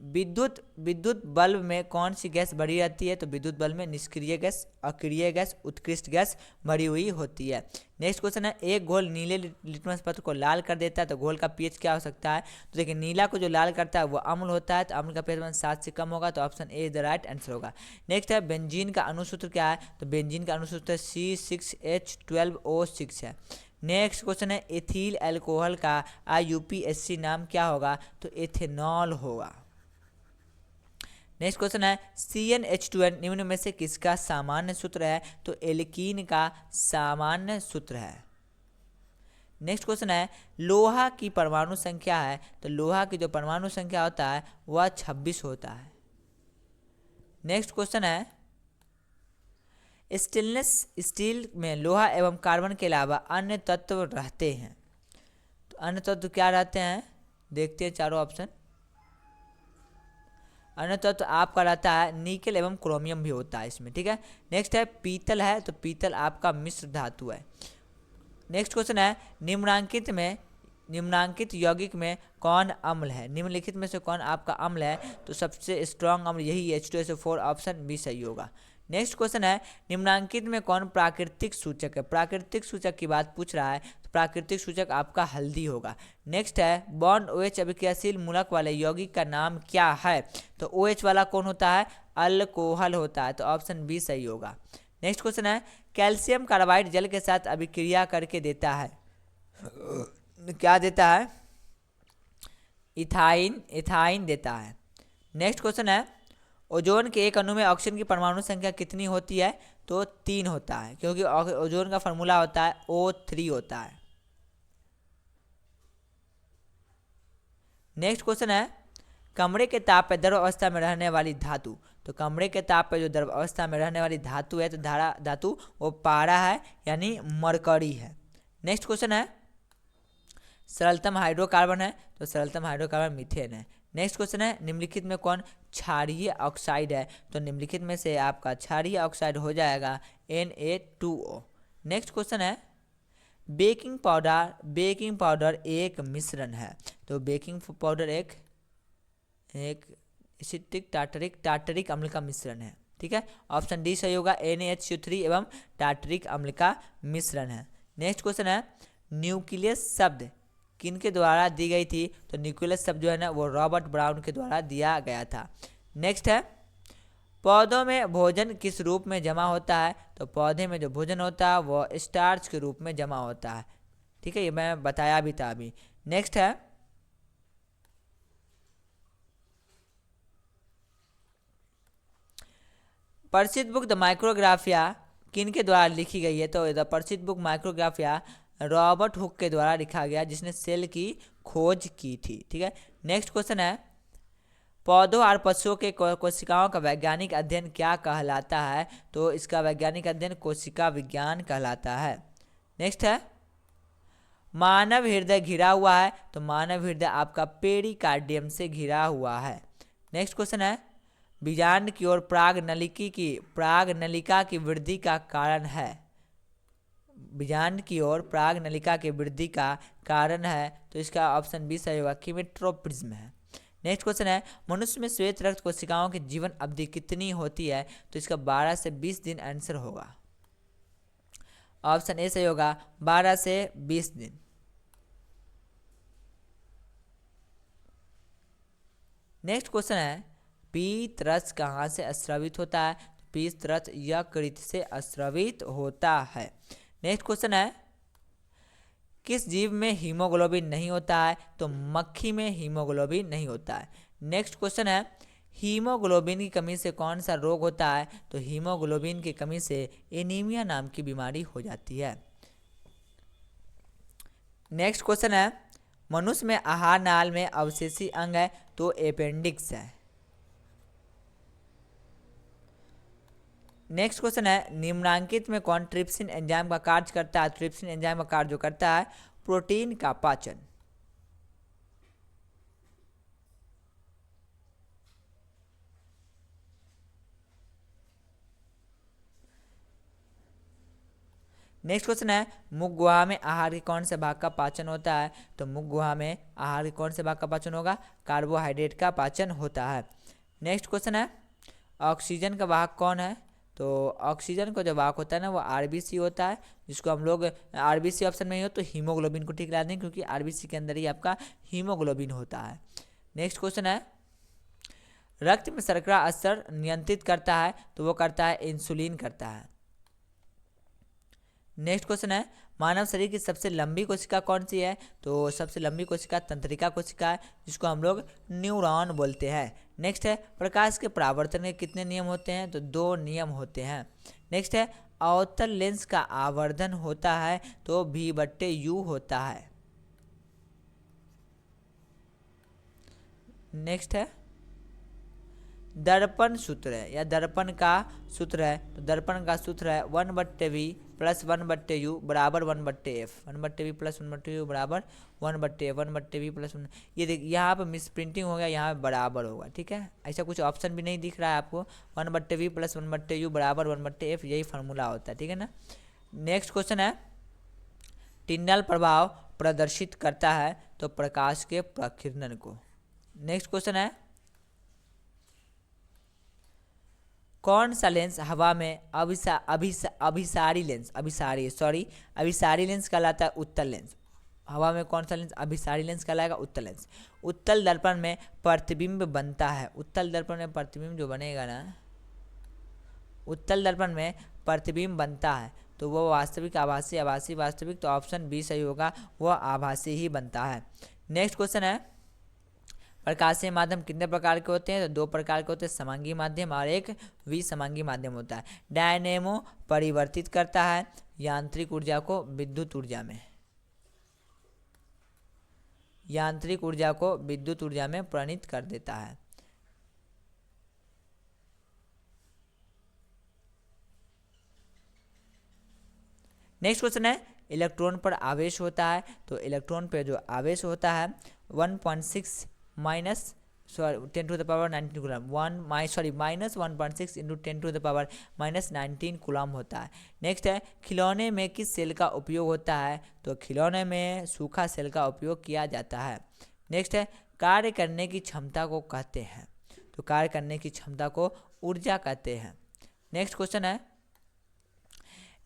विद्युत बल्ब में कौन सी गैस भरी रहती है? तो विद्युत बल्ब में निष्क्रिय गैस, अक्रिय गैस, उत्कृष्ट गैस भरी हुई होती है। नेक्स्ट क्वेश्चन है, एक घोल नीले लिटमस पत्र को लाल कर देता है, तो घोल का पीएच क्या हो सकता है? तो देखिए, नीला को जो लाल करता है वो अम्ल होता है, तो अम्ल का पीएच 7 से कम होगा, तो option A is the right answer होगा। नेक्स्ट है, बेंजीन का अणुसूत्र क्या है? तो बेंजीन का अणुसूत्र C6H12O6 है। नेक्स्ट क्वेश्चन है, एथिल अल्कोहल का IUPAC नाम क्या होगा? तो एथेनॉल होगा। नेक्स्ट क्वेश्चन है, CnH2n निम्न में से किसका सामान्य सूत्र है? तो एल्कीन का सामान्य सूत्र है। नेक्स्ट क्वेश्चन है, लोहा की परमाणु संख्या है, तो लोहा की जो परमाणु संख्या होता है वह 26 होता है। नेक्स्ट क्वेश्चन है, स्टेनलेस स्टील में लोहा एवं कार्बन के अलावा अन्य तत्व रहते हैं, तो अन्य तत्व क्या रहते हैं? देखते हैं चारों ऑप्शन। अन्य तत्व आपका रहता है निकेल एवं क्रोमियम भी होता है इसमें, ठीक है। नेक्स्ट है, पीतल है, तो पीतल आपका मिश्र धातु है। नेक्स्ट क्वेश्चन है, निम्नांकित यौगिक में कौन अम्ल है? निम्नलिखित में से कौन आपका अम्ल है? तो सबसे स्ट्रॉन्ग अम्ल यही H2SO4, ऑप्शन बी सही होगा। नेक्स्ट क्वेश्चन है, निम्नांकित में कौन प्राकृतिक सूचक है? प्राकृतिक सूचक की बात पूछ रहा है, तो प्राकृतिक सूचक आपका हल्दी होगा। नेक्स्ट है, बॉन्ड OH अभिक्रियाशील मूलक वाले यौगिक का नाम क्या है? तो OH वाला कौन होता है? अल्कोहल होता है, तो ऑप्शन बी सही होगा। नेक्स्ट क्वेश्चन है, कैल्शियम कार्बाइड जल के साथ अभिक्रिया करके देता है, क्या देता है? इथाइन देता है। नेक्स्ट क्वेश्चन है, ओजोन के एक अणु में ऑक्सीजन की परमाणु संख्या कितनी होती है? तो 3 होता है, क्योंकि ओजोन का फॉर्मूला होता है O3 होता है। नेक्स्ट क्वेश्चन है, कमरे के ताप पर द्रव अवस्था में रहने वाली धातु, तो कमरे के ताप पर जो द्रव अवस्था में रहने वाली धातु है, तो धातु वो पारा है, यानी मरकरी है। नेक्स्ट क्वेश्चन है, सरलतम हाइड्रोकार्बन है, तो सरलतम हाइड्रोकार्बन मीथेन है। नेक्स्ट क्वेश्चन है, निम्नलिखित में कौन क्षारीय ऑक्साइड है? तो निम्नलिखित में से आपका क्षारीय ऑक्साइड हो जाएगा Na2O। नेक्स्ट क्वेश्चन है, बेकिंग पाउडर एक मिश्रण है, तो बेकिंग पाउडर एक एसिटिक टार्टरिक अम्ल का मिश्रण है, ठीक है। ऑप्शन डी सही होगा, NaHCO3 एवं टार्टरिक अम्ल का मिश्रण है। नेक्स्ट क्वेश्चन है, न्यूक्लियस शब्द किनके द्वारा दी गई थी? तो न्यूक्लियस शब्द जो है ना वो रॉबर्ट ब्राउन के द्वारा दिया गया था। नेक्स्ट है, पौधों में भोजन किस रूप में जमा होता है? तो पौधे में जो भोजन होता है वह स्टार्च के रूप में जमा होता है। ठीक है, ये मैं बताया भी था अभी। नेक्स्ट है, प्रसिद्ध बुक द माइक्रोग्राफिया किन के द्वारा लिखी गई है? तो द प्रसिद्ध बुक माइक्रोग्राफिया रॉबर्ट हुक के द्वारा लिखा गया, जिसने सेल की खोज की थी। ठीक है, नेक्स्ट क्वेश्चन है, पौधों और पशुओं के कोशिकाओं का वैज्ञानिक अध्ययन क्या कहलाता है? तो इसका वैज्ञानिक अध्ययन कोशिका विज्ञान कहलाता है। नेक्स्ट है, मानव हृदय घिरा हुआ है? तो मानव हृदय आपका पेरिकार्डियम से घिरा हुआ है। नेक्स्ट क्वेश्चन है, बीजांड की ओर प्राग नलिका की वृद्धि का कारण है? बीजांड की ओर प्राग नलिका की वृद्धि का कारण है, तो इसका ऑप्शन बी सही होगा, कीमेट्रोप्रिज्म है। नेक्स्ट क्वेश्चन है, मनुष्य में श्वेत रक्त कोशिकाओं की जीवन अवधि कितनी होती है? तो इसका 12 से 20 दिन आंसर होगा, ऑप्शन ए सही होगा, 12 से 20 दिन। नेक्स्ट क्वेश्चन है, पीतरस कहाँ से स्रावित होता है? पीतरस यकृत से स्रावित होता है। नेक्स्ट क्वेश्चन है, किस जीव में हीमोग्लोबिन नहीं होता है? तो मक्खी में हीमोग्लोबिन नहीं होता है। नेक्स्ट क्वेश्चन है, हीमोग्लोबिन की कमी से कौन सा रोग होता है? तो हीमोग्लोबिन की कमी से एनीमिया नाम की बीमारी हो जाती है। नेक्स्ट क्वेश्चन है, मनुष्य में आहार नाल में अवशेषी अंग है? तो अपेंडिक्स है। नेक्स्ट क्वेश्चन है, निम्नांकित में कौन ट्रिप्सिन एंजाइम का कार्य करता है? ट्रिप्सिन एंजाइम का कार्य जो करता है प्रोटीन का पाचन। नेक्स्ट क्वेश्चन है, मुख गुहा में आहार के कौन से भाग का पाचन होता है? तो मुख गुहा में आहार के कौन से भाग का पाचन होगा? कार्बोहाइड्रेट का पाचन होता है। नेक्स्ट क्वेश्चन है, ऑक्सीजन का वाहक कौन है? तो ऑक्सीजन का जो वाहक होता है ना वो आरबीसी होता है, जिसको हम लोग आरबीसी ऑप्शन में ही हो तो हीमोग्लोबिन को ठीक ला दें, क्योंकि आरबीसी के अंदर ही आपका हीमोग्लोबिन होता है। नेक्स्ट क्वेश्चन है, रक्त में शर्करा स्तर नियंत्रित करता है? तो वो करता है इंसुलिन करता है। नेक्स्ट क्वेश्चन है, मानव शरीर की सबसे लंबी कोशिका कौन सी है? तो सबसे लंबी कोशिका तंत्रिका कोशिका है, जिसको हम लोग न्यूरॉन बोलते हैं। नेक्स्ट है, प्रकाश के परावर्तन के कितने नियम होते हैं? तो 2 नियम होते हैं। नेक्स्ट है, अवतल लेंस का आवर्धन होता है? तो V/U होता है। नेक्स्ट है, दर्पण सूत्र है या दर्पण का सूत्र है? तो दर्पण का सूत्र है 1/V प्लस 1/U बराबर 1/F, 1/V प्लस 1/U बराबर 1/F, 1/V प्लस 1। ये देख, यहाँ पर मिस प्रिंटिंग हो गया, यहाँ पे बराबर होगा। ठीक है, ऐसा कुछ ऑप्शन भी नहीं दिख रहा है आपको। 1/V प्लस 1/U बराबर 1/F, यही फार्मूला होता है। ठीक है ना। नेक्स्ट क्वेश्चन है, टिंडल प्रभाव प्रदर्शित करता है? तो प्रकाश के प्रकीर्णन को। नेक्स्ट क्वेश्चन है, कौन सा लेंस हवा में अभिसारी लेंस कहलाता है? उत्तल लेंस। हवा में कौन सा लेंस अभिसारी लेंस कहलाएगा? उत्तल लेंस। उत्तल दर्पण में प्रतिबिंब बनता है? उत्तल दर्पण में प्रतिबिंब जो बनेगा ना, उत्तल दर्पण में प्रतिबिंब बनता है तो वो वास्तविक, आभासी, आभासी वास्तविक, तो ऑप्शन बी सही होगा, वो आभासी ही बनता है। नेक्स्ट क्वेश्चन है, प्रकाशीय माध्यम कितने प्रकार के होते हैं? तो 2 प्रकार के होते हैं, समांगी माध्यम और एक विसमांगी माध्यम होता है। डायनेमो परिवर्तित करता है यांत्रिक ऊर्जा को विद्युत ऊर्जा में, यांत्रिक ऊर्जा को विद्युत ऊर्जा में परिणत कर देता है। नेक्स्ट क्वेश्चन है, इलेक्ट्रॉन पर आवेश होता है? तो इलेक्ट्रॉन पर जो आवेश होता है 1.6 minus 10 to the power 19 coulomb, minus 1.6 into 10 to the power minus 19 coulomb होता है। नेक्स्ट है, खिलौने में किस सेल का उपयोग होता है? तो खिलौने में सूखा सेल का उपयोग किया जाता है। नेक्स्ट है, कार्य करने की क्षमता को कहते हैं? तो कार्य करने की क्षमता को ऊर्जा कहते हैं। नेक्स्ट क्वेश्चन है,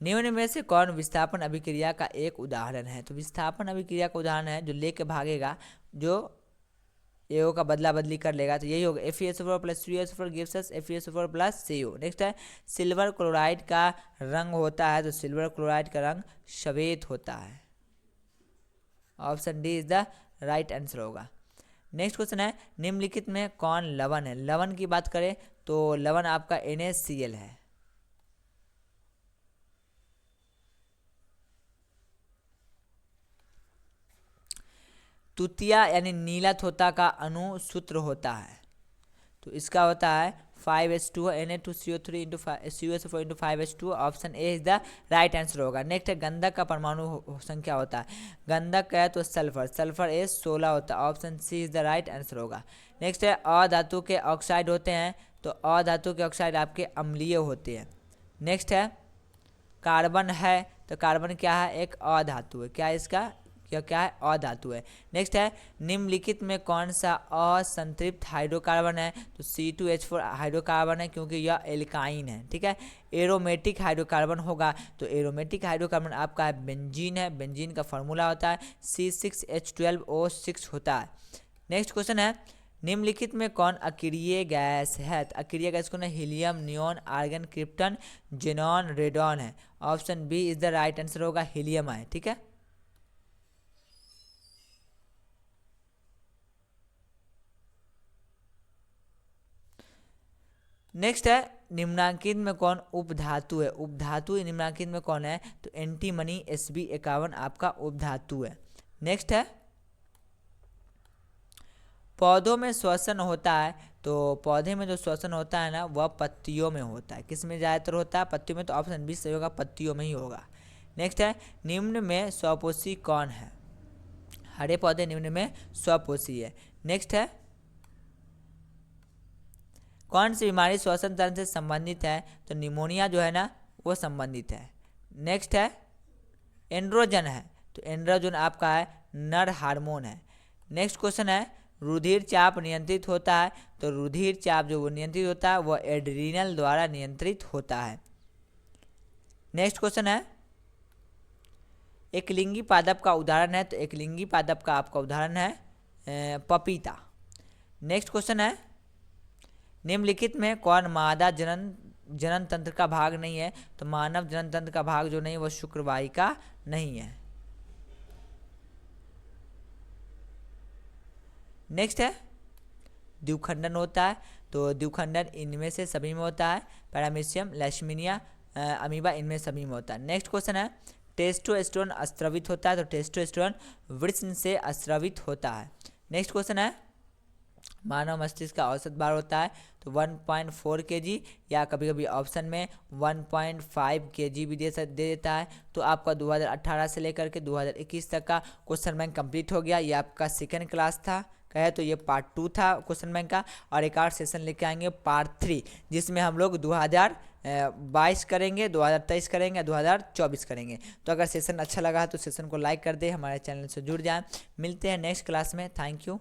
निम्न में से कौन विस्थापन अभिक्रिया का एक उदाहरण है? तो विस्थापन अभिक्रिया का उदाहरण है जो लेके भागेगा, जो AO का बदला बदली कर लेगा, तो यही होगा FeSO4 plus 3SO4 gives us FeSO4 plus CO। Next है सिल्वर क्लोराइड का रंग होता है, तो सिल्वर क्लोराइड का रंग श्वेत होता है। Option D is the right answer होगा। नेक्स्ट क्वेश्चन है निम्नलिखित में कौन लवण है। लवण की बात करें तो लवण आपका NaCl है। तुतिया यानी नीला तोता का अणु सूत्र होता है, तो इसका होता है 5H2 Na2CO3 into CuSO4 into 5H2। Option A is the right answer होगा। नेक्स्ट है गंधक का परमाणु संख्या होता है। गंधक है तो सल्फर, सल्फर ए 16 होता है। Option C is the right answer होगा। नेक्स्ट है अधातु के ऑक्साइड होते हैं, तो अधातु के ऑक्साइड आपके अम्लीय होते हैं। नेक्स्ट है कार्बन है, तो कार्बन क्या है, एक अधातु है। क्या है इसका, क्या है, अधातु है। नेक्स्ट है निम्नलिखित में कौन सा असंतृप्त हाइड्रोकार्बन है, तो C2H4 हाइड्रोकार्बन है, क्योंकि यह एल्काइन है। ठीक है, एरोमेटिक हाइड्रोकार्बन होगा, तो एरोमेटिक हाइड्रोकार्बन आपका है बेंजीन है। बेंजीन का फॉर्मूला होता है C6H12O6 होता है। नेक्स्ट क्वेश्चन है निम्नलिखित में कौन अक्रिय गैस है, तो अक्रिय गैस कौन है, helium, neon, argon, krypton, xenon, radon है। Option B is the right answer होगा, हीलियम है। ठीक है, नेक्स्ट है निम्नांकित में कौन उपधातु है। उपधातु निम्नांकित में कौन है, तो एंटीमनी Sb51 आपका उपधातु है। नेक्स्ट है पौधों में श्वसन होता है, तो पौधे में जो श्वसन होता है ना वह पत्तियों में होता है। किस में ज़्यादातर होता है, पत्तियों में, तो ऑप्शन बी सही होगा, पत्तियों में ही होगा। नेक्स्ट है निम्न में स्वपोषी कौन है। हरे पौधे निम्न में स्वपोषी है। नेक्स्ट है कौन सी बीमारी श्वसन तंत्र से संबंधित है, तो निमोनिया जो है ना वो संबंधित है। नेक्स्ट है एंड्रोजन है, तो एंड्रोजन आपका है नर हार्मोन है। नेक्स्ट क्वेश्चन है रुधिर चाप नियंत्रित होता है, तो रुधिर चाप जो वो नियंत्रित होता है वह एड्रीनल द्वारा नियंत्रित होता है। नेक्स्ट क्वेश्चन है एकलिंगी पादप का उदाहरण है, तो एकलिंगी पादप का आपका उदाहरण है पपीता। नेक्स्ट क्वेश्चन है निम्नलिखित में कौन मादा जनन तंत्र का भाग नहीं है, तो मानव जनन तंत्र का भाग जो नहीं वो शुक्रवाहिका नहीं है। नेक्स्ट है द्विखंडन होता है, तो द्विखंडन इनमें से सभी में होता है, पैरामीशियम, लेशमिनिया, अमीबा इनमें सभी में होता है। नेक्स्ट क्वेश्चन है टेस्टोस्टेरोन स्रावित होता है, तो टेस्टोस्टेरोन वृषण से स्रावित होता है। नेक्स्ट क्वेश्चन है मानव मस्तिष्क का औसत भार होता है, तो 1.4 kg या कभी कभी ऑप्शन में 1.5 kg भी दे देता है। तो आपका 2018 से लेकर के 2021 तक का क्वेश्चन बैंक कंप्लीट हो गया। ये आपका सेकेंड क्लास था, कहे तो ये पार्ट 2 था क्वेश्चन बैंक का, और एक और सेशन लेके आएंगे पार्ट 3, जिसमें हम लोग 2022 करेंगे, 2023 करेंगे, 2024 करेंगे। तो अगर सेशन अच्छा लगा तो सेशन को लाइक कर दे, हमारे चैनल से जुड़ जाएं। मिलते हैं नेक्स्ट क्लास में। Thank you.